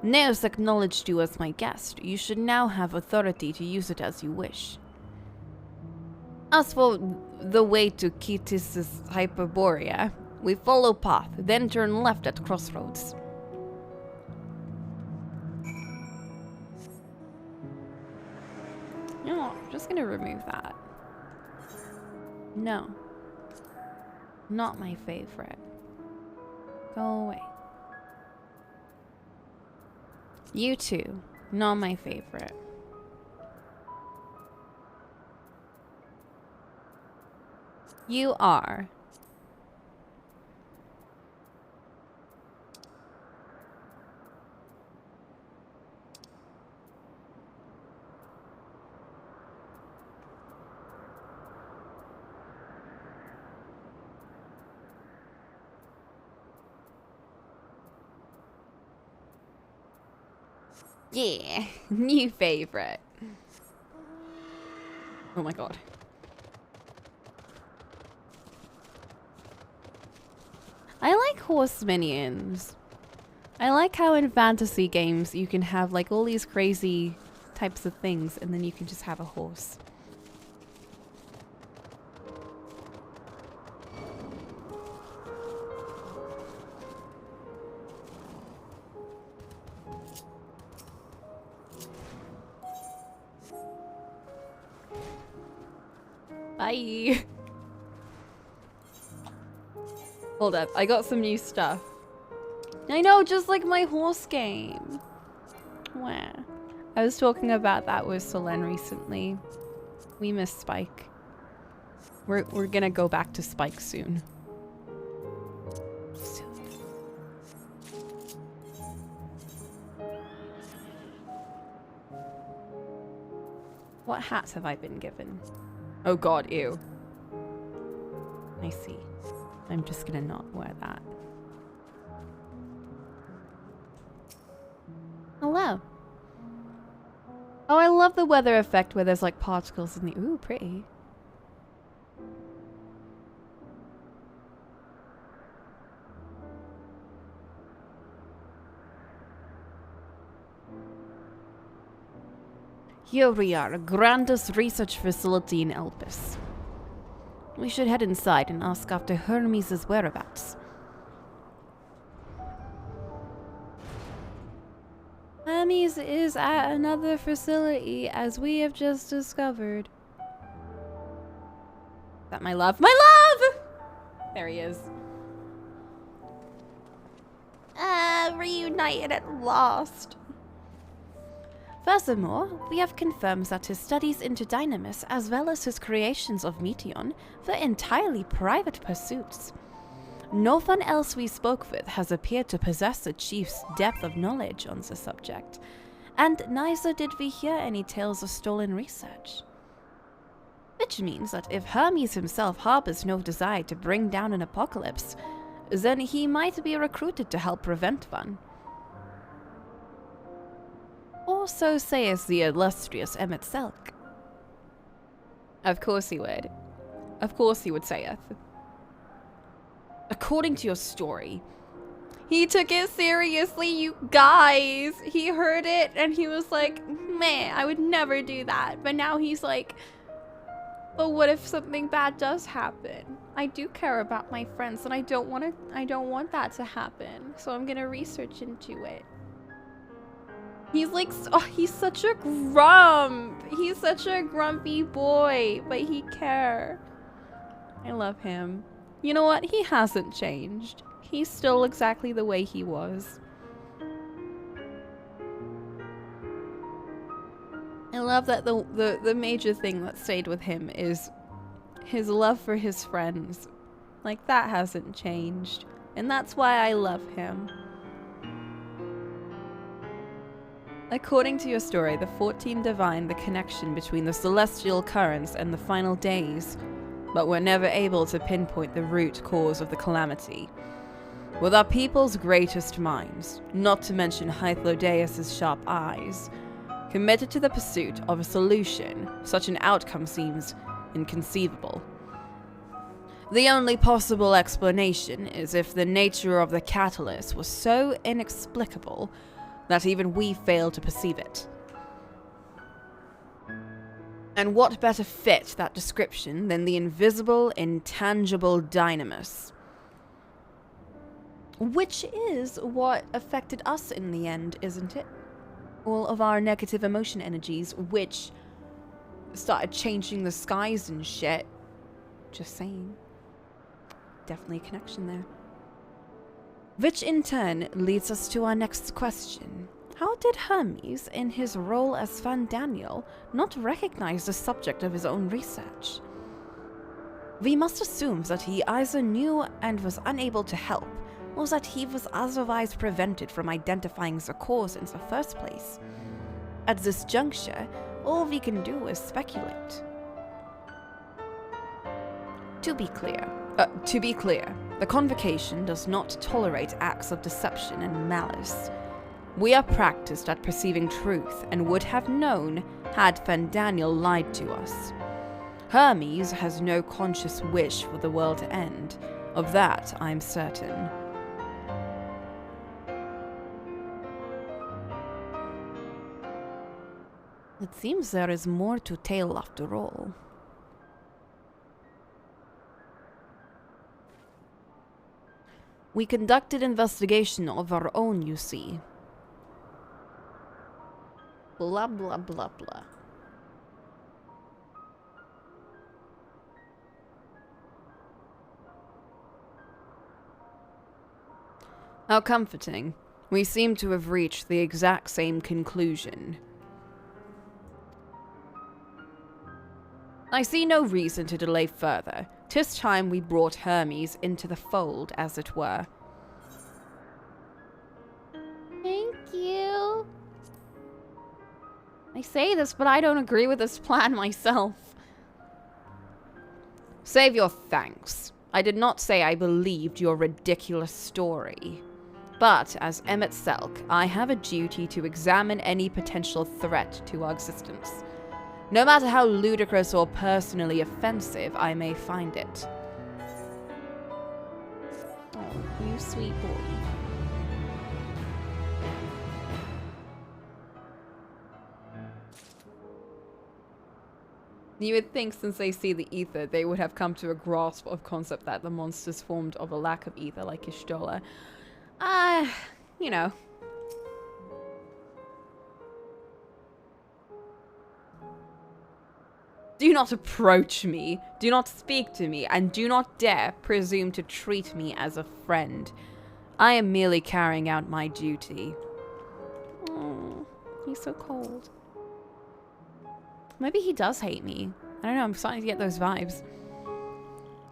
Neos acknowledged you as my guest. You should now have authority to use it as you wish. As for the way to Kitis's Hyperborea, we follow path, then turn left at crossroads. You know what? I'm just gonna remove that. No. Not my favorite. Go away. You too. Not my favorite. You are. Yeah, new favorite. Oh my god. I like horse minions. I like how in fantasy games you can have like all these crazy types of things and then you can just have a horse. Bye. Hold up, I got some new stuff. I know, just like my horse game. Wow. I was talking about that with Solen recently. We miss Spike. We're gonna go back to Spike soon. What hats have I been given? Oh god, ew. I see. I'm just gonna not wear that. Hello. Oh, I love the weather effect where there's like particles in the... Ooh, pretty. Here we are, grandest research facility in Elpis. We should head inside and ask after Hermes' whereabouts. Hermes is at another facility, as we have just discovered. Is that my love? My love! There he is. Reunited at last. Furthermore, we have confirmed that his studies into Dynamis, as well as his creations of Meteon, were entirely private pursuits. No one else we spoke with has appeared to possess the chief's depth of knowledge on the subject, and neither did we hear any tales of stolen research. Which means that if Hermes himself harbors no desire to bring down an apocalypse, then he might be recruited to help prevent one. Or so saith the illustrious Emmett Selk. Of course he would. Of course he would saith. According to your story, he took it seriously, you guys. He heard it and he was like, man, I would never do that. But now he's like, but what if something bad does happen? I do care about my friends and I don't want that to happen. So I'm gonna research into it. He's like, oh, he's such a grump. He's such a grumpy boy, but he cares. I love him. You know what? He hasn't changed. He's still exactly the way he was. I love that the major thing that stayed with him is his love for his friends. Like, that hasn't changed. And that's why I love him. According to your story, the 14 divined the connection between the celestial currents and the final days, but were never able to pinpoint the root cause of the calamity. With our people's greatest minds, not to mention Hythlodaeus' sharp eyes, committed to the pursuit of a solution, such an outcome seems inconceivable. The only possible explanation is if the nature of the catalyst was so inexplicable that even we fail to perceive it. And what better fit that description than the invisible, intangible Dynamis? Which is what affected us in the end, isn't it? All of our negative emotion energies, which started changing the skies and shit. Just saying. Definitely a connection there. Which in turn leads us to our next question. How did Hermes, in his role as Van Daniel, not recognize the subject of his own research? We must assume that he either knew and was unable to help, or that he was otherwise prevented from identifying the cause in the first place. At this juncture, all we can do is speculate. To be clear, the Convocation does not tolerate acts of deception and malice. We are practiced at perceiving truth and would have known had Van Daniel lied to us. Hermes has no conscious wish for the world to end. Of that, I'm certain. It seems there is more to tale after all. We conducted investigation of our own, you see. Blah, blah, blah, blah. How comforting. We seem to have reached the exact same conclusion. I see no reason to delay further. 'Tis time we brought Hermes into the fold, as it were. Thank you. I say this, but I don't agree with this plan myself. Save your thanks. I did not say I believed your ridiculous story. But as Emmet Selk, I have a duty to examine any potential threat to our existence, no matter how ludicrous or personally offensive I may find it. Oh, you sweet boy. You would think since they see the ether, they would have come to a grasp of concept that the monsters formed of a lack of ether, like Ishtola. You know. Do not approach me, do not speak to me, and do not dare presume to treat me as a friend. I am merely carrying out my duty. Oh, he's so cold. Maybe he does hate me. I don't know, I'm starting to get those vibes.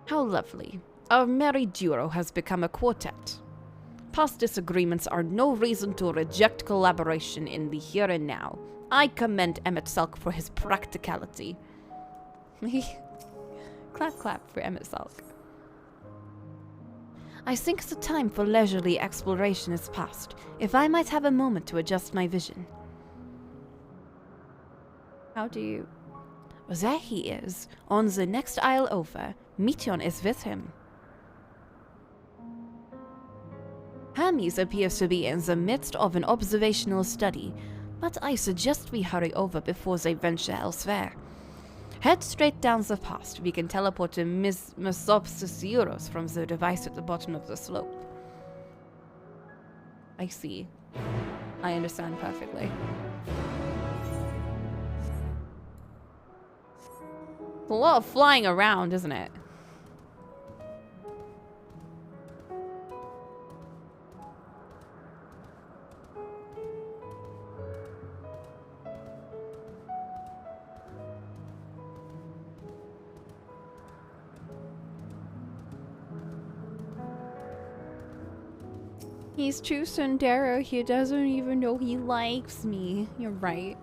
How lovely. Our merry duo has become a quartet. Past disagreements are no reason to reject collaboration in the here and now. I commend Emmet Selk for his practicality. Clap clap for Emmet Selk. I think the time for leisurely exploration is past. If I might have a moment to adjust my vision. How do you... There he is. On the next aisle over. Meteion is with him. Hermes appears to be in the midst of an observational study, but I suggest we hurry over before they venture elsewhere. Head straight down the path. We can teleport to Mesopsis Euros from the device at the bottom of the slope. I see. I understand perfectly. A lot of flying around, isn't it? He's too tsundere. He doesn't even know he likes me. You're right.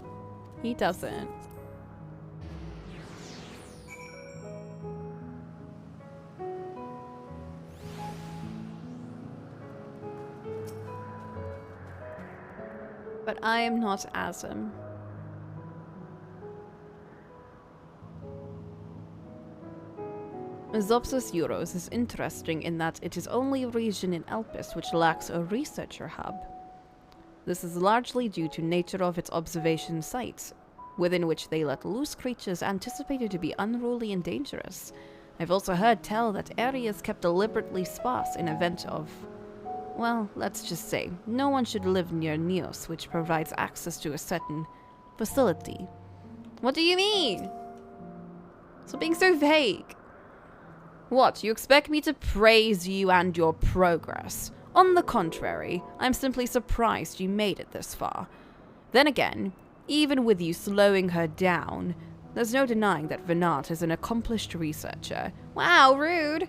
He doesn't. But I am not Asm. Mesopsis Euros is interesting in that it is only a region in Elpis which lacks a researcher hub. This is largely due to nature of its observation sites, within which they let loose creatures anticipated to be unruly and dangerous. I've also heard tell that areas kept deliberately sparse in event of... Well, let's just say, no one should live near Neos, which provides access to a certain facility. What do you mean? Stop being so vague. What, you expect me to praise you and your progress? On the contrary, I'm simply surprised you made it this far. Then again, even with you slowing her down, there's no denying that Venat is an accomplished researcher. Wow, rude!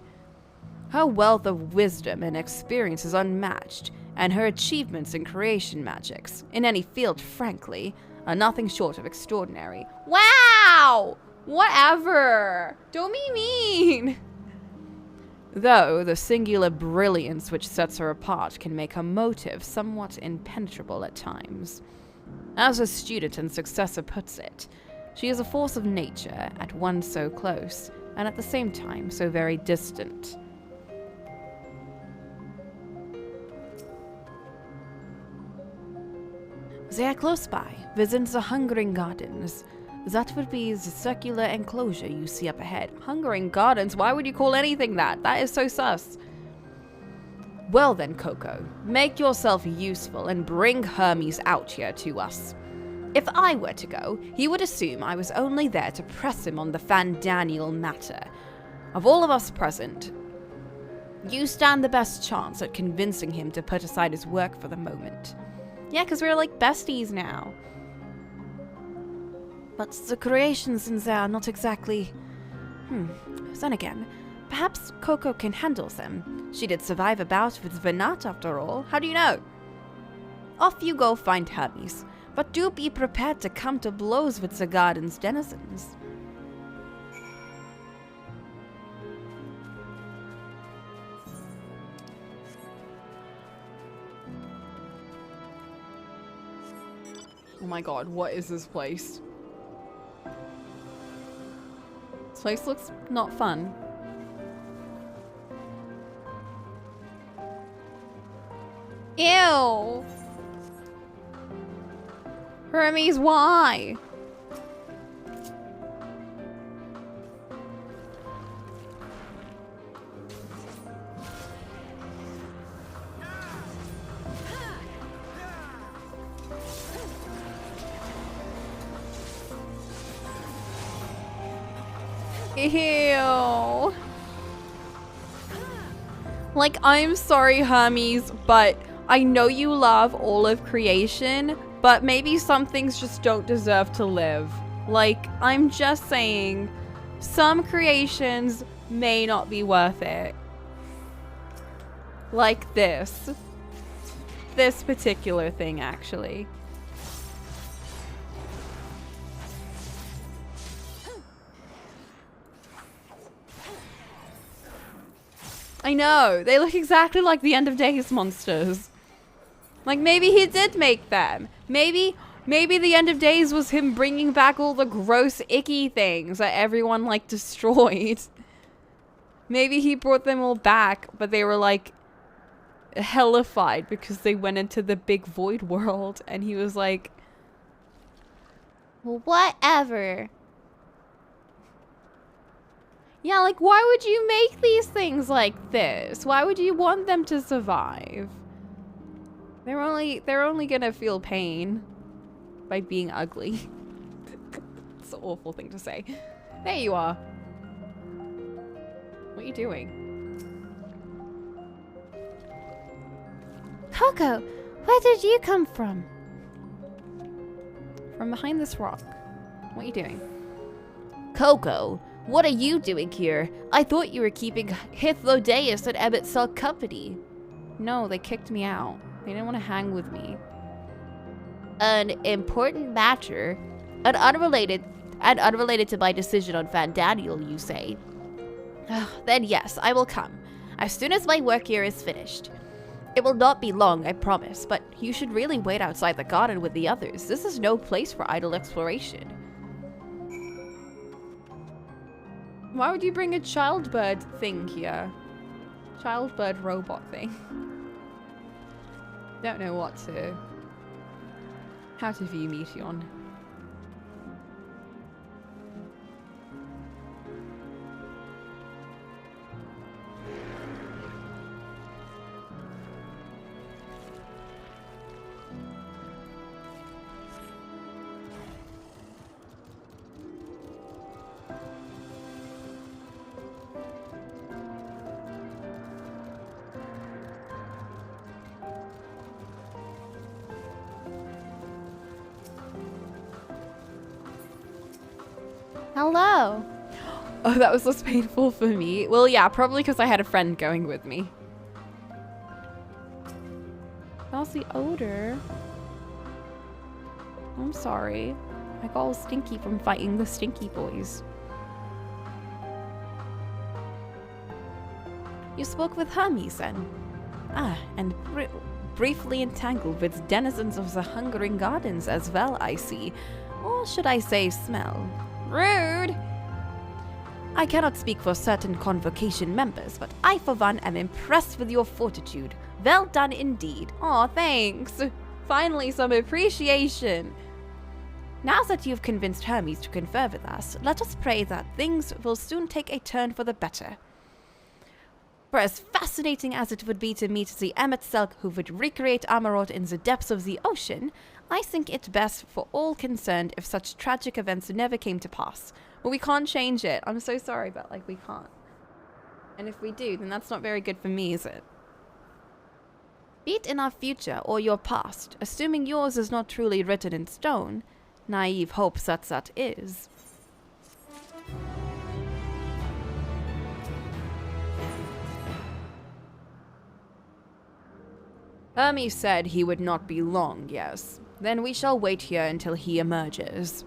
Her wealth of wisdom and experience is unmatched, and her achievements in creation magics, in any field frankly, are nothing short of extraordinary. Wow! Whatever! Don't be mean! Though the singular brilliance which sets her apart can make her motive somewhat impenetrable at times. As her student and successor puts it, she is a force of nature, at once so close, and at the same time so very distant. They are close by, within the Hungering Gardens. That would be the circular enclosure you see up ahead. Hungering Gardens? Why would you call anything that? That is so sus. Well then, Coco, make yourself useful and bring Hermes out here to us. If I were to go, he would assume I was only there to press him on the Fandaniel matter. Of all of us present, you stand the best chance at convincing him to put aside his work for the moment. Yeah, because we're like besties now. But the creations in there are not exactly... Then again, perhaps Coco can handle them. She did survive a bout with Venat after all. How do you know? Off you go find Hermes. But do be prepared to come to blows with the garden's denizens. Oh my god, what is this place? This place looks not fun. Ew! Hermes, why? Ew. Like, I'm sorry, Hermes, but I know you love all of creation, but maybe some things just don't deserve to live. Like, I'm just saying, some creations may not be worth it. Like this. This particular thing, actually. I know, they look exactly like the End of Days monsters. Like, maybe he did make them. Maybe the End of Days was him bringing back all the gross, icky things that everyone, like, destroyed. Maybe he brought them all back, but they were, like, hellified because they went into the big void world. And he was like, well, whatever. Yeah, like, why would you make these things like this? Why would you want them to survive? They're only gonna feel pain by being ugly. It's an awful thing to say. There you are. What are you doing? Coco, where did you come from? From behind this rock. What are you doing? Coco, what are you doing here? I thought you were keeping Hythlodeus and Emmett Selk company. No, they kicked me out. They didn't want to hang with me. An important matter? And unrelated to my decision on Van Daniel, you say? Then yes, I will come. As soon as my work here is finished. It will not be long, I promise, but you should really wait outside the garden with the others. This is no place for idle exploration. Why would you bring a childbird thing here? Childbird robot thing. Don't know how to view Meteion. Hello. Oh, that was less painful for me. Well, yeah, probably because I had a friend going with me. How's the odor? I'm sorry. I got all stinky from fighting the stinky boys. You spoke with Hermes then? Ah, and briefly entangled with denizens of the Hungering Gardens as well, I see. Or should I say smell? Rude! I cannot speak for certain convocation members, but I for one am impressed with your fortitude. Well done indeed. Aw, thanks. Finally some appreciation. Now that you've convinced Hermes to confer with us, let us pray that things will soon take a turn for the better. For as fascinating as it would be to meet the Emmett Selk who would recreate Amarot in the depths of the ocean, I think it best for all concerned if such tragic events never came to pass. But we can't change it. I'm so sorry, but like we can't. And if we do, then that's not very good for me, is it? Be it in our future or your past, assuming yours is not truly written in stone, naive hope that is. Hermes said he would not be long, yes. Then we shall wait here until he emerges.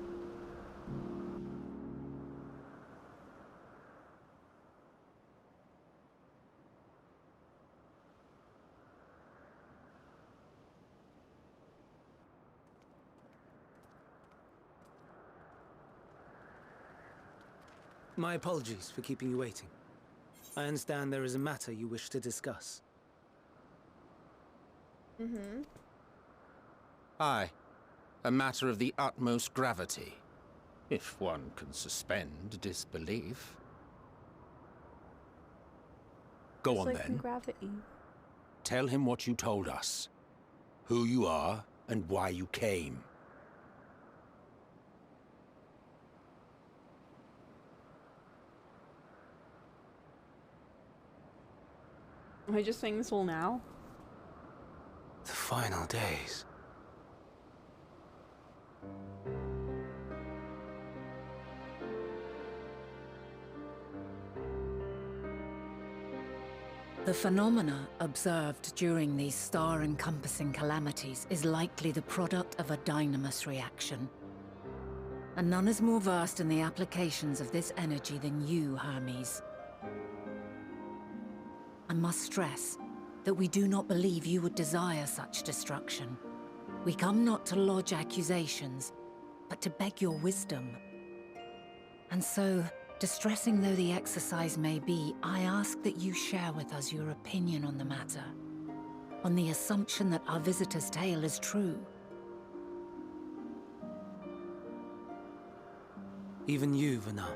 My apologies for keeping you waiting. I understand there is a matter you wish to discuss. Aye. A matter of the utmost gravity, if one can suspend disbelief. Go on then. Gravity. Tell him what you told us. Who you are and why you came. Am I just saying this all now? The final days. The phenomena observed during these star-encompassing calamities is likely the product of a dynamis reaction. And none is more versed in the applications of this energy than you, Hermes. I must stress that we do not believe you would desire such destruction. We come not to lodge accusations, but to beg your wisdom. And so, distressing though the exercise may be, I ask that you share with us your opinion on the matter, on the assumption that our visitor's tale is true. Even you, Vana.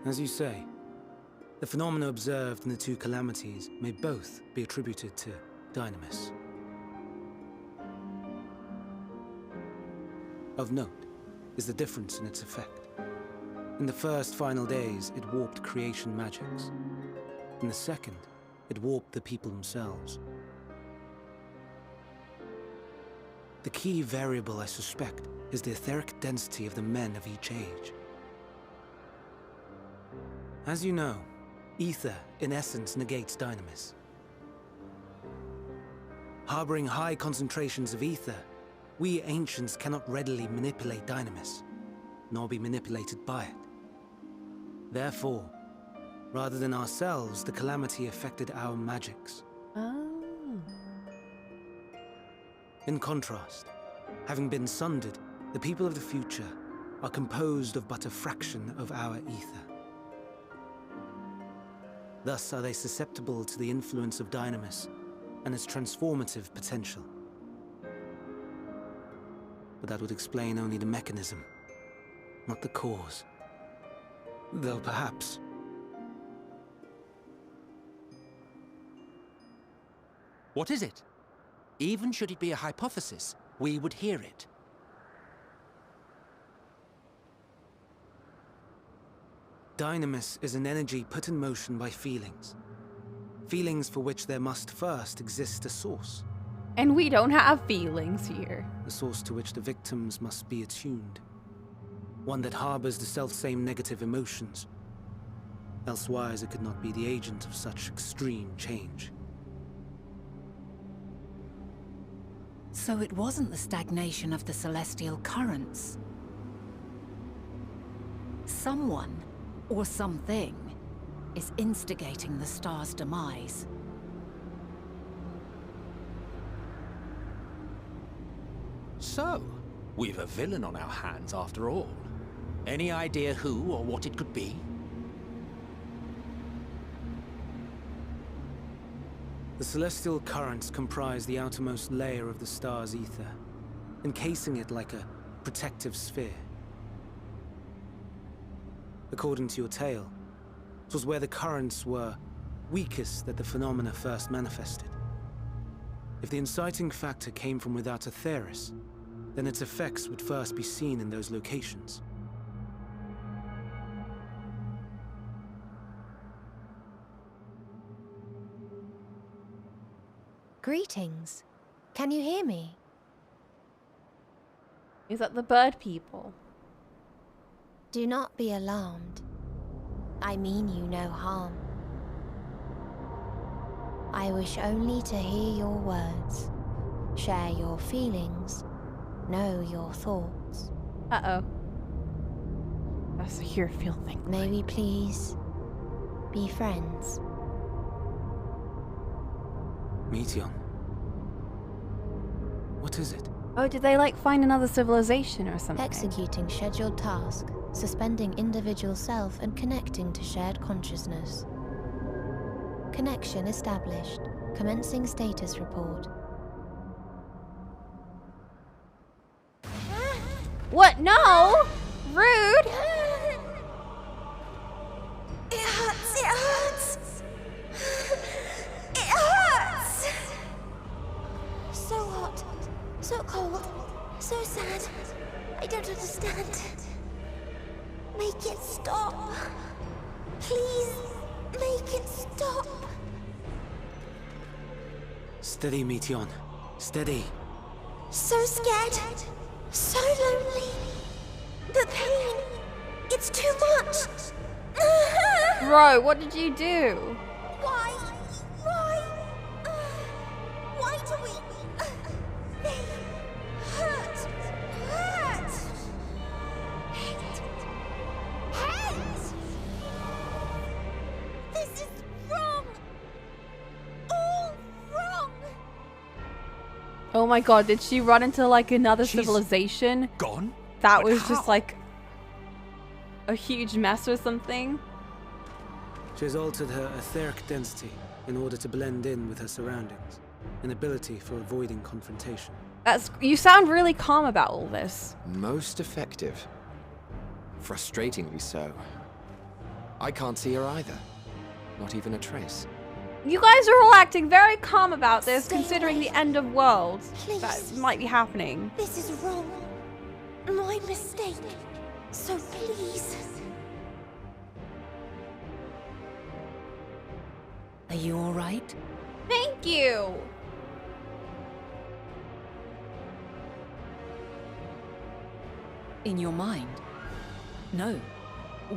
As you say, the phenomena observed in the two calamities may both be attributed to dynamis. Of note is the difference in its effect. In the first final days, it warped creation magics. In the second, it warped the people themselves. The key variable, I suspect, is the etheric density of the men of each age. As you know, ether, in essence, negates dynamis. Harboring high concentrations of ether, we ancients cannot readily manipulate dynamis, nor be manipulated by it. Therefore, rather than ourselves, the calamity affected our magics. Oh. In contrast, having been sundered, the people of the future are composed of but a fraction of our ether. Thus are they susceptible to the influence of dynamis and its transformative potential. But that would explain only the mechanism, not the cause. Though perhaps... What is it? Even should it be a hypothesis, we would hear it. Dynamis is an energy put in motion by feelings. Feelings for which there must first exist a source. And we don't have feelings here. A source to which the victims must be attuned. One that harbors the selfsame negative emotions. Elsewise it could not be the agent of such extreme change. So it wasn't the stagnation of the celestial currents. Someone, or something, is instigating the star's demise. So, we've a villain on our hands after all. Any idea who or what it could be? The celestial currents comprise the outermost layer of the star's ether, encasing it like a protective sphere. According to your tale, it was where the currents were weakest that the phenomena first manifested. If the inciting factor came from without a Theris, then its effects would first be seen in those locations. Greetings. Can you hear me? Is that the bird people? Do not be alarmed. I mean you no harm. I wish only to hear your words, share your feelings, know your thoughts. Uh-oh. That's a hear, feel thing. May we please be friends? Meteion, What is it? Oh, did they like find another civilization or something? Executing scheduled task, suspending individual self and connecting to shared consciousness. Connection established. Commencing status report. What? No! Rude! It hurts, it hurts! It hurts! So hot, so cold, so sad. I don't understand. Make it stop. Please, make it stop. Steady, Meteon. Steady. So scared. So lonely. The pain. It's too much. Bro, what did you do? Why? Why do we? They hurt. Hate. This is wrong. All wrong. Oh my god, did she run into like another She's civilization? Gone? That But was how? just like a huge mess or something. She has altered her etheric density in order to blend in with her surroundings, an ability for avoiding confrontation. You sound really calm about all this. Most effective. Frustratingly so. I can't see her either. Not even a trace. You guys are all acting very calm about this, Stay considering away. the end of worlds Please. that might be happening. This is wrong. My mistake. So please. Are you all right? Thank you! In your mind? No.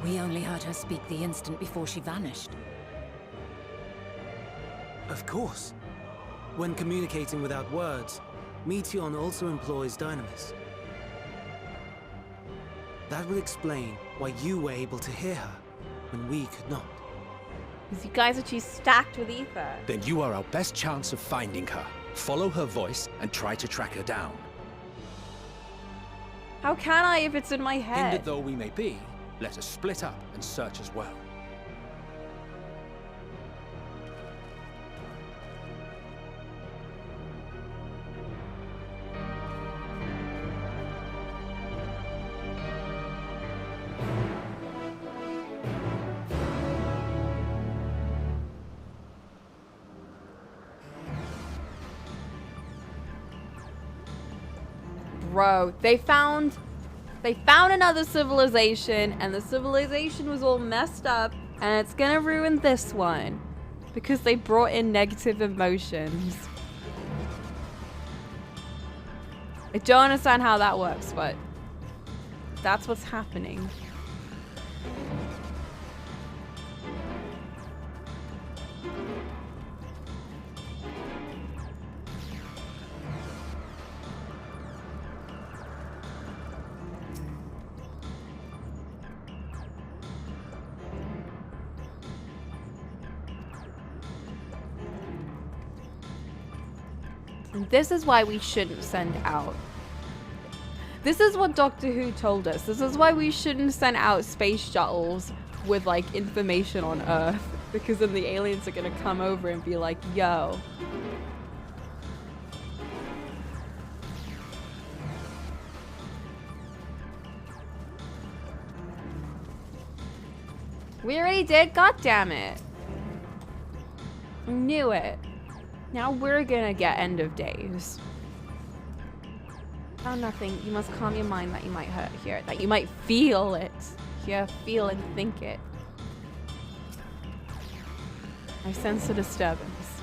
We only heard her speak the instant before she vanished. Of course. When communicating without words, Meteon also employs dynamis. That would explain why you were able to hear her when we could not. Because you guys are too stacked with ether. Then you are our best chance of finding her. Follow her voice and try to track her down. How can I if it's in my head? Hindered though we may be, let us split up and search as well. Bro, they found another civilization, and the civilization was all messed up, and it's gonna ruin this one because they brought in negative emotions. I don't understand how that works, but that's what's happening. This is why we shouldn't send out. This is what Doctor Who told us. This is why we shouldn't send out space shuttles with like information on Earth, because then the aliens are gonna come over and be like, yo. We already did? God damn it. Knew it. Now we're gonna get end of days. Oh, nothing. You must calm your mind that you might hear it, that you might feel it. Yeah, feel and think it. I sense a disturbance.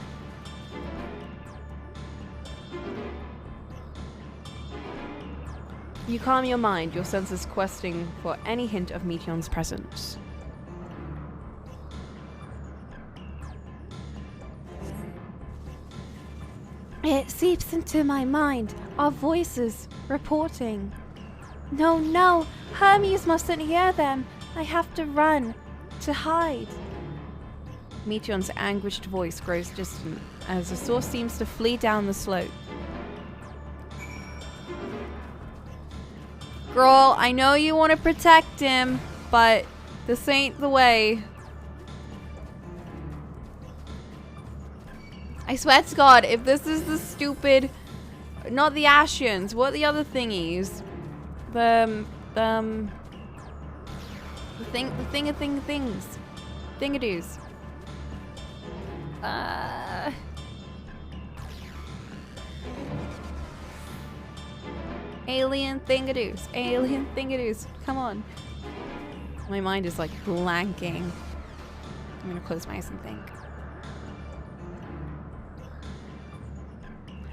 You calm your mind, your senses questing for any hint of Meteon's presence. It seeps into my mind, our voices, reporting. No, no, Hermes mustn't hear them. I have to run, to hide. Meteon's anguished voice grows distant as the source seems to flee down the slope. Girl, I know you want to protect him, but this ain't the way. I swear to God, if this is the stupid... Not the Ashians, what are the other thingies? The things. Thingadoos. Alien thingadoos. Alien thingadoos. Come on. My mind is like blanking. I'm gonna close my eyes and think.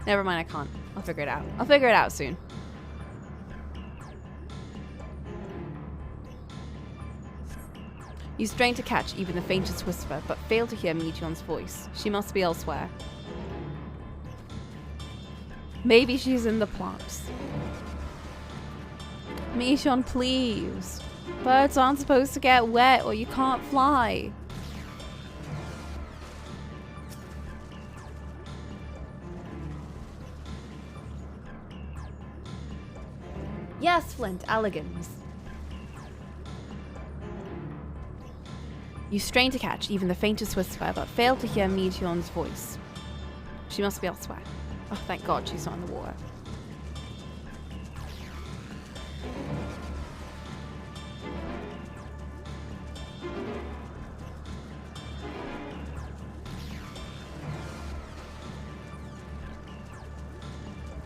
Never mind, I can't. I'll figure it out. I'll figure it out soon. You strain to catch even the faintest whisper, but fail to hear Meteon's voice. She must be elsewhere. Maybe she's in the plants. Meteon, please. Birds aren't supposed to get wet or you can't fly. Yes, Flint, Alligans. You strain to catch even the faintest whisper, but fail to hear Meteon's voice. She must be elsewhere. Oh, thank God she's not in the water.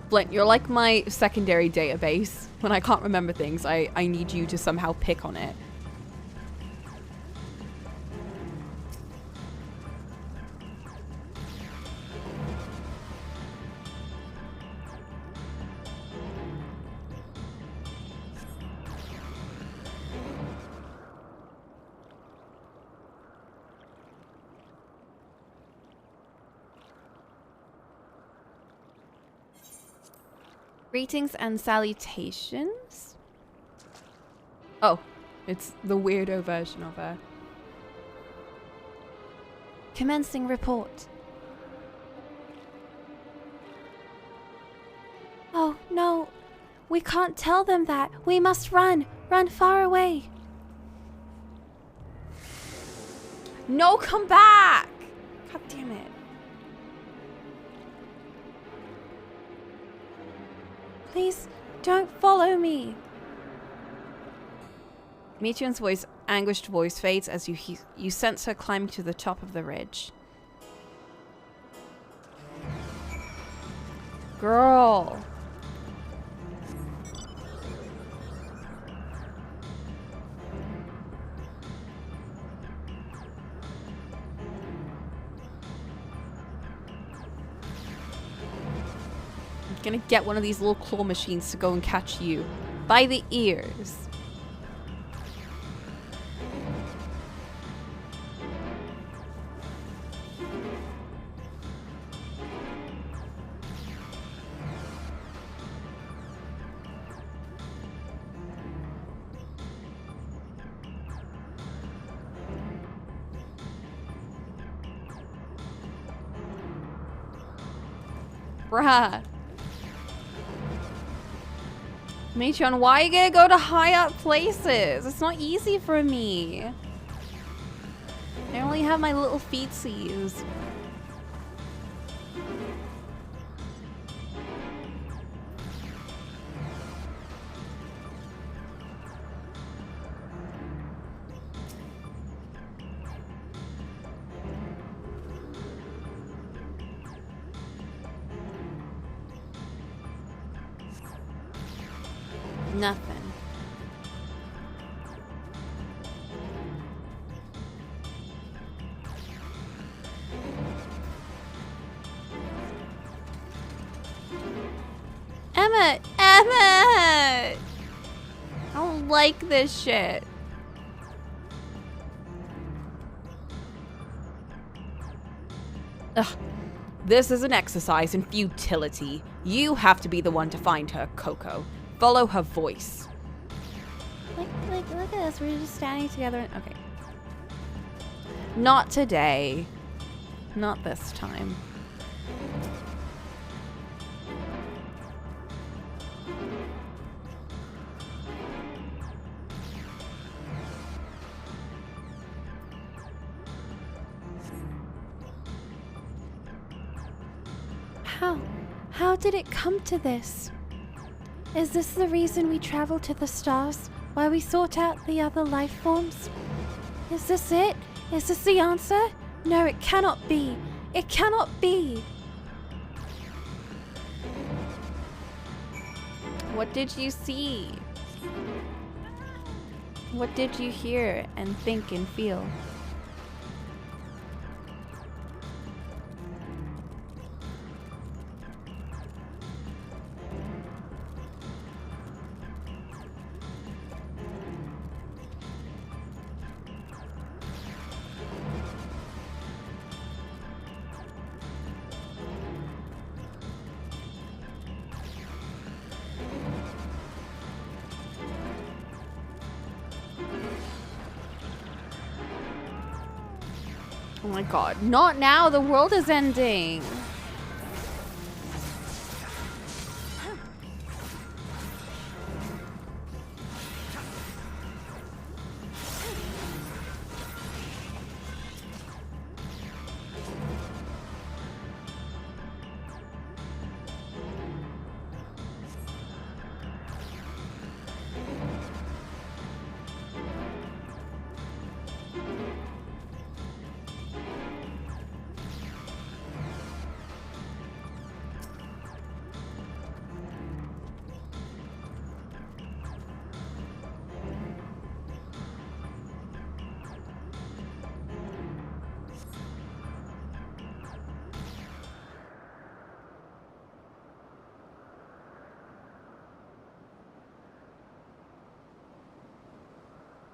Flint, you're like my secondary database. When I can't remember things, I need you to somehow pick on it. Greetings and salutations. Oh, it's the weirdo version of her. Commencing report. Oh, no. We can't tell them that. We must run. Run far away. No, come back! God damn it. Please, don't follow me. Meteon's voice, anguished voice, fades as you sense her climbing to the top of the ridge. Girl. Gonna get one of these little claw machines to go and catch you by the ears. Bruh. Meteon, why are you gonna go to high up places? It's not easy for me. I only have my little feetsies. Nothing. Emma! I don't like this shit. Ugh. This is an exercise in futility. You have to be the one to find her, Coco. Follow her voice. Like, look at us. We're just standing together. Okay. Not today. Not this time. How did it come to this? Is this the reason we traveled to the stars? Why we sought out the other life forms? Is this it? Is this the answer? No, it cannot be. It cannot be. What did you see? What did you hear and think and feel? Oh my god, not now, the world is ending.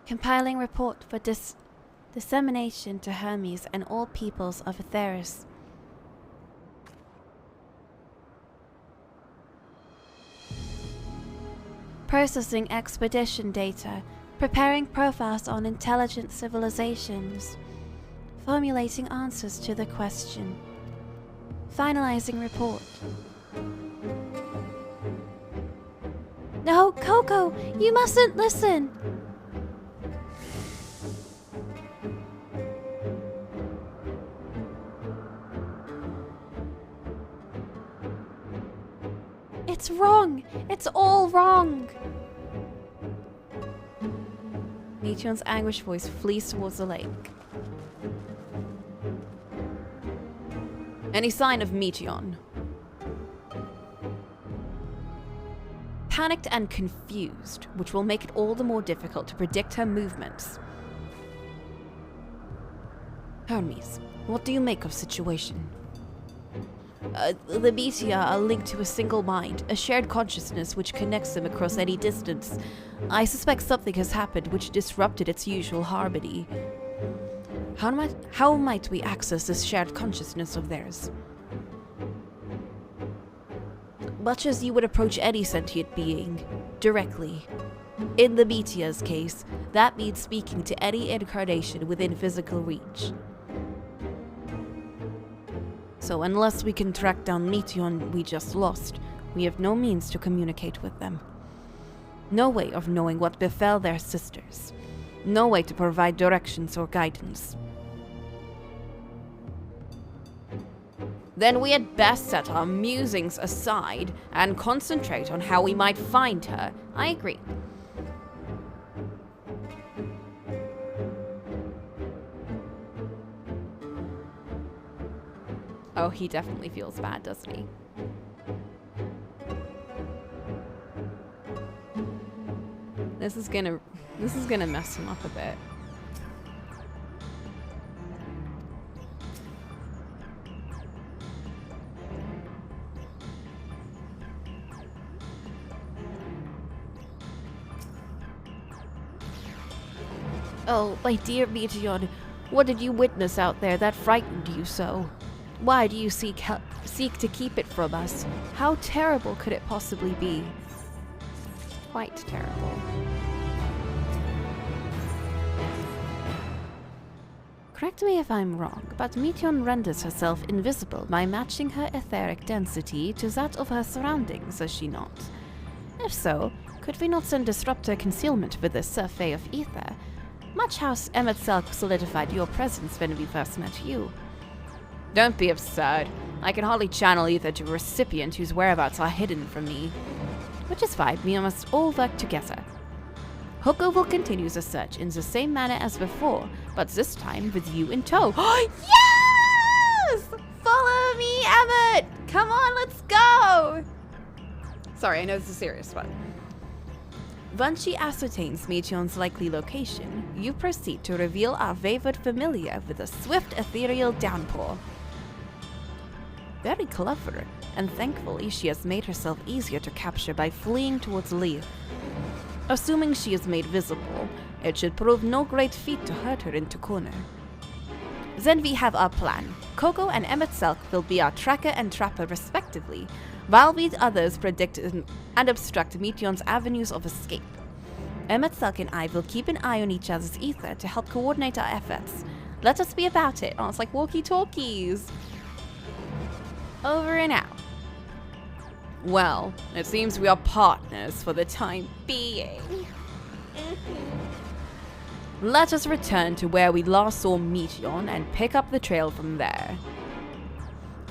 Compiling report for dissemination to Hermes and all peoples of Aetheris. Processing expedition data. Preparing profiles on intelligent civilizations. Formulating answers to the question. Finalizing report. No, Coco! You mustn't listen! It's wrong! It's all wrong! Meteon's anguished voice flees towards the lake. Any sign of Meteon? Panicked and confused, which will make it all the more difficult to predict her movements. Hermes, what do you make of situation? The Betia are linked to a single mind, a shared consciousness which connects them across any distance. I suspect something has happened which disrupted its usual harmony. How might we access this shared consciousness of theirs? Much as you would approach any sentient being, directly. In the Betia's case, that means speaking to any incarnation within physical reach. So unless we can track down Meteon we just lost, we have no means to communicate with them. No way of knowing what befell their sisters. No way to provide directions or guidance. Then we had best set our musings aside and concentrate on how we might find her. I agree. Oh, he definitely feels bad, doesn't he? This is gonna mess him up a bit. Oh, my dear Meteon, what did you witness out there that frightened you so? Why do you seek to keep it from us? How terrible could it possibly be? Quite terrible. Correct me if I'm wrong, but Meteon renders herself invisible by matching her etheric density to that of her surroundings, does she not? If so, could we not send disruptor concealment with this survey of ether? Much how Emmet Selk solidified your presence when we first met you. Don't be absurd. I can hardly channel ether to a recipient whose whereabouts are hidden from me. Which is fine, we must all work together. Hoko will continue the search in the same manner as before, but this time with you in tow. Yes! Follow me, Emmett! Come on, let's go! Sorry, I know it's a serious one. Once she ascertains Meteon's likely location, you proceed to reveal our wayward familiar with a swift ethereal downpour. Very clever, and thankfully she has made herself easier to capture by fleeing towards Leith. Assuming she is made visible, it should prove no great feat to hurt her into corner. Then we have our plan. Coco and Emmett Selk will be our tracker and trapper respectively, while we others predict and obstruct Meteon's avenues of escape. Emmett Selk and I will keep an eye on each other's ether to help coordinate our efforts. Let us be about it. Oh, it's like walkie-talkies. Over and out. Well, it seems we are partners for the time being. Let us return to where we last saw Meteon and pick up the trail from there.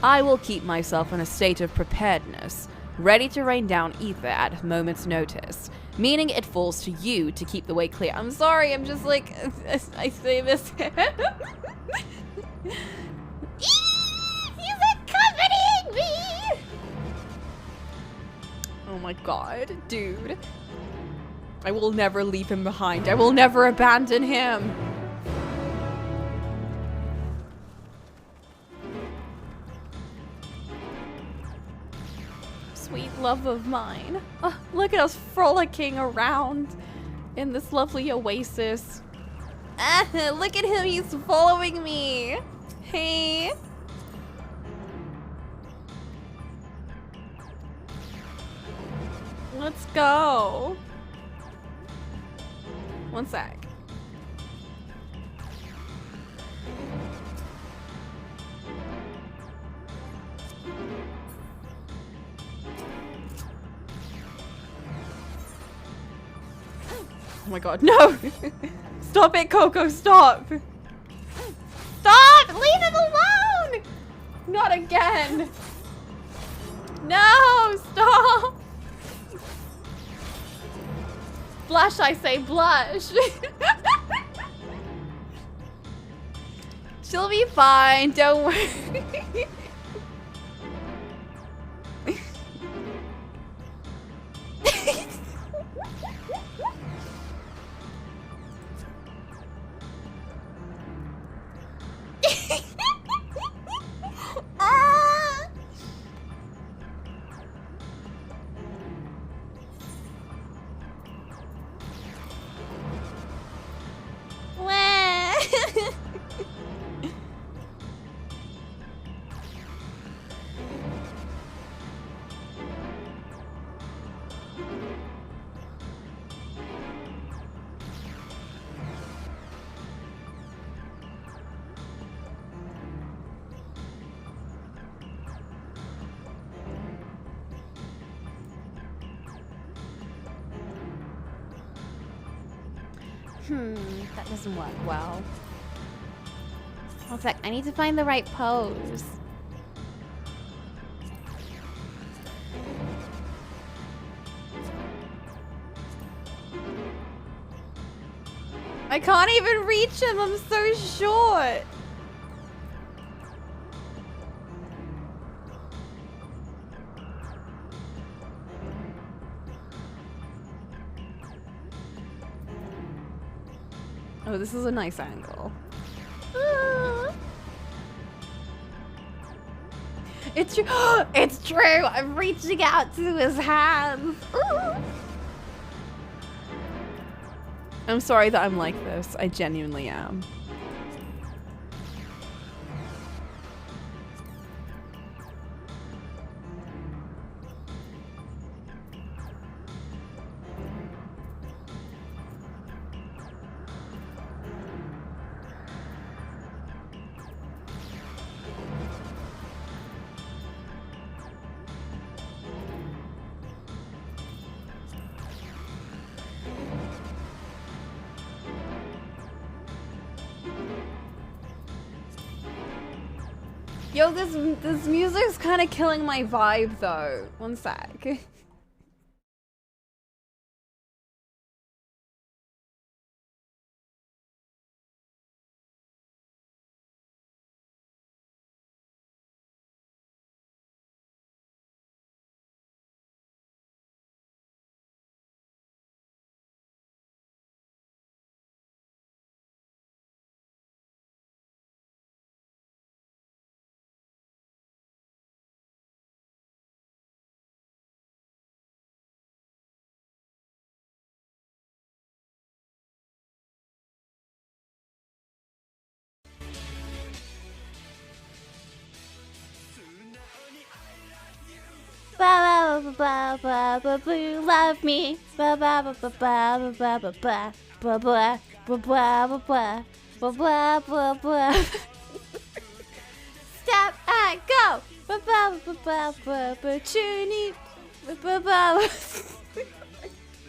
I will keep myself in a state of preparedness, ready to rain down ether at a moment's notice, meaning it falls to you to keep the way clear. I'm sorry, I'm just like, I say this. He's accompanying me! Oh my god, dude. I will never leave him behind. I will never abandon him. Sweet love of mine. Oh, look at us frolicking around in this lovely oasis. Look at him, he's following me. Hey. Let's go. One sec. Oh my god, no! Stop it, Coco, stop! Stop! Leave him alone! Not again! No, stop! Blush, I say, blush. She'll be fine, don't worry. That doesn't work well. One sec, I need to find the right pose. I can't even reach him, I'm so short. Oh, this is a nice angle. It's true. It's true. I'm reaching out to his hands. I'm sorry that I'm like this. I genuinely am. Yo, this music's kind of killing my vibe though. One sec. Ba ba ba ba ba boo, love me. Ba ba ba ba ba ba ba ba ba ba ba ba ba ba ba ba ba. Step and go. Ba ba ba ba ba ba tune. Ba ba ba.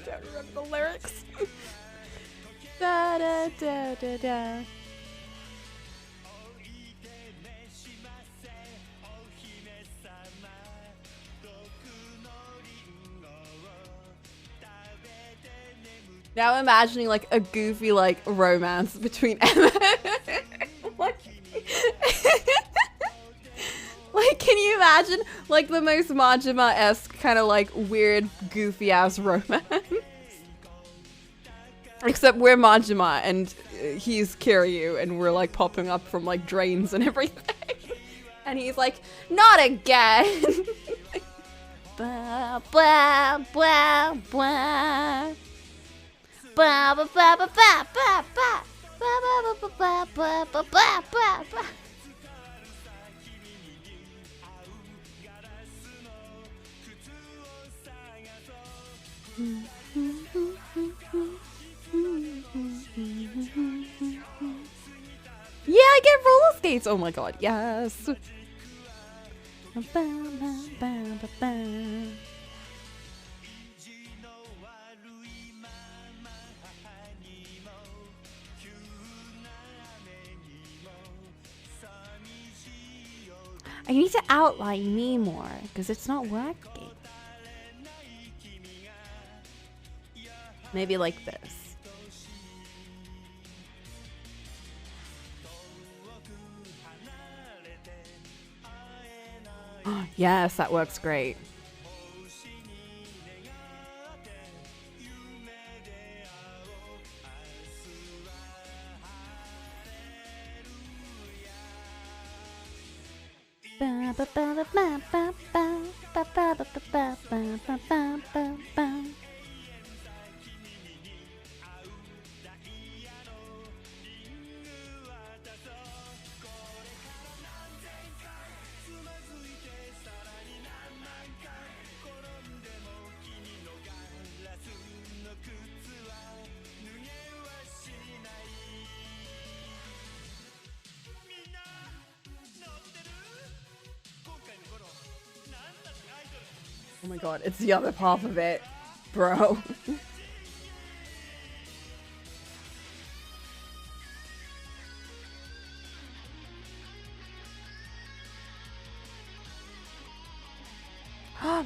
Don't remember the lyrics. Da da da da da. Now I'm imagining like a goofy like romance between Emma like, like can you imagine like the most Majima-esque kind of like weird goofy ass romance? Except we're Majima and he's Kiryu and we're like popping up from like drains and everything. And he's like, not again. Blah, blah, blah, blah. Ba ba ba ba ba ba ba ba ba ba ba ba ba ba ba. Yeah, I get roller skates. Oh my god, yes. Ba ba ba ba ba. I need to outline me more because it's not working. Maybe like this. Yes, that works great. Ba ba ba ba ba ba ba ba ba ba ba ba ba ba ba. Oh my god, it's the other half of it, bro.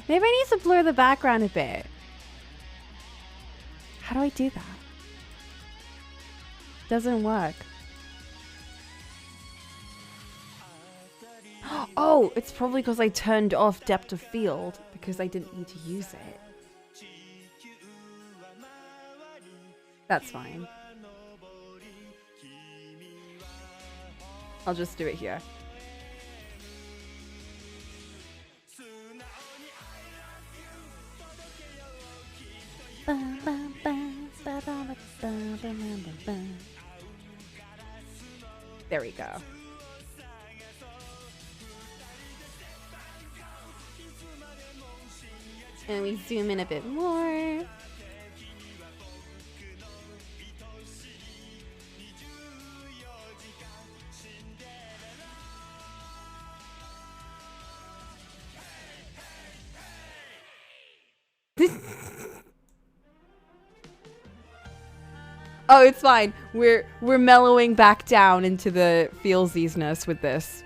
Maybe I need to blur the background a bit. How do I do that? Doesn't work. Oh, it's probably because I turned off depth of field because I didn't need to use it. That's fine. I'll just do it here. There we go. And we zoom in a bit more. Oh, it's fine. We're mellowing back down into the feelsiesness with this.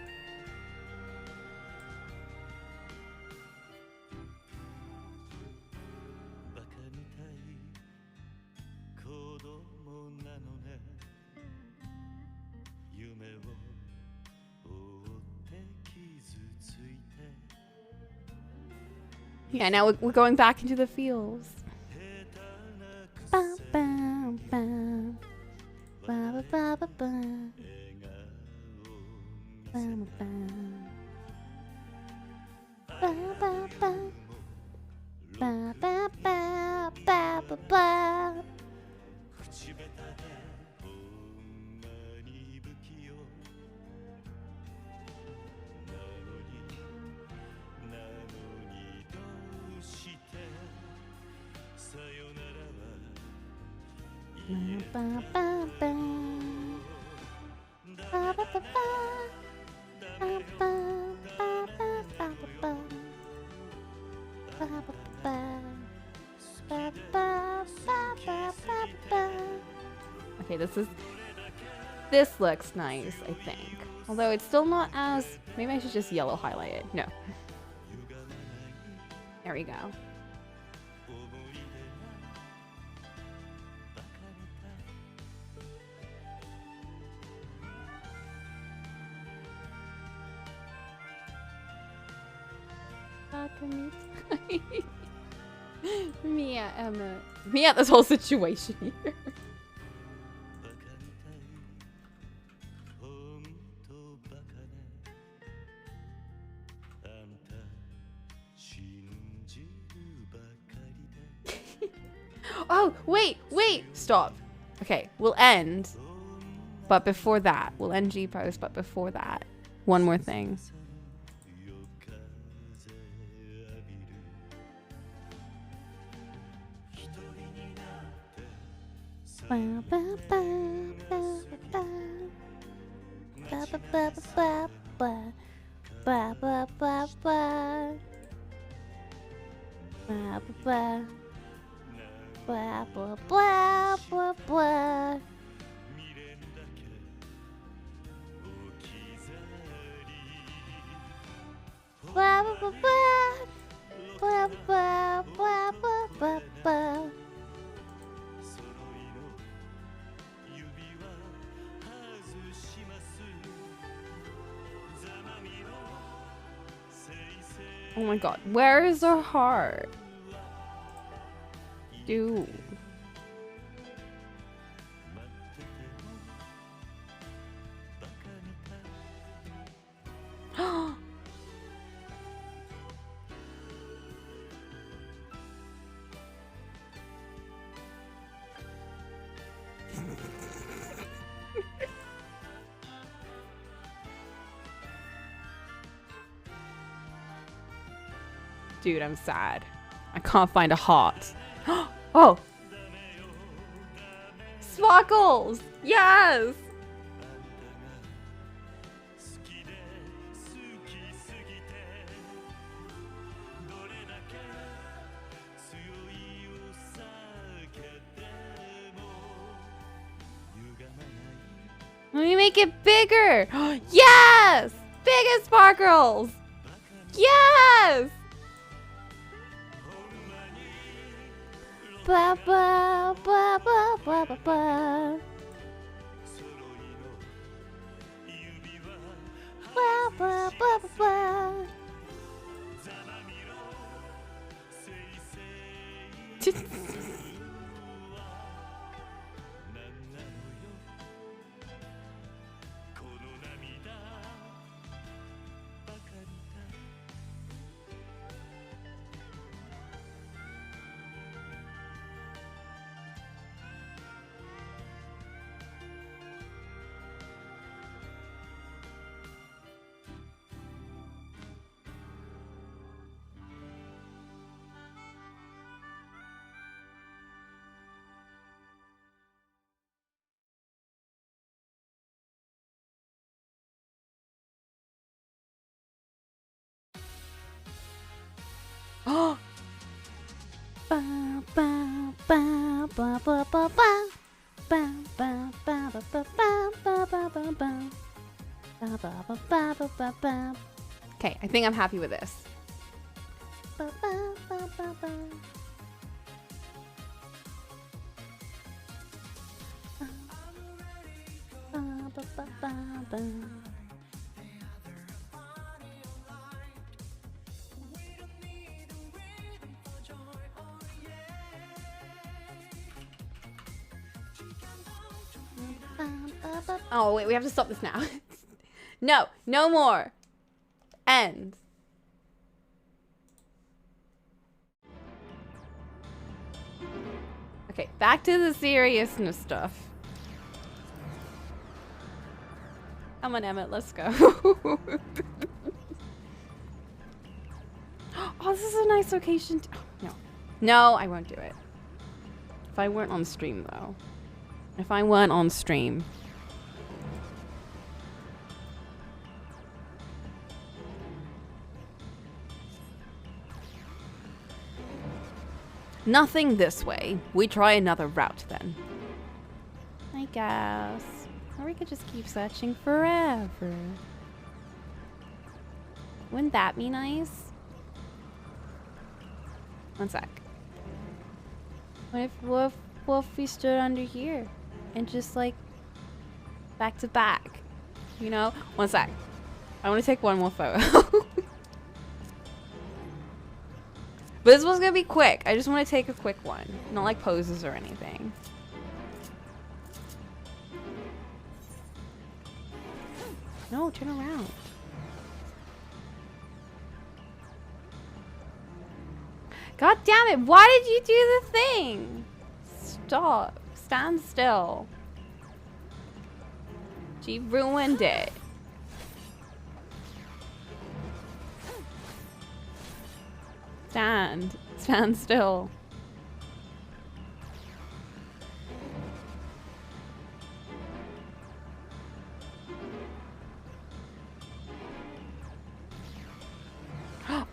Yeah, now we're going back into the fields. Ba, ba, ba. Ba, ba, ba, ba, ba. Ba, ba, ba. Ba, ba, ba. Ba, ba, ba, ba, ba, ba. Ba, ba, ba. Ba, ba, ba, ba. Ba, ba, ba, ba, ba, ba. Ba, ba, ba. Ba, ba, ba, ba, ba, ba. Okay, this looks nice, I think. Although it's still not as, maybe I should just yellow highlight it. No. There we go. Me at this whole situation here. Oh, wait, stop. Okay, we'll end. But before that, we'll end G-Post, but before that, one more thing. Ba, ba, ba, ba, ba. Ba, ba, ba, ba, ba. Ba, ba, ba, ba. Ba, ba, ba. Blah, blah, blah, blah, blah. Blah, blah, blah, blah, blah, blah, blah, blah, blah. Oh my god, where is her heart? Dude. Dude, I'm sad. I can't find a heart. Oh! Sparkles! Yes! Let me make it bigger! Yes! Bigger sparkles! Yes! Ba ba ba ba ba ba ba. Ba ba ba ba ba. Oh! Ba ba ba ba ba ba ba. Ba ba ba ba ba ba ba ba ba ba. Ba ba ba ba ba ba ba. Okay, I think I'm happy with this. Ba ba ba ba ba. Ba ba ba ba ba. Oh, wait, we have to stop this now. No, no more. End. Okay, back to the seriousness stuff. Come on, Emmett, let's go. Oh, this is a nice location. No. No, I won't do it. If I weren't on stream, though. If I weren't on stream. Nothing this way. We try another route, then. I guess. Or we could just keep searching forever. Wouldn't that be nice? One sec. What if we stood under here and just like back to back? You know? One sec. I want to take one more photo. But this one's gonna be quick. I just want to take a quick one. Not like poses or anything. No, turn around. God damn it, why did you do the thing? Stop. Stand still. She ruined it. Stand. Stand still.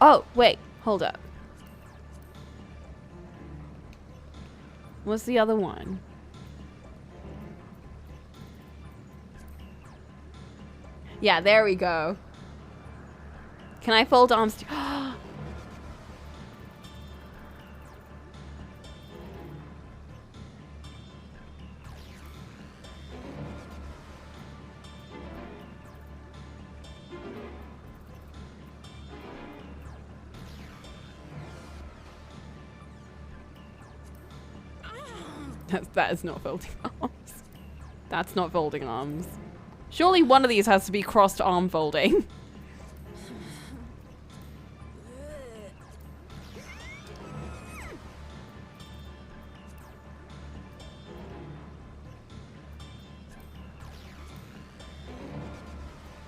Oh, wait. Hold up. What's the other one? Yeah, there we go. Can I fold arms too? That is not folding arms. That's not folding arms. Surely one of these has to be crossed arm folding.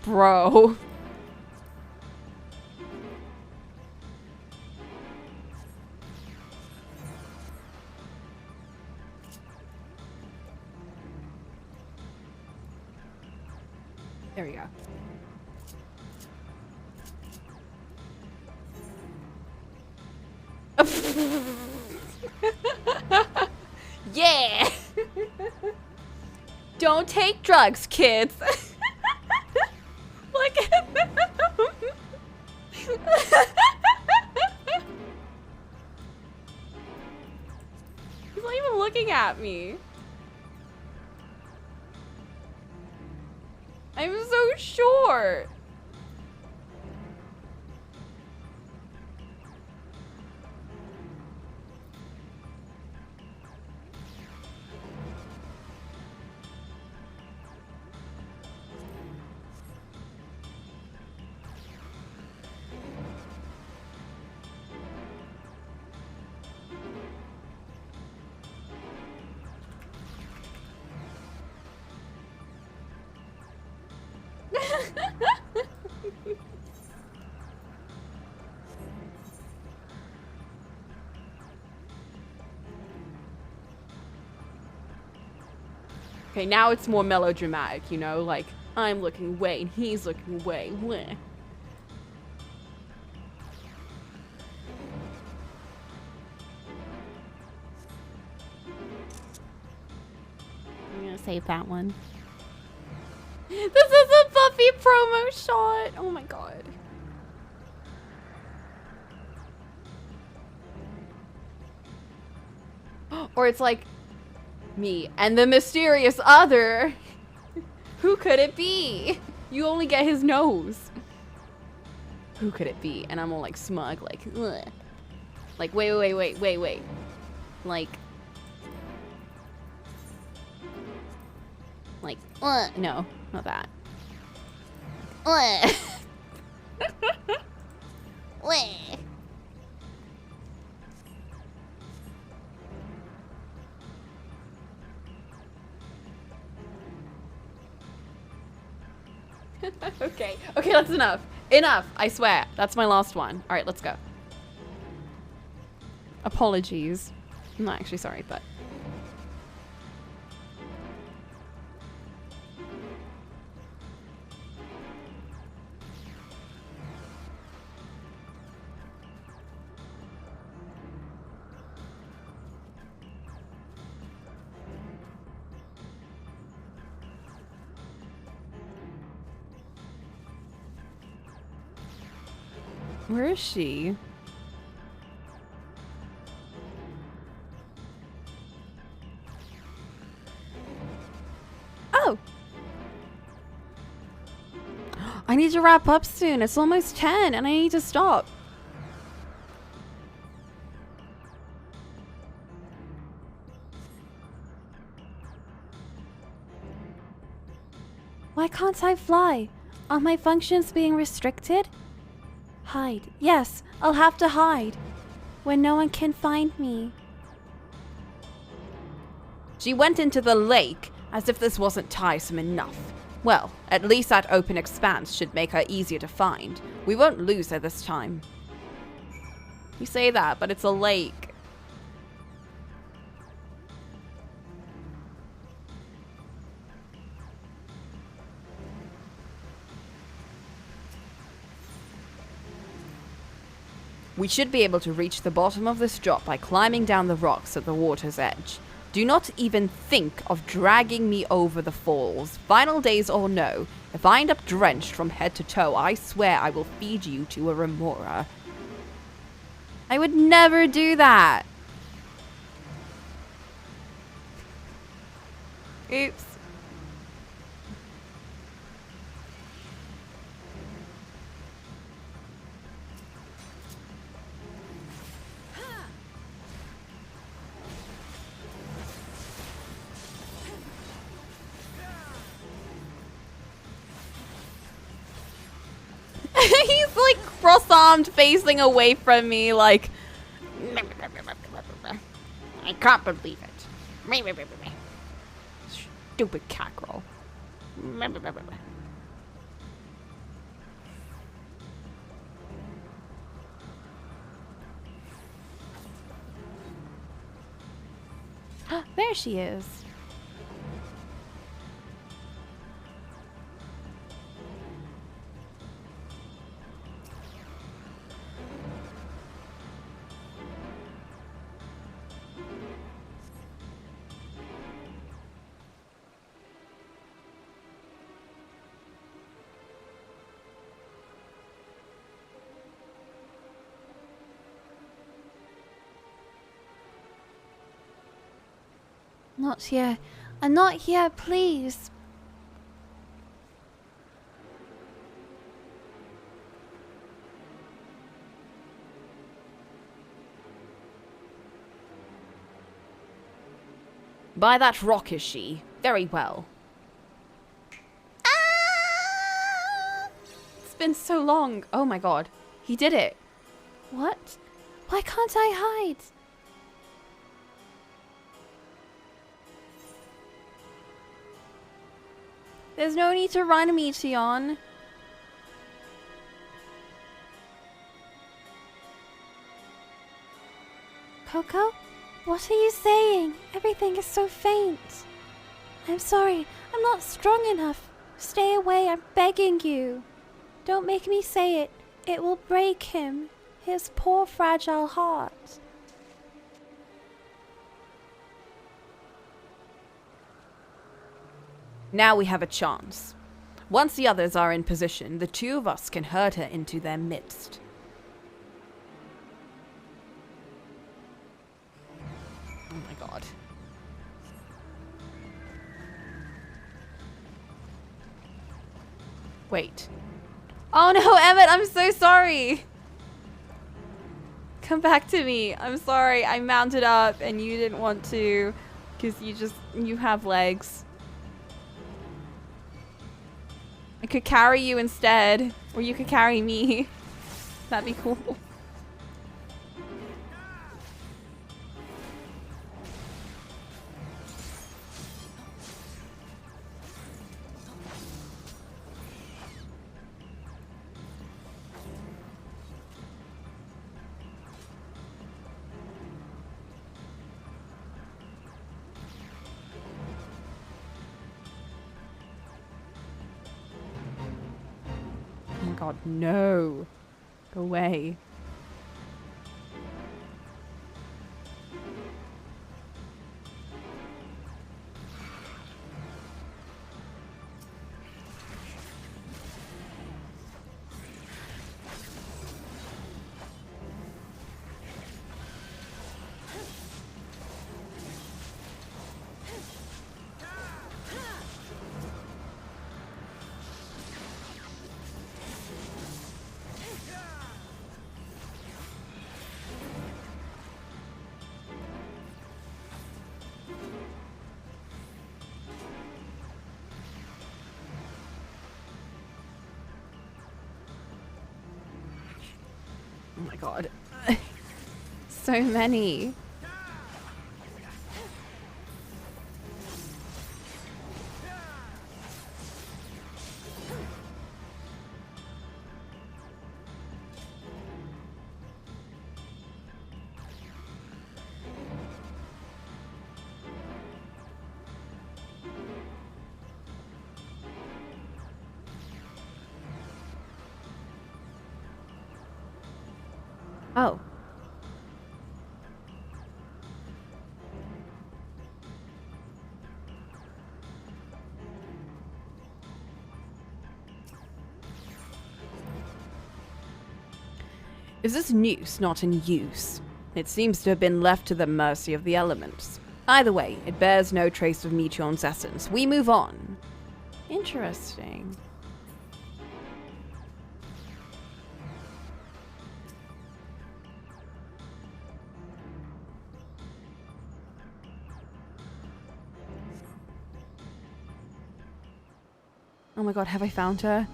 Bro. There we go. Yeah! Don't take drugs, kids. Look at them. He's not even looking at me. I'm so short. Okay, now it's more melodramatic, you know? Like, I'm looking away and he's looking away. Bleh. I'm gonna save that one. This is a Buffy promo shot! Oh my god. Or it's like me and the mysterious other. Who could it be? You only get his nose. Who could it be? And I'm all like smug, like, ugh. Like, wait. Like, Like, no, not that. Okay, that's enough. Enough, I swear. That's my last one. All right, let's go. Apologies. I'm not actually sorry, but... Where is she? Oh! I need to wrap up soon. It's almost 10 and I need to stop. Why can't I fly? Are my functions being restricted? Hide. Yes, I'll have to hide. When no one can find me. She went into the lake, as if this wasn't tiresome enough. Well, at least that open expanse should make her easier to find. We won't lose her this time. You say that, but it's a lake. We should be able to reach the bottom of this drop by climbing down the rocks at the water's edge. Do not even think of dragging me over the falls. Final days or no, if I end up drenched from head to toe, I swear I will feed you to a remora. I would never do that. Oops. He's like cross-armed facing away from me like... I can't believe it. Stupid cackerel. There she is. Not here. I'm not here, please. By that rock is she. Very well. Ah! It's been so long. Oh my god. He did it. What? Why can't I hide? There's no need to run, Meteon. Coco? What are you saying? Everything is so faint. I'm sorry. I'm not strong enough. Stay away. I'm begging you. Don't make me say it. It will break him. His poor fragile heart. Now we have a chance. Once the others are in position, the two of us can herd her into their midst. Oh my god. Wait. Oh no, Emmett, I'm so sorry! Come back to me. I'm sorry, I mounted up and you didn't want to, because you have legs. could carry you instead. Or you could carry me. That'd be cool. Oh my god, no. Go away. Oh my god. So many. Oh. Is this noose not in use? It seems to have been left to the mercy of the elements. Either way, it bears no trace of Meteorn's essence. We move on. Interesting. Oh my god, have I found her?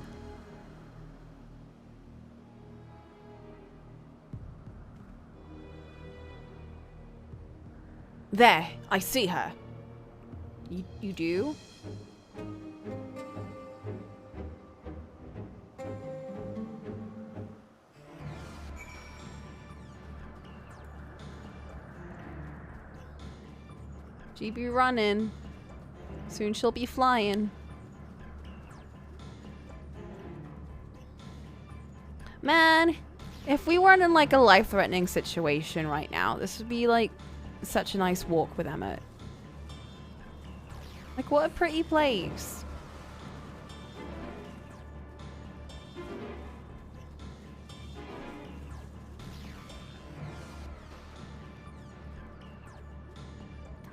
There, I see her. You do? She be running. Soon she'll be flying. Man, if we weren't in like a life-threatening situation right now, this would be like such a nice walk with Emmett. Like, what a pretty place.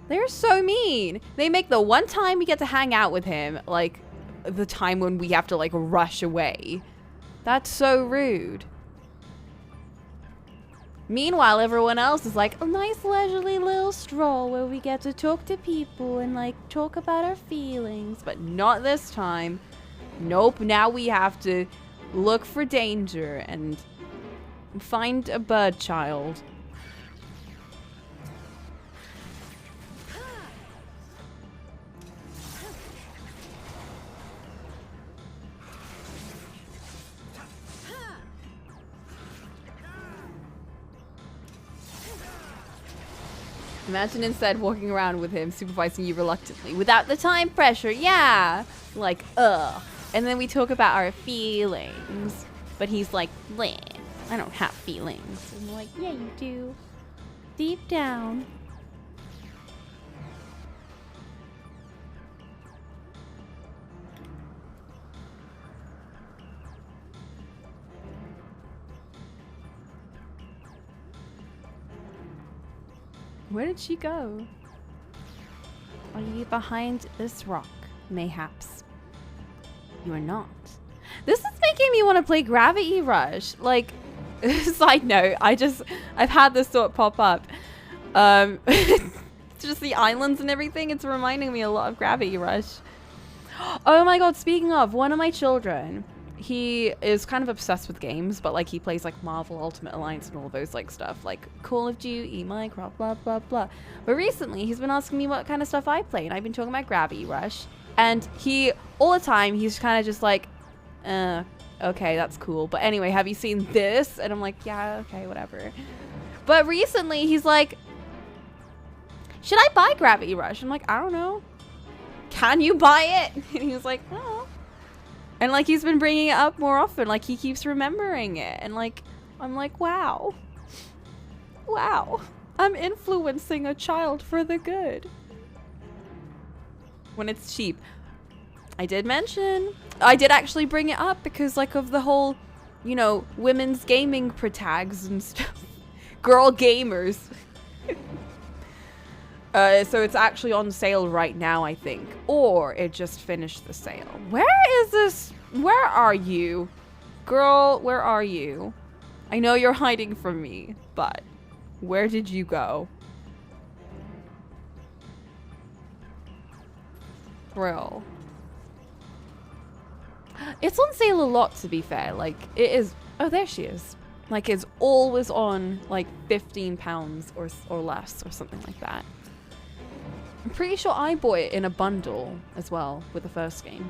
They're so mean. They make the one time we get to hang out with him, like, the time when we have to, like, rush away. That's so rude. Meanwhile, everyone else is like, a nice leisurely little stroll where we get to talk to people and, like, talk about our feelings. But not this time. Nope, now we have to look for danger and find a bird child. Imagine instead walking around with him, supervising you reluctantly, without the time pressure, yeah! Like, ugh. And then we talk about our feelings. But he's like, bleh, I don't have feelings. And I'm like, yeah, you do. Deep down. Where did she go? Are you behind this rock, mayhaps? You are not. This is making me want to play Gravity Rush. Like, side note, I've had this thought pop up. Just the islands and everything, it's reminding me a lot of Gravity Rush. Oh my god, speaking of, one of my children, he is kind of obsessed with games, but like he plays like Marvel Ultimate Alliance and all those like stuff, like Call of Duty, Minecraft, blah blah blah. But recently he's been asking me what kind of stuff I play, and I've been talking about Gravity Rush, and he all the time he's kind of just like, okay, that's cool, but anyway, have you seen this? And I'm like, yeah, okay, whatever. But recently he's like, should I buy Gravity Rush? I'm like, I don't know. Can you buy it? And he was like, oh. And like he's been bringing it up more often, like he keeps remembering it, and like I'm like, wow, I'm influencing a child for the good when it's cheap. I did actually bring it up because like of the whole, you know, women's gaming tags and stuff, girl gamers. So it's actually on sale right now, I think. Or it just finished the sale. Where is this? Where are you? Girl, where are you? I know you're hiding from me, but where did you go? Bro. It's on sale a lot, to be fair. Like, it is... Oh, there she is. Like, it's always on, like, £15 or less or something like that. I'm pretty sure I bought it in a bundle as well with the first game.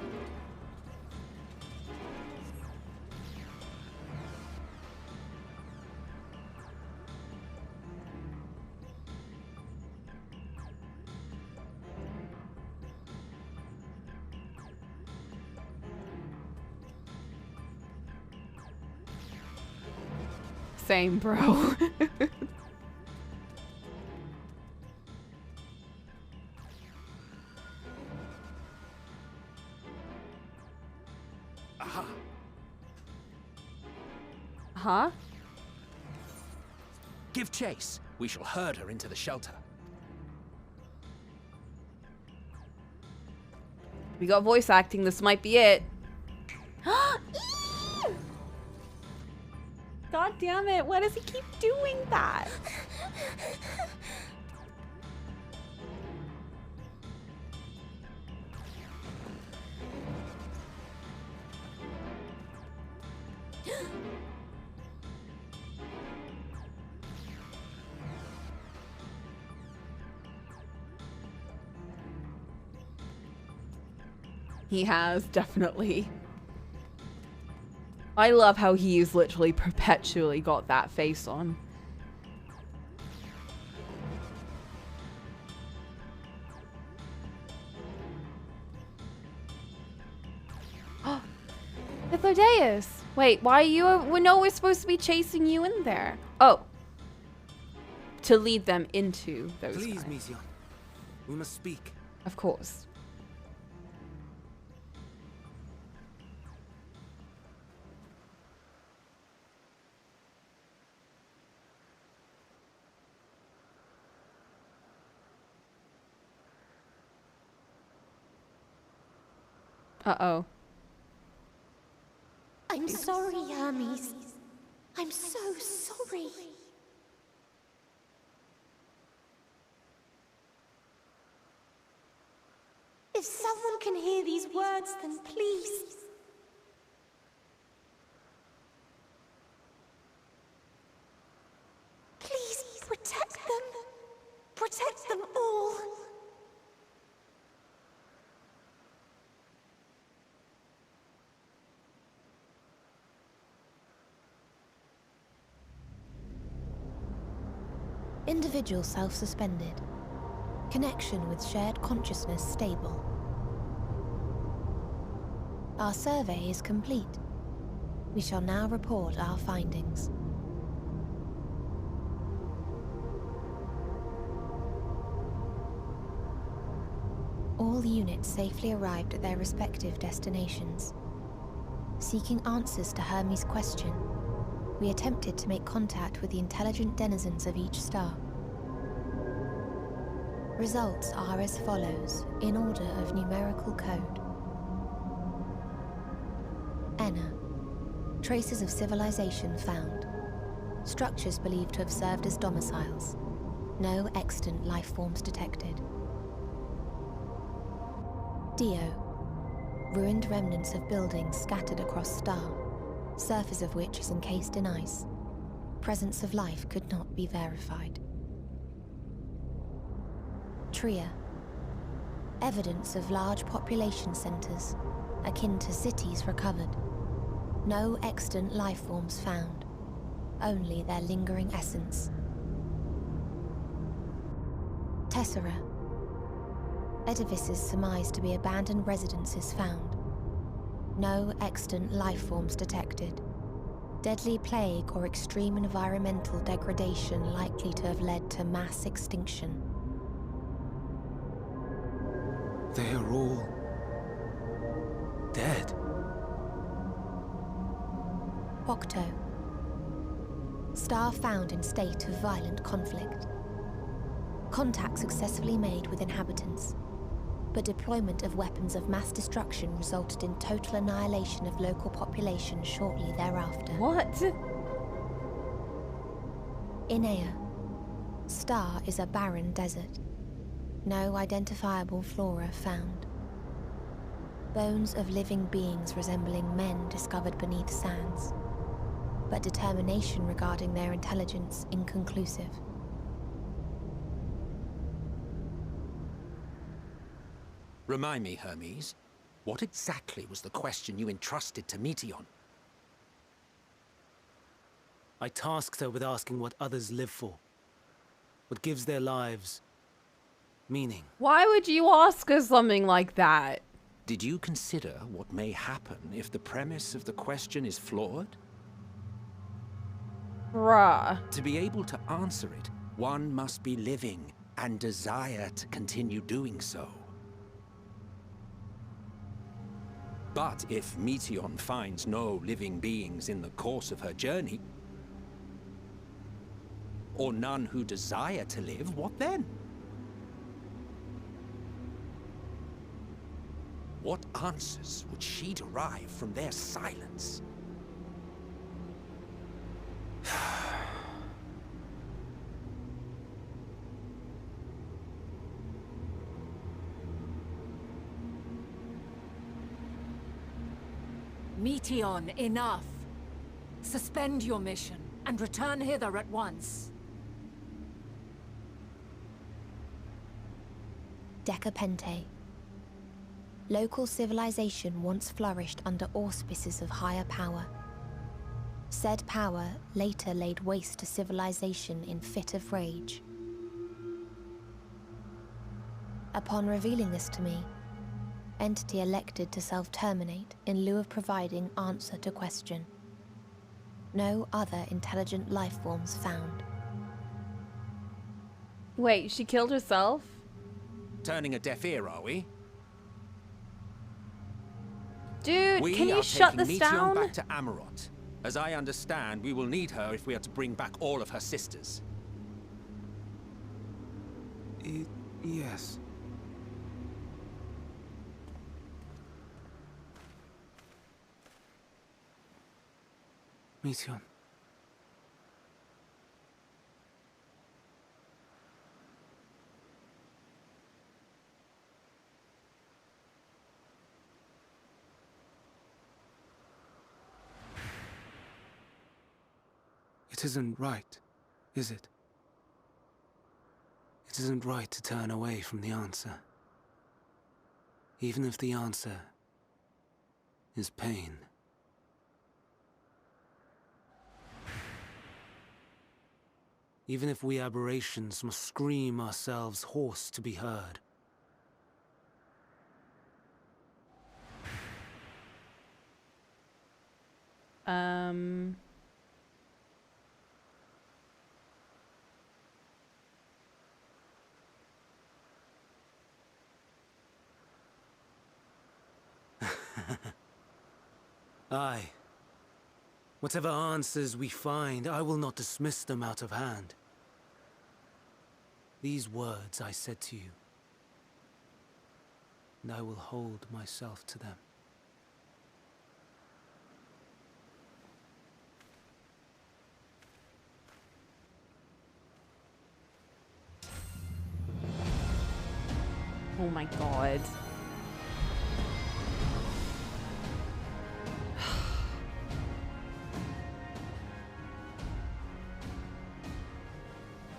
Same, bro. Huh? Give chase. We shall herd her into the shelter. We got voice acting. This might be it. God damn it. Why does he keep doing that? He has, definitely. I love how he's literally perpetually got that face on. Hythlodeus! Wait, why are you... We know we're supposed to be chasing you in there. Oh. To lead them into those Please, guys. Mission. We must speak. Of course. Uh-oh. I'm sorry, Hermes. I'm so sorry. If someone can hear these words, then please. Please protect them. Protect them all. Individual self-suspended. Connection with shared consciousness stable. Our survey is complete. We shall now report our findings. All units safely arrived at their respective destinations. Seeking answers to Hermes' question, we attempted to make contact with the intelligent denizens of each star. Results are as follows, in order of numerical code. Enna. Traces of civilization found. Structures believed to have served as domiciles. No extant life forms detected. Dio. Ruined remnants of buildings scattered across Star, surface of which is encased in ice. Presence of life could not be verified. Tria. Evidence of large population centers, akin to cities recovered. No extant life forms found, only their lingering essence. Tessera. Edifices surmised to be abandoned residences found. No extant life forms detected. Deadly plague or extreme environmental degradation likely to have led to mass extinction. They are all dead. Octo. Star found in state of violent conflict. Contact successfully made with inhabitants, but deployment of weapons of mass destruction resulted in total annihilation of local population shortly thereafter. What? Inea. Star is a barren desert. No identifiable flora found. Bones of living beings resembling men discovered beneath sands, but determination regarding their intelligence inconclusive. Remind me, Hermes, what exactly was the question you entrusted to Meteion? I tasked her with asking what others live for. What gives their lives meaning. Why would you ask her something like that? Did you consider what may happen if the premise of the question is flawed? Bruh. To be able to answer it, one must be living and desire to continue doing so. But if Meteion finds no living beings in the course of her journey, or none who desire to live, what then? What answers would she derive from their silence? Meteion, enough! Suspend your mission and return hither at once. Decapente. Local civilization once flourished under auspices of higher power. Said power later laid waste to civilization in fit of rage. Upon revealing this to me, entity elected to self-terminate in lieu of providing answer to question. No other intelligent life forms found. Wait, she killed herself? Turning a deaf ear, are we? Dude, We can are you shut taking this Meteion down? back to Amarot. As I understand, we will need her if we are to bring back all of her sisters. Yes. Meteion. It isn't right, is it? It isn't right to turn away from the answer. Even if the answer is pain. Even if we aberrations must scream ourselves hoarse to be heard. Aye. Whatever answers we find, I will not dismiss them out of hand. These words I said to you, and I will hold myself to them. Oh my god.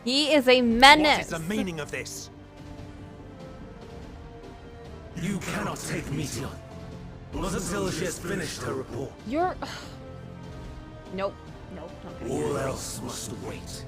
He is a menace. What is the meaning of this? You cannot take Meteon. Not until she has finished her report. You're... Nope. Nope. Not gonna All else must wait.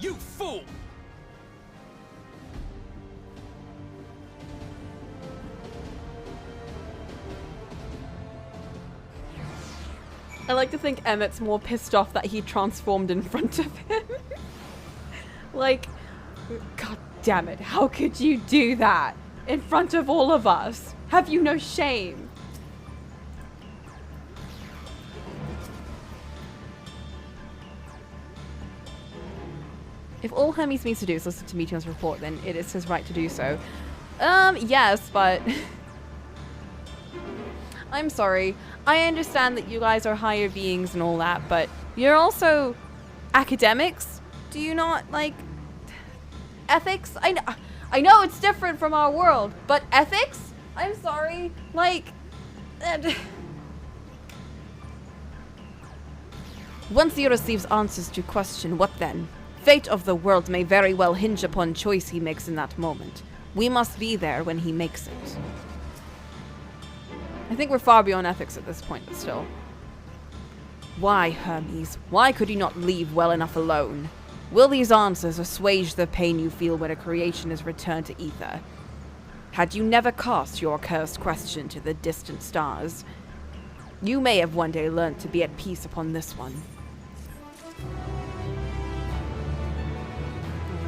You fool! I like to think Emmett's more pissed off that he transformed in front of him. Like, god damn it, how could you do that? In front of all of us? Have you no shame? If all Hermes needs to do is listen to Meteon's report, then it is his right to do so. Yes, but... I'm sorry. I understand that you guys are higher beings and all that, but you're also academics? Do you not, like... ethics? I know it's different from our world, but ethics? I'm sorry. Like... Once he receives answers to question, what then? Fate of the world may very well hinge upon choice he makes in that moment. We must be there when he makes it. I think we're far beyond ethics at this point, but still. Why, Hermes? Why could you not leave well enough alone? Will these answers assuage the pain you feel when a creation is returned to ether? Had you never cast your cursed question to the distant stars, you may have one day learned to be at peace upon this one.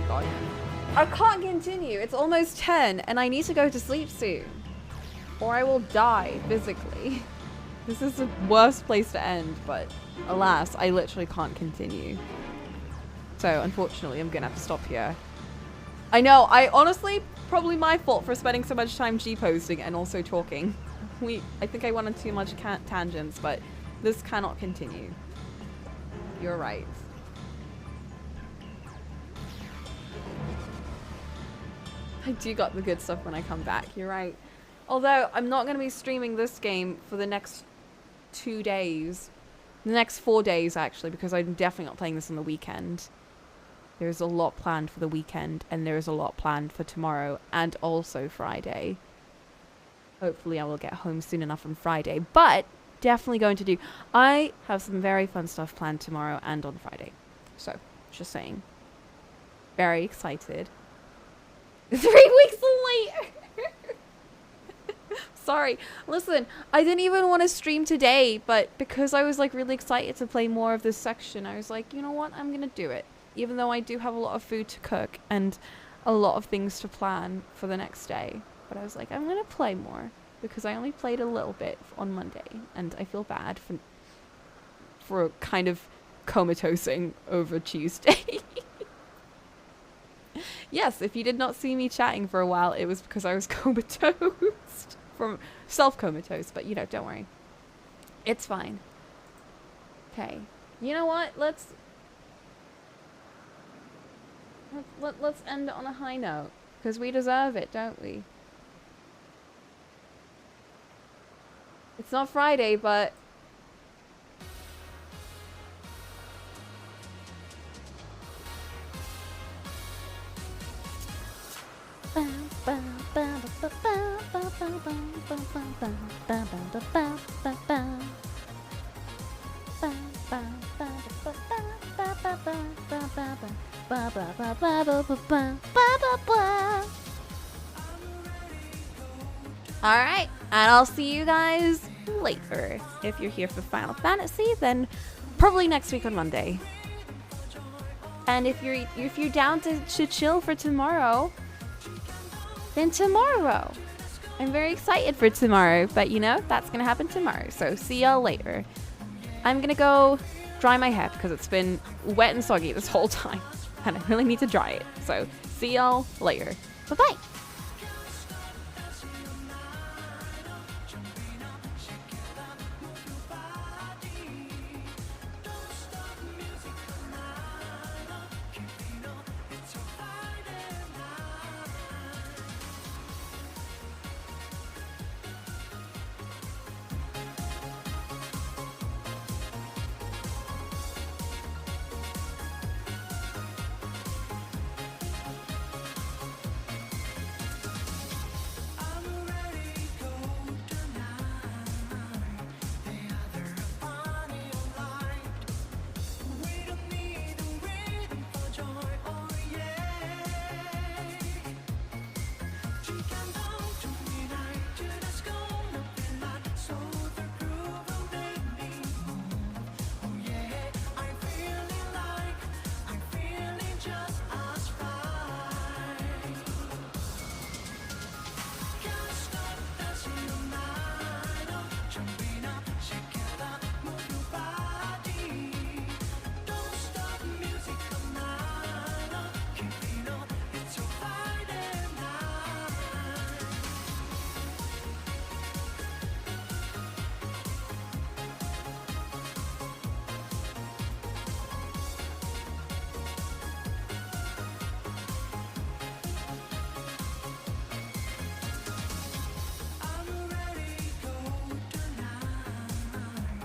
God. I can't continue. It's almost 10 and I need to go to sleep soon. Or I will die physically. This is the worst place to end, but alas, I literally can't continue. So unfortunately, I'm gonna have to stop here. I know, I honestly, probably my fault for spending so much time G-posting and also talking. I think I went on too much tangents, but this cannot continue. You're right. I do got the good stuff when I come back, you're right. Although, I'm not going to be streaming this game for the next 2 days. The next 4 days, actually, because I'm definitely not playing this on the weekend. There's a lot planned for the weekend, and there's a lot planned for tomorrow, and also Friday. Hopefully I will get home soon enough on Friday, but definitely going to do... I have some very fun stuff planned tomorrow and on Friday. So, just saying. Very excited. 3 weeks later! Sorry. Listen, I didn't even want to stream today, but because I was like really excited to play more of this section, I was like, you know what? I'm going to do it. Even though I do have a lot of food to cook and a lot of things to plan for the next day. But I was like, I'm going to play more because I only played a little bit on Monday and I feel bad for kind of comatosing over Tuesday. Yes, if you did not see me chatting for a while, it was because I was comatose. From self-comatose, but you know, don't worry. It's fine. Okay. You know what? Let's end it on a high note. Because we deserve it, don't we? It's not Friday, but... Alright, and I'll see you guys later. If you're here for Final Fantasy, then probably next week on Monday. And if you're down to chill for tomorrow, then tomorrow. I'm very excited for tomorrow, but you know, that's gonna happen tomorrow. So see y'all later. I'm gonna go dry my hair because it's been wet and soggy this whole time. And I really need to dry it. So see y'all later. Bye-bye.